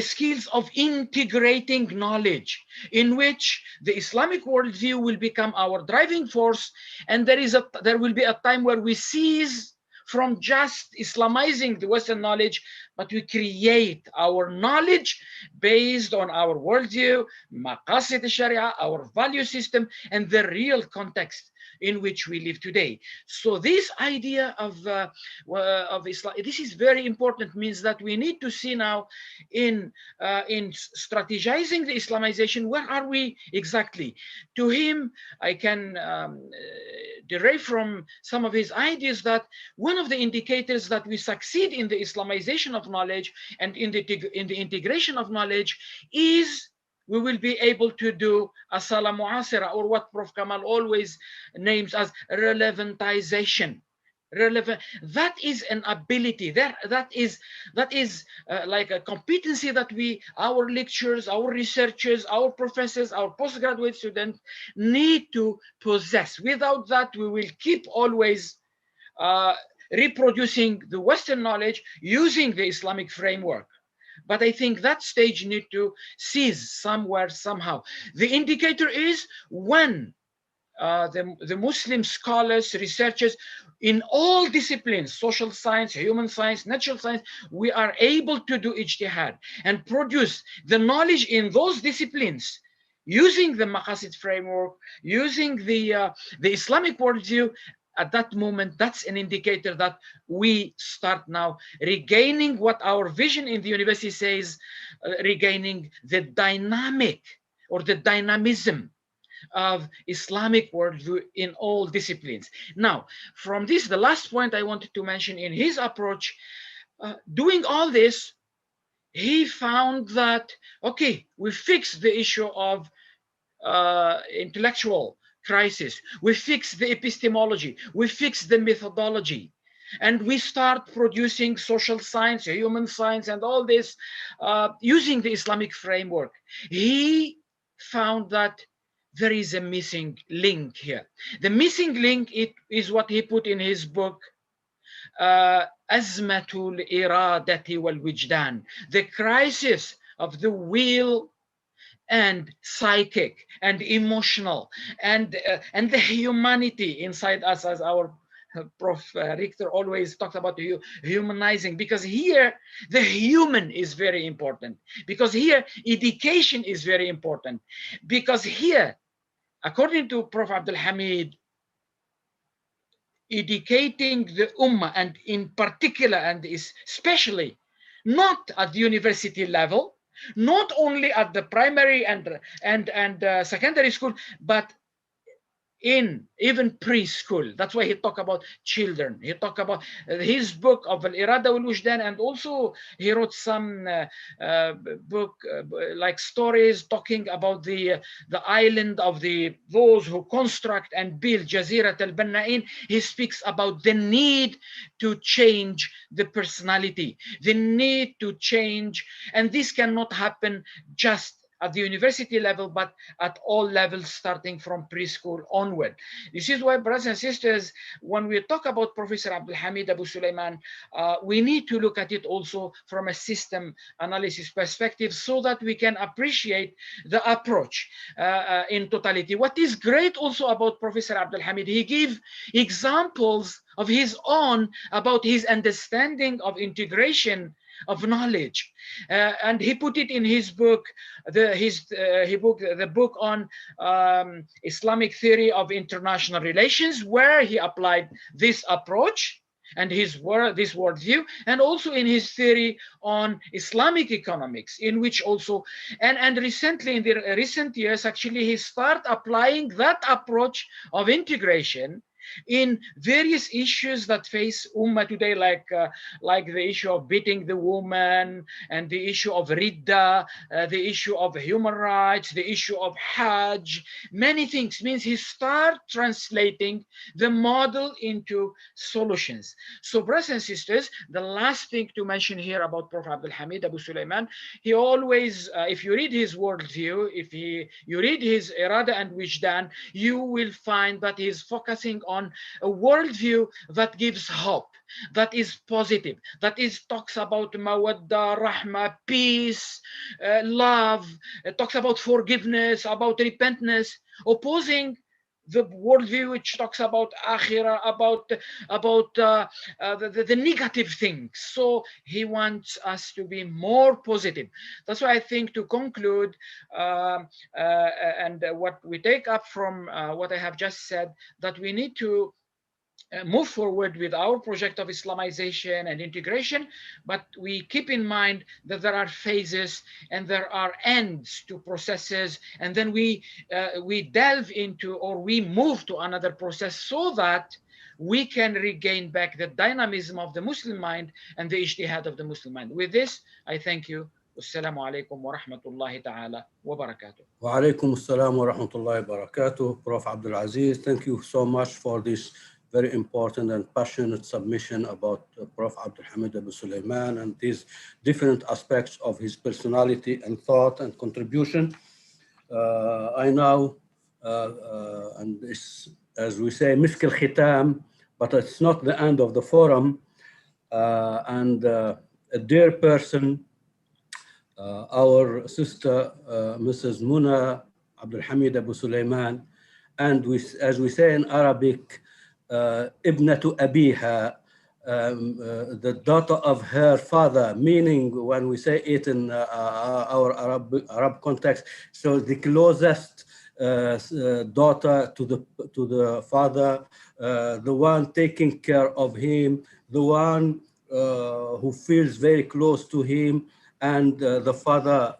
skills of integrating knowledge, in which the Islamic worldview will become our driving force, and there will be a time where we cease from just Islamizing the Western knowledge, but we create our knowledge based on our worldview, maqasid al-sharia, our value system, and the real context in which we live today. So this idea of Islam, this is very important, means that we need to see now in strategizing the Islamization, where are we exactly? To him, I can derive from some of his ideas that one of the indicators that we succeed in the Islamization of knowledge and in the integration of knowledge is we will be able to do asala mu'asira, or what Prof. Kamal always names as relevantization. That is an ability, that is like a competency that our lecturers, our researchers, our professors, our postgraduate students need to possess. Without that, we will keep always reproducing the Western knowledge using the Islamic framework. But I think that stage need to cease somewhere, somehow. The indicator is when the Muslim scholars, researchers in all disciplines, social science, human science, natural science, we are able to do ijtihad and produce the knowledge in those disciplines using the maqasid framework, using the Islamic worldview. At that moment, that's an indicator that we start now regaining what our vision in the university says, regaining the dynamic or the dynamism of Islamic worldview in all disciplines. Now, from this, the last point I wanted to mention in his approach, doing all this, he found that, okay, we fixed the issue of intellectual crisis, we fix the epistemology, we fix the methodology, and we start producing social science, human science, and all this using the Islamic framework. He found that there is a missing link here. The missing link is what he put in his book, Azmatul Iradati wal Wijdan, the crisis of the will and psychic and emotional and the humanity inside us, as our Prof. Rector always talked about humanizing, because here the human is very important, because here education is very important, because here, according to Prof. Abdul Hamid, educating the Ummah, and in particular and especially not at the university level, not only at the primary and secondary school, but in even preschool. That's why he talked about children. He talked about his book of Al-Irada wal-Wujdan, and also he wrote some book like stories talking about the island of those who construct and build Jazirat al-Banna'in. He speaks about the need to change the personality, the need to change, and this cannot happen just at the university level, but at all levels, starting from preschool onward. This is why, brothers and sisters, when we talk about Professor Abdul Hamid AbuSulayman, we need to look at it also from a system analysis perspective, so that we can appreciate the approach in totality. What is great also about Professor Abdul Hamid, he gave examples of his own about his understanding of integration of knowledge, and he put it in his book, the book on Islamic theory of international relations, where he applied this approach and this worldview, and also in his theory on Islamic economics, in which also, and recently, in the recent years, actually, he started applying that approach of integration in various issues that face Ummah today, like the issue of beating the woman, and the issue of Ridda, the issue of human rights, the issue of Hajj, many things. Means he start translating the model into solutions. So brothers and sisters, the last thing to mention here about Prophet Abdul Hamid AbuSulayman, he always, if you read his worldview, if you read his Irada and Wijdan, you will find that he is focusing on a worldview that gives hope, that is positive, that is talks about mawadda, rahma, peace, love, talks about forgiveness, about repentance, opposing the worldview which talks about akhirah, about the negative things. So he wants us to be more positive. That's why I think, to conclude, and what we take up from what I have just said, that we need to move forward with our project of Islamization and integration, but we keep in mind that there are phases and there are ends to processes, and then we delve into, or we move to another process, so that we can regain back the dynamism of the Muslim mind and the ijtihad of the Muslim mind. With this, I thank you. Assalamu alaikum wa rahmatullahi ta'ala wa barakatuh. Wa alaikum assalam wa rahmatullahi wa barakatuh. Prof. Abdul Aziz, thank you so much for this very important and passionate submission about Prof. Abdul Hamid AbuSulayman and these different aspects of his personality and thought and contribution. I now, and this, as we say, misk al-khitam, but it's not the end of the forum. And a dear person, our sister, Mrs. Muna Abdul Hamid AbuSulayman, and as we say in Arabic, ibnatu abiha, the daughter of her father, meaning when we say it in our Arab context, so the closest daughter to the father, the one taking care of him, the one who feels very close to him, and the father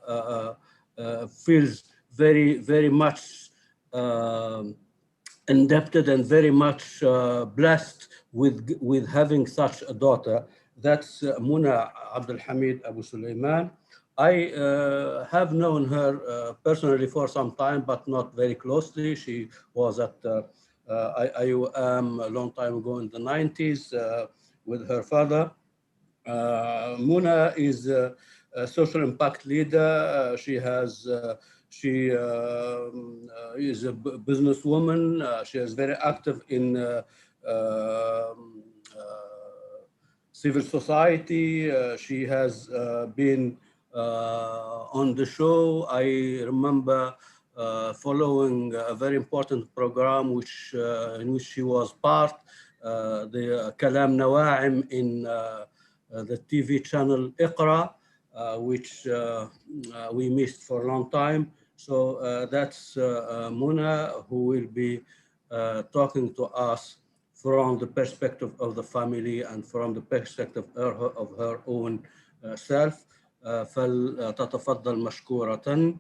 feels very much indebted and very much blessed with having such a daughter. That's Muna Abdul Hamid AbuSulayman. I have known her personally for some time, but not very closely. She was at IUM a long time ago in the 90s with her father. Muna is a social impact leader. She is a businesswoman. She is very active in civil society. She has been on the show. I remember following a very important program in which she was part, the Kalam Nawa'im in the TV channel Iqra, which we missed for a long time. So that's Muna, who will be talking to us from the perspective of the family and from the perspective of her own self. فلتتفضل مشكورة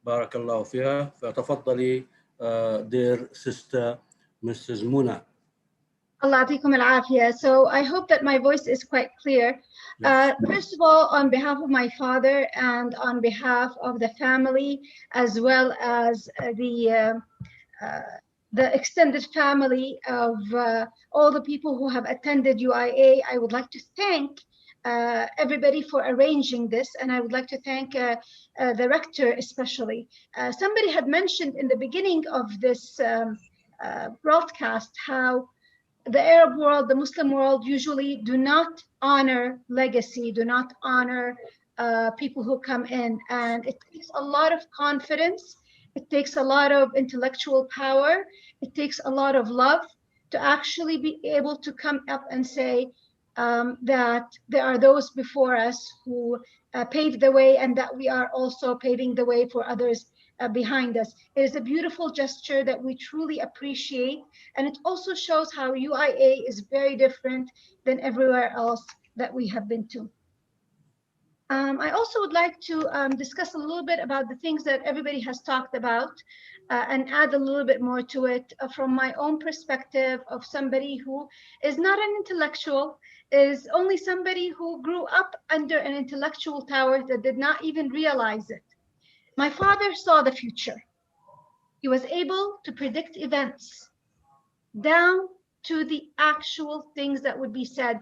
بارك الله فيها. فتفضلي dear sister Mrs. Muna. Allah yatikum al-afiyah. So I hope that my voice is quite clear. Yes. First of all, on behalf of my father and on behalf of the family, as well as the extended family of all the people who have attended UIA, I would like to thank everybody for arranging this, and I would like to thank the rector especially. Somebody had mentioned in the beginning of this broadcast how the Arab world, the Muslim world, usually do not honor legacy, do not honor people who come in. And it takes a lot of confidence. It takes a lot of intellectual power. It takes a lot of love to actually be able to come up and say that there are those before us who paved the way, and that we are also paving the way for others behind us. It is a beautiful gesture that we truly appreciate, and it also shows how UIA is very different than everywhere else that we have been to. I also would like to discuss a little bit about the things that everybody has talked about and add a little bit more to it from my own perspective of somebody who is not an intellectual, is only somebody who grew up under an intellectual tower that did not even realize it. My father saw the future. He was able to predict events down to the actual things that would be said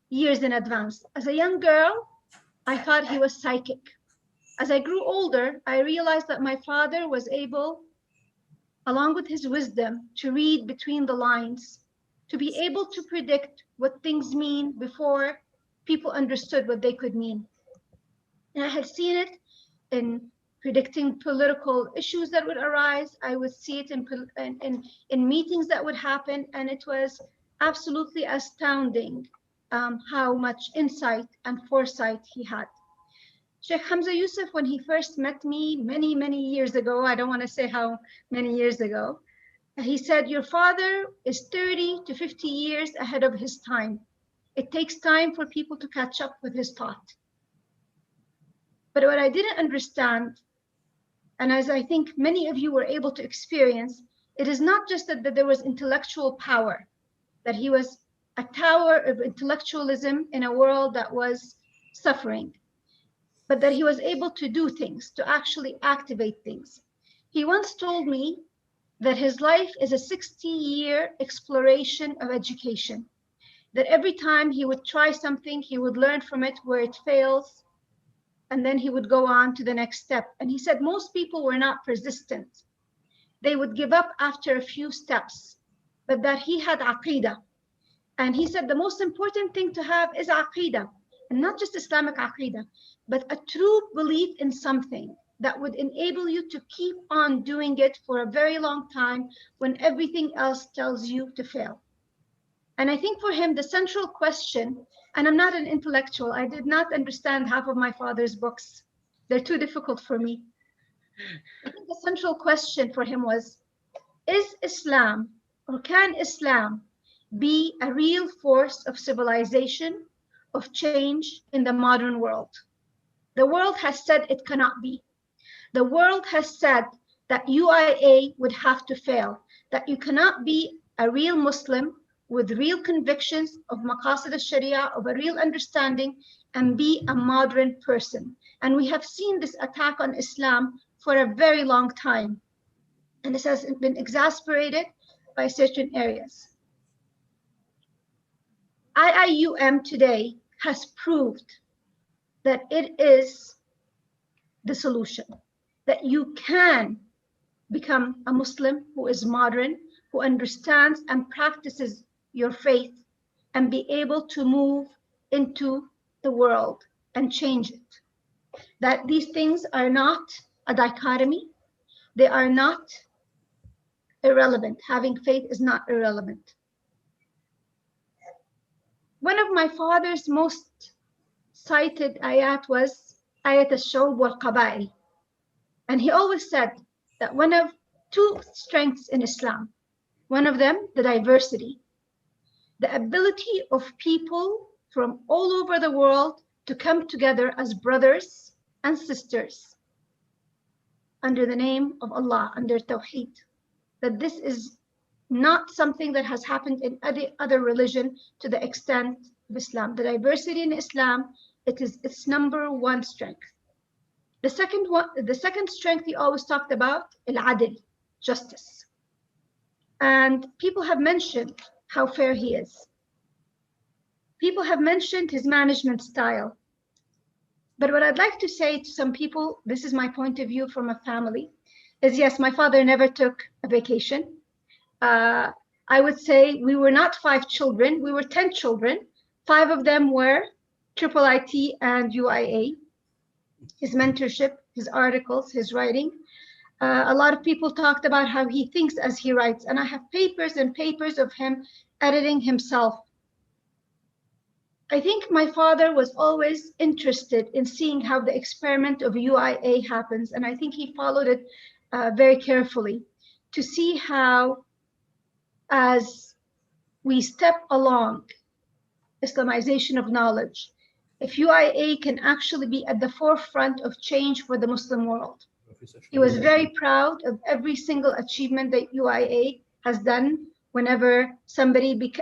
years in advance. As a young girl, I thought he was psychic. As I grew older, I realized that my father was able, along with his wisdom, to read between the lines, to be able to predict what things mean before people understood what they could mean. And I had seen it in predicting political issues that would arise. I would see it in meetings that would happen, and it was absolutely astounding how much insight and foresight he had. Sheikh Hamza Yusuf, when he first met me many, many years ago, I don't want to say how many years ago, he said, your father is 30 to 50 years ahead of his time. It takes time for people to catch up with his thought. But what I didn't understand, and as I think many of you were able to experience, it is not just that there was intellectual power, that he was a tower of intellectualism in a world that was suffering, but that he was able to do things, to actually activate things. He once told me that his life is a 60-year exploration of education, that every time he would try something, he would learn from it where it fails, and then he would go on to the next step. And he said most people were not persistent. They would give up after a few steps, but that he had aqeedah. And he said the most important thing to have is aqeedah, and not just Islamic aqeedah, but a true belief in something that would enable you to keep on doing it for a very long time when everything else tells you to fail. And I think for him, the central question, and I'm not an intellectual, I did not understand half of my father's books. They're too difficult for me. I think the central question for him was, is Islam, or can Islam be a real force of civilization, of change in the modern world? The world has said it cannot be. The world has said that UIA would have to fail, that you cannot be a real Muslim with real convictions of maqasid al-sharia, of a real understanding, and be a modern person. And we have seen this attack on Islam for a very long time. And this has been exasperated by certain areas. IIUM today has proved that it is the solution, that you can become a Muslim who is modern, who understands and practices your faith, and be able to move into the world and change it. That these things are not a dichotomy, they are not irrelevant. Having faith is not irrelevant. One of my father's most cited ayat was ayat al-shawb wal-qaba'il. And he always said that one of two strengths in Islam, one of them, the diversity, the ability of people from all over the world to come together as brothers and sisters under the name of Allah, under Tawheed. That this is not something that has happened in other religion to the extent of Islam. The diversity in Islam, it is its number one strength. The second strength he always talked about, al-adl, justice. And people have mentioned how fair he is. People have mentioned his management style. But what I'd like to say to some people, this is my point of view from a family, is yes, my father never took a vacation. I would say we were not 5 children, we were 10 children. 5 of them were IIIT and UIA. His mentorship, his articles, his writing. A lot of people talked about how he thinks as he writes, and I have papers and papers of him editing himself. I think my father was always interested in seeing how the experiment of UIA happens, and I think he followed it very carefully to see how, as we step along Islamization of knowledge, if UIA can actually be at the forefront of change for the Muslim world. He was very proud of every single achievement that UIA has done. Whenever somebody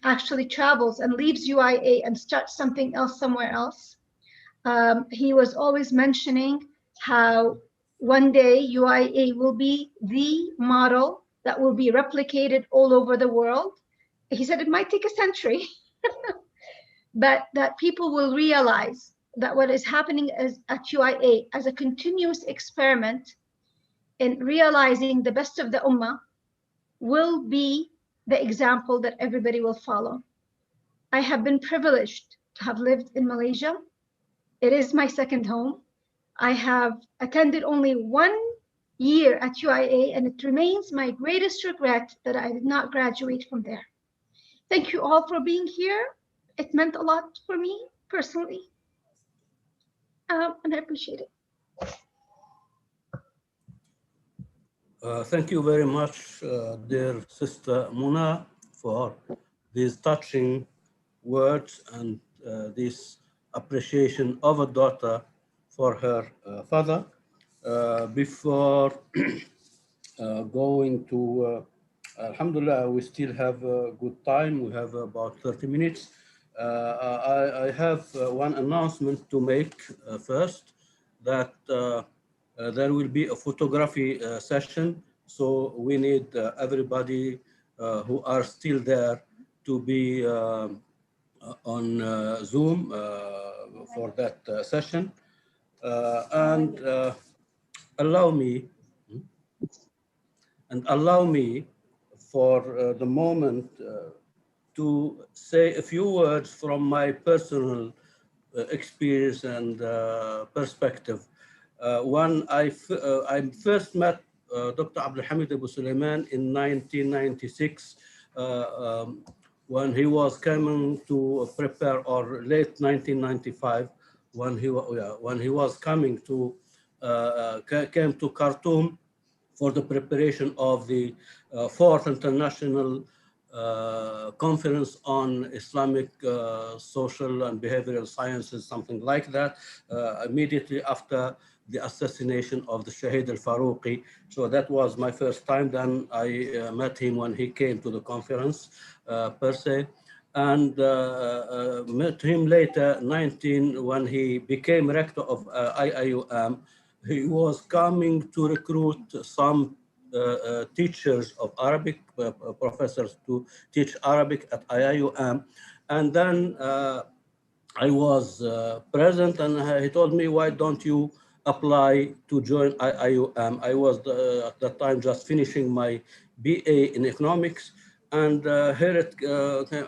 actually travels and leaves UIA and starts something else somewhere else, he was always mentioning how one day UIA will be the model that will be replicated all over the world. He said it might take a century, but that people will realize that what is happening at UIA as a continuous experiment in realizing the best of the Ummah will be the example that everybody will follow. I have been privileged to have lived in Malaysia. It is my second home. I have attended only 1 year at UIA, and it remains my greatest regret that I did not graduate from there. Thank you all for being here. It meant a lot for me personally, and I appreciate it. Thank you very much, dear Sister Muna, for these touching words and this appreciation of a daughter for her father. Before going to, Alhamdulillah, we still have a good time. We have about 30 minutes. I have one announcement to make first, that there will be a photography session. So we need everybody who are still there to be on Zoom for that session. And allow me for the moment to say a few words from my personal experience and perspective. When I first met Dr. Abdul Hamid AbuSulayman in 1996, when he was coming to prepare, or late 1995, when he was coming to came to Khartoum for the preparation of the 4th International Conference on Islamic Social and Behavioral Sciences, something like that, immediately after the assassination of the Shahid al-Faruqi. So that was my first time. Then I met him when he came to the conference per se, and met him later, when he became rector of IIUM. He was coming to recruit some teachers of Arabic, professors to teach Arabic at IIUM. And then I was present, and he told me, why don't you apply to join IIUM? I was at that time just finishing my BA in economics. And here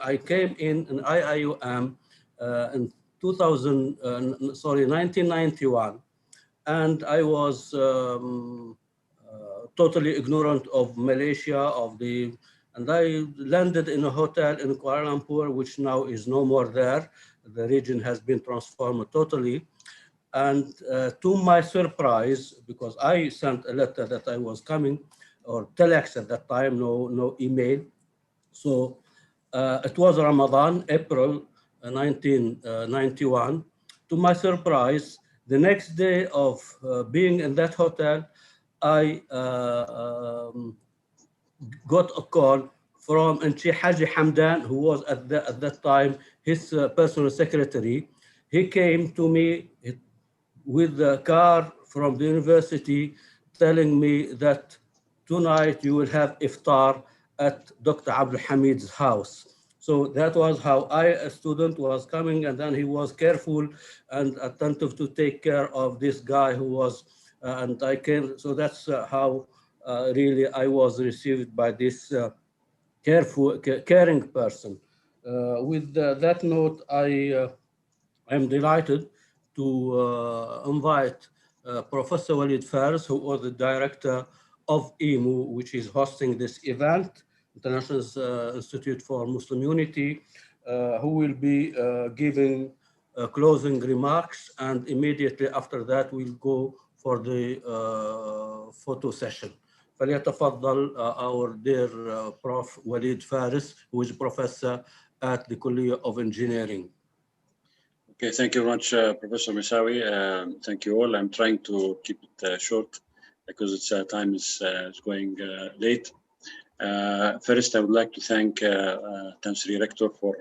I came in IIUM in 1991. And I was totally ignorant of Malaysia, and I landed in a hotel in Kuala Lumpur, which now is no more there. The region has been transformed totally. And to my surprise, because I sent a letter that I was coming, or telex at that time, no email. So it was Ramadan, April 1991. To my surprise, the next day of being in that hotel, I got a call from Enchi Haji Hamdan, who was at that time his personal secretary. He came to me with a car from the university, telling me that tonight you will have iftar at Dr. Abdul Hamid's house. So that was how a student, was coming, and then he was careful and attentive to take care of this guy who was, and I came, so that's how really I was received by this caring person. With that note, I am delighted to invite Professor Walid Faris, who was the director of IMU, which is hosting this event, International Institute for Muslim Unity, who will be giving closing remarks, and immediately after that we'll go for the photo session. فليتفضل our dear Prof. Walid Faris, who is professor at the College of Engineering. Okay, thank you very much, Professor Misawi. Thank you all. I'm trying to keep it short because it's time is going late. First, I would like to thank Tansri Rector for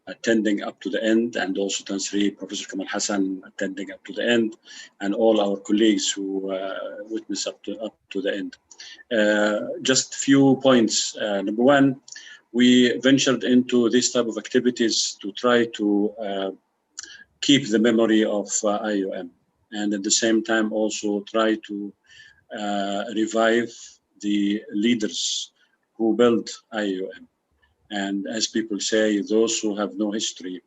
attending up to the end, and also Tansri Professor Kamal Hassan attending up to the end, and all our colleagues who witnessed up to the end. Just few points. Number one, we ventured into this type of activities to try to keep the memory of IUM, and at the same time also try to revive the leaders who built IUM. And as people say, those who have no history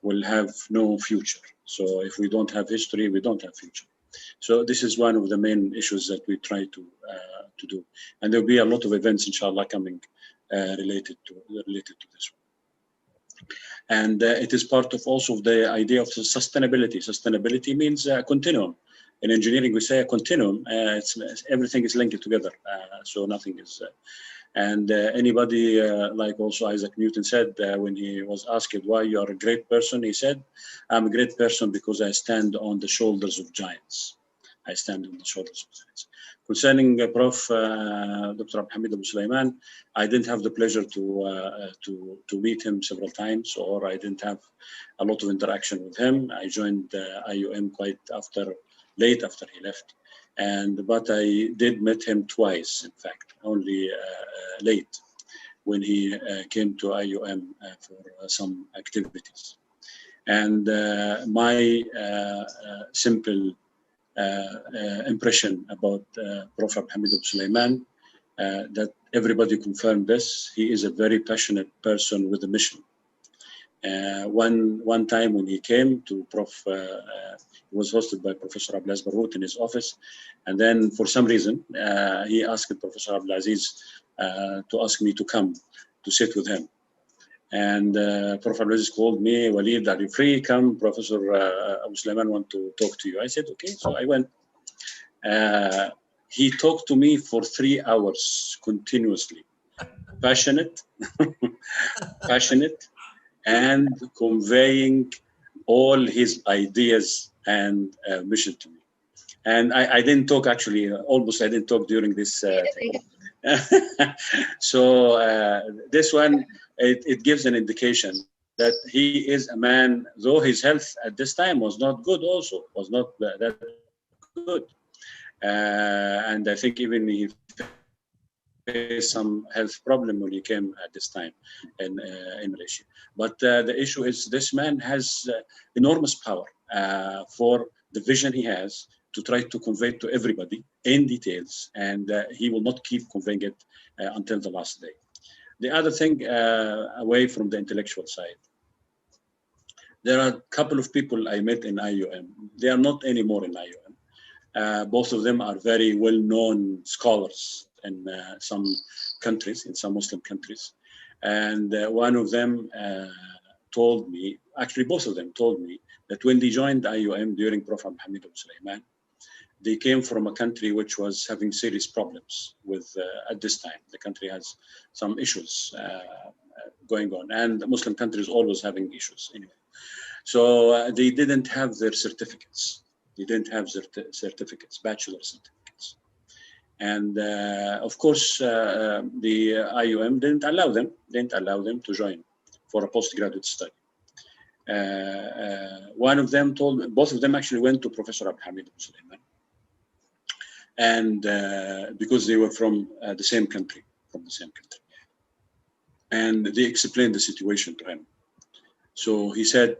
will have no future. So if we don't have history, we don't have future. So this is one of the main issues that we try to do. And there'll be a lot of events, inshallah, coming related to this one. And it is part of also the idea of sustainability. Sustainability means a continuum. In engineering, we say a continuum. Everything is linked together, so nothing is. And anybody, like also Isaac Newton said when he was asked why you are a great person, he said, I'm a great person because I stand on the shoulders of giants. I stand on the shoulders of giants. Concerning Prof. Dr. Abdul Hamid AbuSulayman, I didn't have the pleasure to meet him several times, or I didn't have a lot of interaction with him. I joined IUM quite late after he left. But I did meet him twice, in fact, only late when he came to IUM for some activities. And my simple impression about Prof. Abdul Hamid AbuSulayman, that everybody confirmed this, he is a very passionate person with a mission. One time when he came to he was hosted by Professor Abdulaziz Barhout in his office, and then for some reason he asked Professor Abdulaziz to ask me to come to sit with him. And Professor Abdulaziz called me, Walid, are you free? Come, Professor AbuSulayman want to talk to you. I said, okay, so I went. He talked to me for 3 hours continuously, passionate, and conveying all his ideas and mission to me. And I didn't talk actually, almost I didn't talk during this So this one, it gives an indication that he is a man, though his health at this time was not good also, was not that good. And I think even he faced some health problem when he came at this time in Malaysia. But the issue is this man has enormous power for the vision he has to try to convey to everybody in details, and he will not keep conveying it until the last day. The other thing, away from the intellectual side, there are a couple of people I met in IUM. They are not anymore in IUM. Both of them are very well-known scholars in some countries, in some Muslim countries. And one of them told me, actually both of them told me, that when they joined IUM during Prof. Abdul Hamid AbuSulayman, they came from a country which was having serious problems with, at this time, the country has some issues going on, and the Muslim countries always having issues anyway. So they didn't have their certificates. They didn't have their certificates, bachelor certificates. And of course, the IUM didn't allow them to join for a postgraduate study. One of them both of them actually went to Professor Abdul Hamid AbuSulayman. And because they were from the same country, and they explained the situation to him. So he said,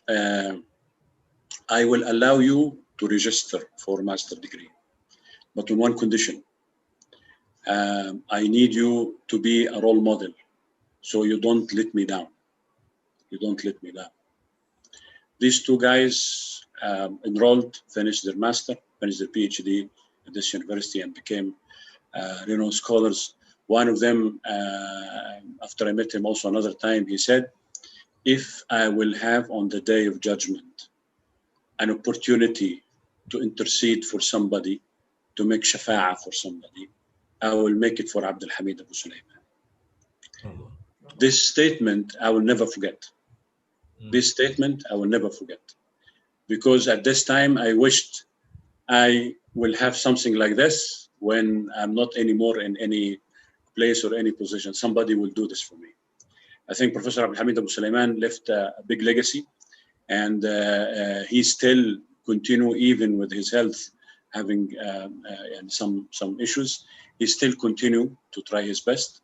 I will allow you to register for a master's degree, but on one condition. I need you to be a role model, so you don't let me down. You don't let me down. These two guys enrolled, finished their master, finished their PhD at this university, and became renowned scholars. One of them, after I met him also another time, he said, if I will have on the day of judgment an opportunity to intercede for somebody, to make shafa'ah for somebody, I will make it for Abdul Hamid AbuSulayman. This statement I will never forget. This statement I will never forget, because at this time I wished I will have something like this when I'm not anymore in any place or any position. Somebody will do this for me. I think Professor Abdul Hamid AbuSulayman left a big legacy, and he still continue, even with his health having and some issues, he still continue to try his best,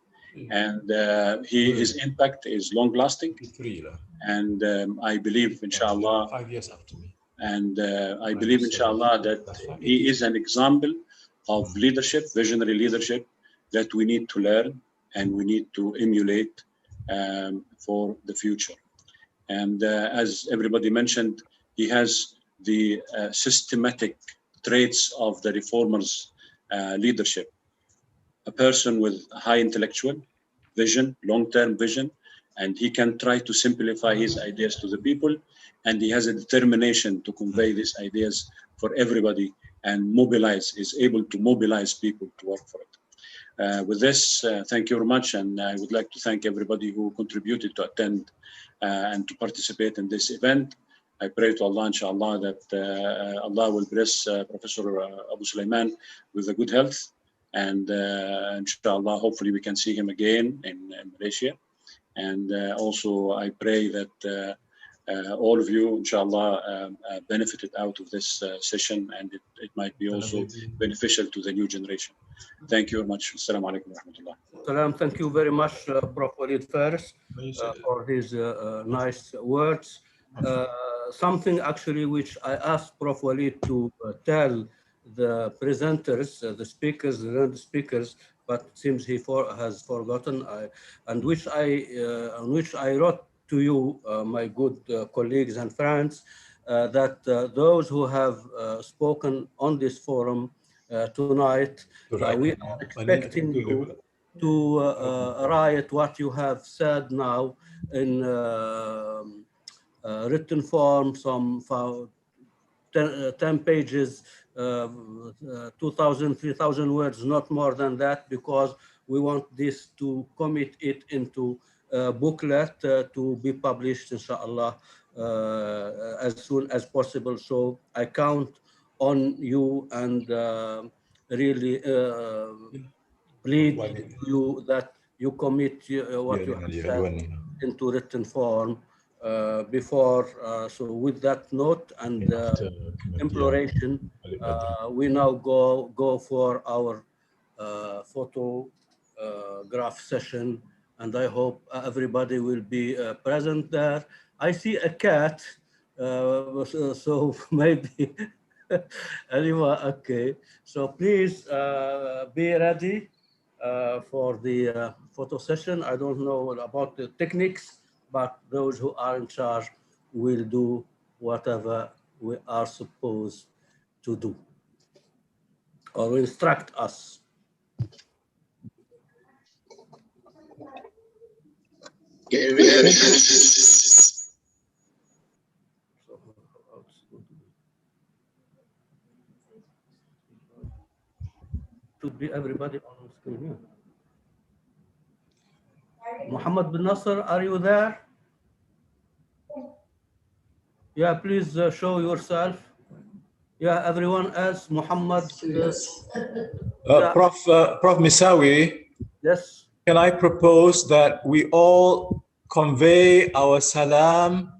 and his impact is long lasting. And I believe, inshallah, 5 years after me. and I believe, inshallah, that he is an example of leadership, visionary leadership, that we need to learn and we need to emulate for the future. And as everybody mentioned, he has the systematic traits of the reformers' leadership. A person with high intellectual vision, long-term vision, and he can try to simplify his ideas to the people, and he has a determination to convey these ideas for everybody and mobilize, is able to mobilize people to work for it. With this, thank you very much, and I would like to thank everybody who contributed to attend and to participate in this event. I pray to Allah, inshallah, that Allah will bless Professor AbuSulayman with a good health, and inshallah, hopefully we can see him again in Malaysia. And also I pray that all of you, inshallah, benefited out of this session, and it might be also beneficial to the new generation. Thank you very much. Assalamu alaikum wa rahmatullah. Salam. Thank you very much, Prof. Walid Faris, for his nice words. Something actually which I asked Prof. Walid to tell the presenters, the speakers, the learned speakers, but it seems he has forgotten, and which I wrote to you, my good colleagues and friends, that those who have spoken on this forum tonight, we are expecting you to write what you have said now in written form, some 10 pages, 2,000, 3,000 words, not more than that, because we want this to commit it into a booklet to be published, inshallah, as soon as possible. So I count on you and really plead you that you commit what you have said into written form before. So with that note and imploration, we now go for our photograph session, and I hope everybody will be present there. I see a cat, so maybe anyway, okay. So please be ready for the photo session. I don't know about the techniques, but those who are in charge will do whatever we are supposed to do or instruct us. Should be everybody on screen here. Muhammad bin Nasser, are you there? Yeah, please show yourself. Yeah, everyone else, Muhammad. Prof. Misawi. Yes. Can I propose that we all convey our salam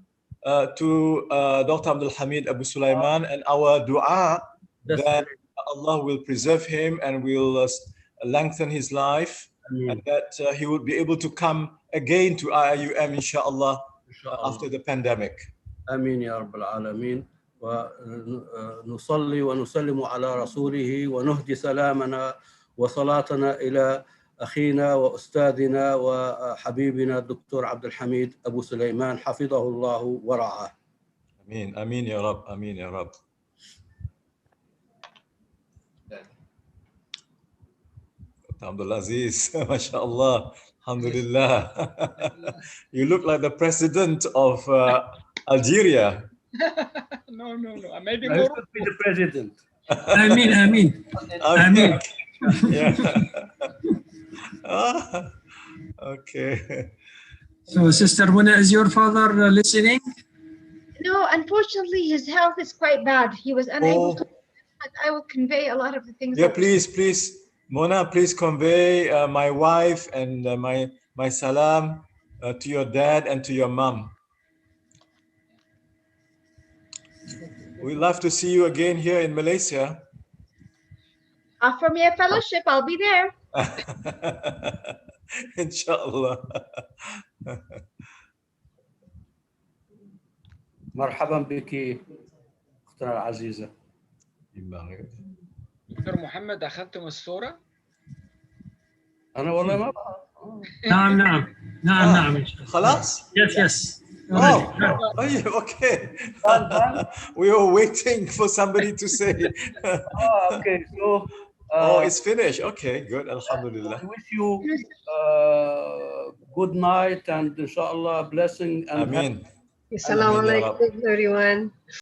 to Dr. Abdul Hamid AbuSulayman and our dua that Allah will preserve him and will lengthen his life, and that he will be able to come again to IIUM, inshallah, after the pandemic. Amin ya Rabbal Alameen. ونصلي ونسلم على رسوله ونهدي سلامنا وصلاتنا إلى أخينا وأستاذنا وحبيبنا الدكتور عبد الحميد AbuSulayman حفظه الله ورعاه. آمين آمين يا رب آمين يا رب. Abdul Aziz, mashallah, alhamdulillah. You look like the president of Algeria. No. I made him I should be the president. Amin. Yeah. Okay. So, Sister Muna, is your father listening? No, unfortunately, his health is quite bad. He was unable to, but I will convey a lot of the things. Yeah, that please, Mona, please convey my wife and my salam to your dad and to your mom. We'd love to see you again here in Malaysia. Offer me a fellowship, I'll be there. Inshallah. مرحبا بك أختنا العزيزة. دكتور محمد أخذتم الصورة؟ أنا والله ما نعم. خلاص? Yes. Oh, okay. We were waiting for somebody to say. Okay, so. It's finished. Okay, good. Alhamdulillah. I wish you good night and inshallah blessing and Ameen. Assalamu alaikum, everyone.